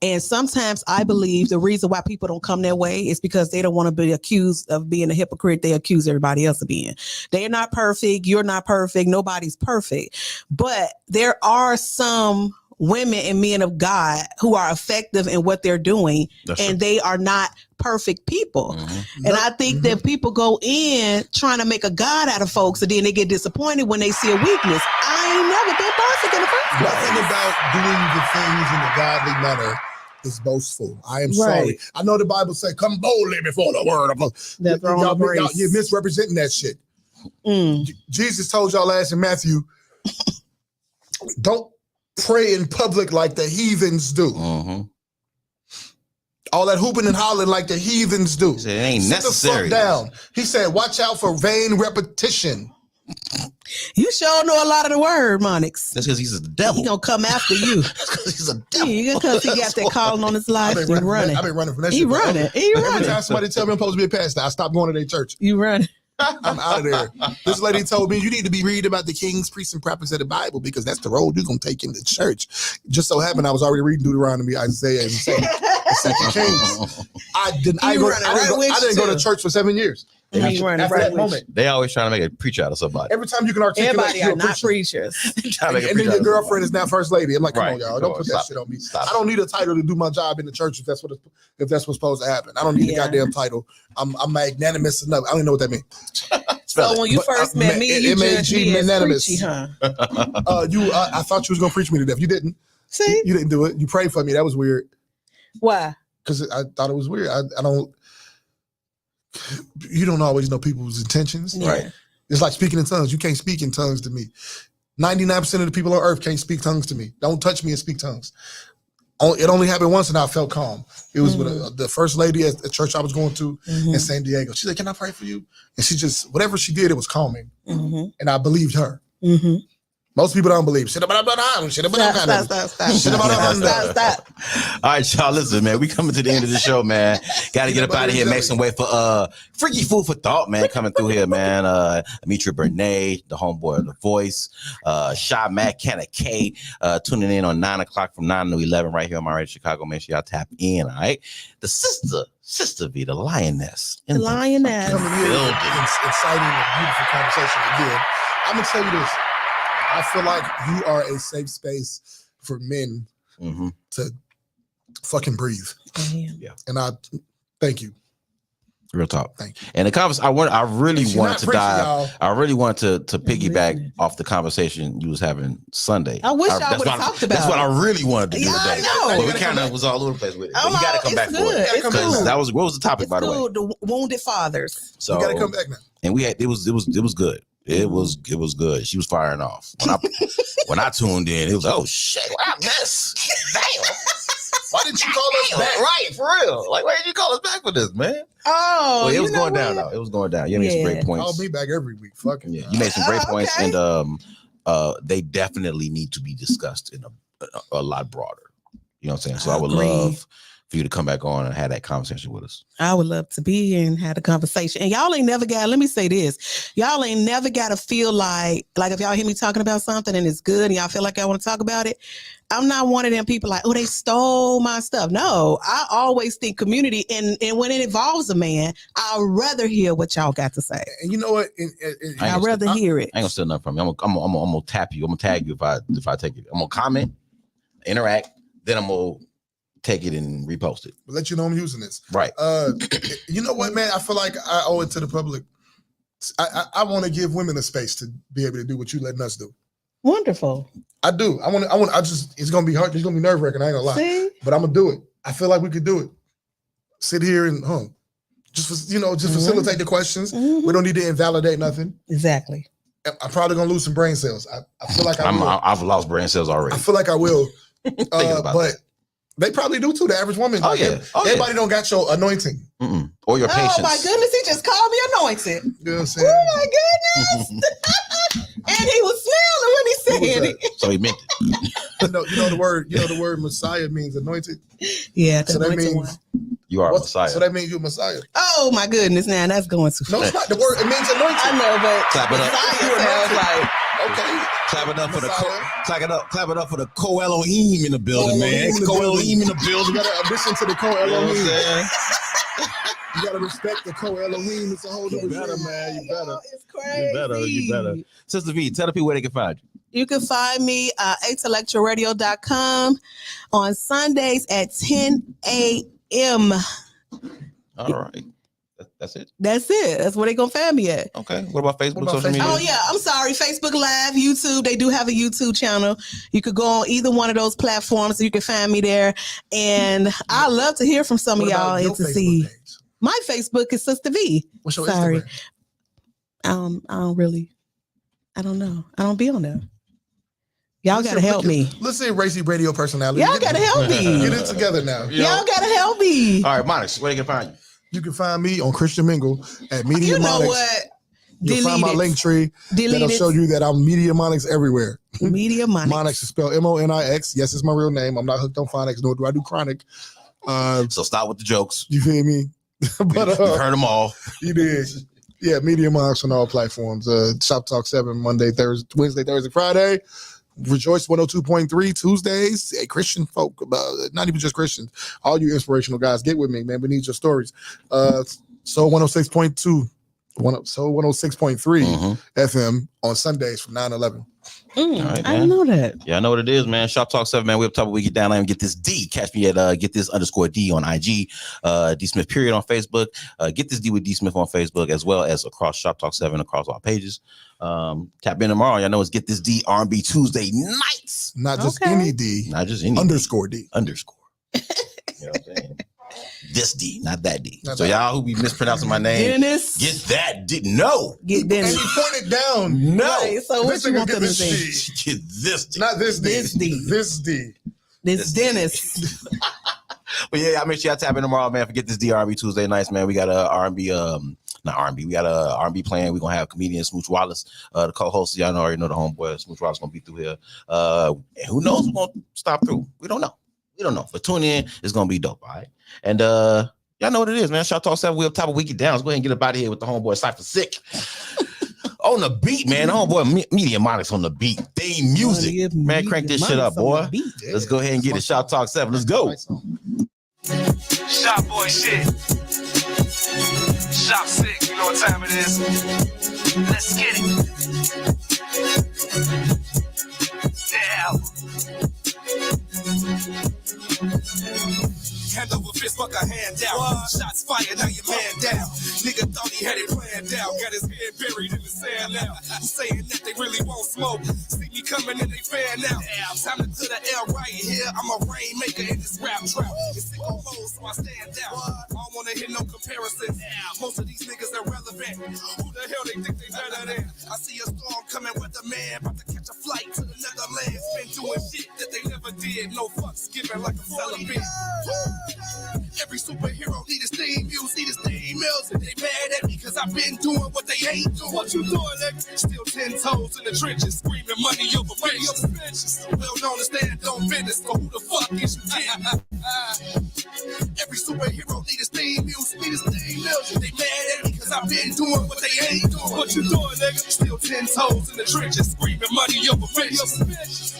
And sometimes I believe the reason why people don't come their way is because they don't want to be accused of being a hypocrite. They accuse everybody else of being. They're not perfect. You're not perfect. Nobody's perfect. But there are some women and men of God who are effective in what they're doing. And they are not perfect people. And I think that people go in trying to make a God out of folks and then they get disappointed when they see a weakness. I ain't never been perfect in the first place. Nothing about doing the things in a godly manner is boastful. I am sorry. I know the Bible says, come boldly before the word of God. You're misrepresenting that shit. Jesus told y'all last in Matthew, don't pray in public like the heathens do. All that hooping and hollering like the heathens do. He said, it ain't necessary. Sit the fuck down. He said, watch out for vain repetition. You sure know a lot of the word, Monix. That's because he's a devil. He gonna come after you. Because he's a devil. Yeah, because he got that calling on his life. I've been running from that shit. Every time somebody tell me I'm supposed to be a pastor, I stop going to their church. You running. I'm out of there. This lady told me you need to be reading about the kings, priests, and prophets of the Bible because that's the road you're gonna take in the church. Just so happened I was already reading Deuteronomy, Isaiah, and the Second Kings. I didn't go to church for 7 years. They He running after right that with you. moment. They always trying to make a preacher out of somebody. Every time you can articulate, Everybody you're are a not preacher. preachers. Trying to make a And then preacher out your of girlfriend is now first lady. I'm like, come Right. on, y'all. Come Don't on, put stop that shit it. on me. Stop I don't need a title to do my job in the church if that's what's supposed to happen. I don't need a Yeah. goddamn title. I'm magnanimous enough. I don't even know what that means. So when you But, first met me, you judged me as magnanimous. preachy, huh? I thought you was gonna preach me to death. You didn't. See? You didn't do it. You prayed for me. That was weird. Why? Because I thought it was weird. I don't. You don't always know people's intentions, Yeah. right? It's like speaking in tongues. You can't speak in tongues to me. 99% of the people on earth can't speak tongues to me. Don't touch me and speak tongues. It only happened once, and I felt calm. It was with the first lady at the church I was going to in San Diego. She said, "Can I pray for you?" And she just whatever she did, it was calming, and I believed her. Most people don't believe. Stop. All right, y'all. Listen, man. We coming to the end of the show, man. Got to get up out of here. Make some way for freaky food for thought, man. Coming through here, man. Demetria Bernay, the homeboy of The Voice. Sha Mac, Kenna K. Tuning in on 9 o'clock from 9 to 11 right here on my radio Chicago. Make sure y'all tap in. All right. The Sister V, the lioness. The lioness. Coming here, exciting and beautiful conversation again. I'm gonna tell you this. I feel like you are a safe space for men to fucking breathe. Yeah. And I thank you. Real talk. Thank you. And the conversation, I really wanted to dive. y'all. I really wanted to piggyback off the conversation you was having Sunday. I wish y'all would have talked about That's what it. I really wanted to do Yeah, I today. know. But we kind of was all over the place with it. But Oh, you got to come it's back for good. it. It's Because cool. that was what was the topic, by the way? Cool. The wounded fathers. So You gotta come back now. And we had it was good. It was good. She was firing off. When I tuned in, it was oh shit, what I miss? Damn. Why didn't you call us back? Right, for real. Like, why did you call us back for this, man? Oh, Well, it you was know going what? down though. It was going down. You made some great points. Call me back every week. Fucking Yeah, you made some great points, okay. and they definitely need to be discussed in a lot broader. You know what I'm saying? So I would Agree. love for you to come back on and have that conversation with us. I would love to be here and have a conversation. And y'all ain't never got, let me say this. Y'all ain't never got to feel like if y'all hear me talking about something and it's good and y'all feel like I want to talk about it, I'm not one of them people like, oh, they stole my stuff. No, I always think community. And when it involves a man, I'd rather hear what y'all got to say. And you know what? I'd rather hear it. I ain't gonna steal nothing from you. I'm gonna tap you. I'm gonna tag you if I take it. I'm gonna comment, interact, then I'm gonna take it and repost it. But let you know I'm using this. Right. You know what, man? I feel like I owe it to the public. I want to give women a space to be able to do what you letting us do. Wonderful. I do. It's gonna be hard. It's gonna be nerve-wracking. I ain't gonna lie. See? But I'm gonna do it. I feel like we could do it. Sit here and facilitate the questions. We don't need to invalidate nothing. Exactly. I'm probably gonna lose some brain cells. I feel like I've lost brain cells already. I feel like I will. about but they probably do too. The average woman. Oh, yeah. Everybody don't got your anointing. Or your patience. Oh my goodness, he just called me anointed. You know what I'm saying? Oh my goodness. And he was smiling when he said it. So he meant it. You know the word Messiah means anointed. Yeah, so that means you are a Messiah. So that means you're a Messiah. Oh my goodness, now that's going too far. No, it's not the word. It means anointed. I know, but Clap it up. Messiah sounds like okay. Clap it up for the Ko Elohim in the building, man. It's Ko Elohim in the building. You gotta listen to the Ko Elohim. You know what I'm saying? You gotta respect the Ko Elohim. It's a whole different thing, man. You better. It's crazy. You better. Sister V, tell the people where they can find you. You can find me intellectualradio.com on Sundays at 10 a.m. All right. That's it. That's it. That's where they gonna find me at. Okay. What about Facebook, social media? Oh yeah, I'm sorry. Facebook Live, YouTube. They do have a YouTube channel. You could go on either one of those platforms, so you can find me there. And I love to hear from some of y'all and to see. My Facebook is Sister V. What's your Sorry. Instagram? I don't know. I don't be on there. Y'all gotta help me. Let's say racy radio personality. Y'all gotta help me. Get it together now. Y'all gotta help me. All right, Monix, where they can find you? You can find me on Christian Mingle at Media You know Monix. what? You'll find my link tree. That'll show you that I'm Media Monix everywhere. Media Monix. Monix is spelled Monix. Yes, it's my real name. I'm not hooked on phonics, nor do I do chronic. So stop with the jokes. You feel me? But you heard them all. You did. Yeah, Media Monix on all platforms. Shoptalk 7, Monday, Thursday, Wednesday, Thursday, Friday. Rejoice 102.3 Tuesdays. Hey, Christian folk, not even just Christians. All you inspirational guys, get with me, man. We need your stories. So 106.2 106.3 FM on Sundays from 9-11. All right, I didn't know that. Yeah, I know what it is, man. Shop Talk 7, man. We up top of we get down and get this D. Catch me at get this _D on IG, D Smith period on Facebook. Get this D with D Smith on Facebook, as well as across Shop Talk 7 across all pages. Tap in tomorrow. Y'all know it's Get This D R&B Tuesday nights. Not just any D. Not just any _D. You know what I'm saying? This D, not that D. Not so that. Y'all who be mispronouncing my name, Dennis. get that D. No. Get Dennis. And he pointed down. No. Right, so what This you nigga want get them to this say? D. Get this D. Not this D. This D. This D. This Dennis. But yeah, I make sure y'all tap in tomorrow, man. Forget this D R&B Tuesday nights, man. We got a R&B, not R&B. We got a R&B playing. We're gonna have comedian Smooch Wallace, the co-host. Y'all already know the homeboy Smooch Wallace gonna be through here. And who knows who's gonna stop through? We don't know. But tune in. It's gonna be dope, all right? And y'all know what it is, man. Shop Talk 7. We up top of Week It Down. Let's go ahead and get up out of here with the homeboy Cypher Sick. On the beat, man. The homeboy Media Monix on the beat. Theme music. Man, crank this shit up, boy. Let's go ahead and get it. Shop Talk 7. Let's go. Shop boy shit. Shop sick, you know what time it is. Let's get it. Yeah. Hand over fist, fuck a hand down. Shots fired, now your man down. Nigga thought he had it planned out. Got his head buried in the sand now. Saying that they really won't smoke. See me coming and they fan now. Time to the L right here. I'm a rainmaker in this rap trap. It's sick on mode, so I stand down. I don't wanna hear no comparisons. Most of these niggas are relevant. Who the hell they think they better than? I see a storm coming with a man. About to catch a flight to the Netherlands. Been doing shit that they never did. No fucks given like a celibate. Every superhero need his theme music, need his theme music. They mad at me cause I've been doing what they ain't doing. What you doing, nigga? Still 10 toes in the trenches, screaming money over bitches. Well known to stand on business, so who the fuck is you kidding? Every superhero need his theme music, need his theme music. They mad at me cause I've been doing what they ain't doing. What you doing, nigga? Still 10 toes in the trenches, screaming money over bitches.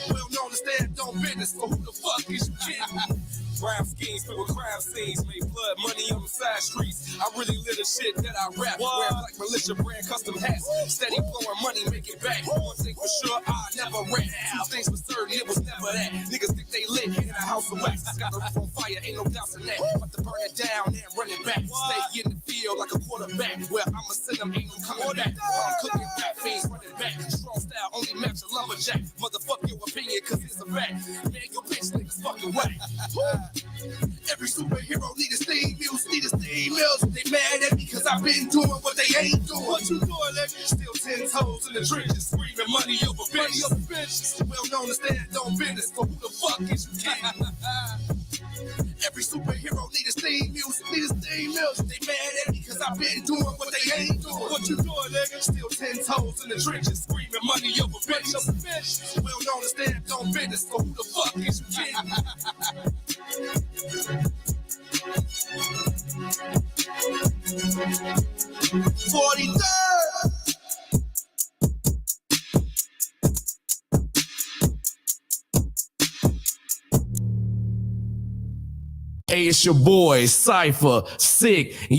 Well known to stand on business, so who the fuck is you kidding? Rhyme schemes, filled with crime scenes, made blood money on the side streets. I really live the shit that I rap. Wear black militia brand custom hats. Steady blowing money, make it back. One thing for sure, I never rap. Two things for certain, it was never that. Niggas think they lit in a house of wax. I got the roof on fire, ain't no doubts in that. About to burn it down and run it back. Stay in the field like a quarterback. Well, I'ma send them, ain't no coming back. I'm cooking rap fiends, running back. Strong style, only match a lumberjack. Motherfuck your opinion, cause it's a fact. Man, your bitch niggas fucking whack. Every superhero need his theme music, need his theme music. They mad at me cause I've been doing what they ain't doing. What you doing, nigga? Still 10 toes in the trenches, screaming money over bitches. Well known to stand on business, so who the fuck is you kidding? Every superhero need his theme music, need his theme music. They mad at me cause I've been doing what they ain't doing. What you doing, nigga? Still 10 toes in the trenches, screaming money over bitches. Well known to stand on business, so who the fuck is you kidding? 43rd. Hey, it's your boy Cypher Sick. You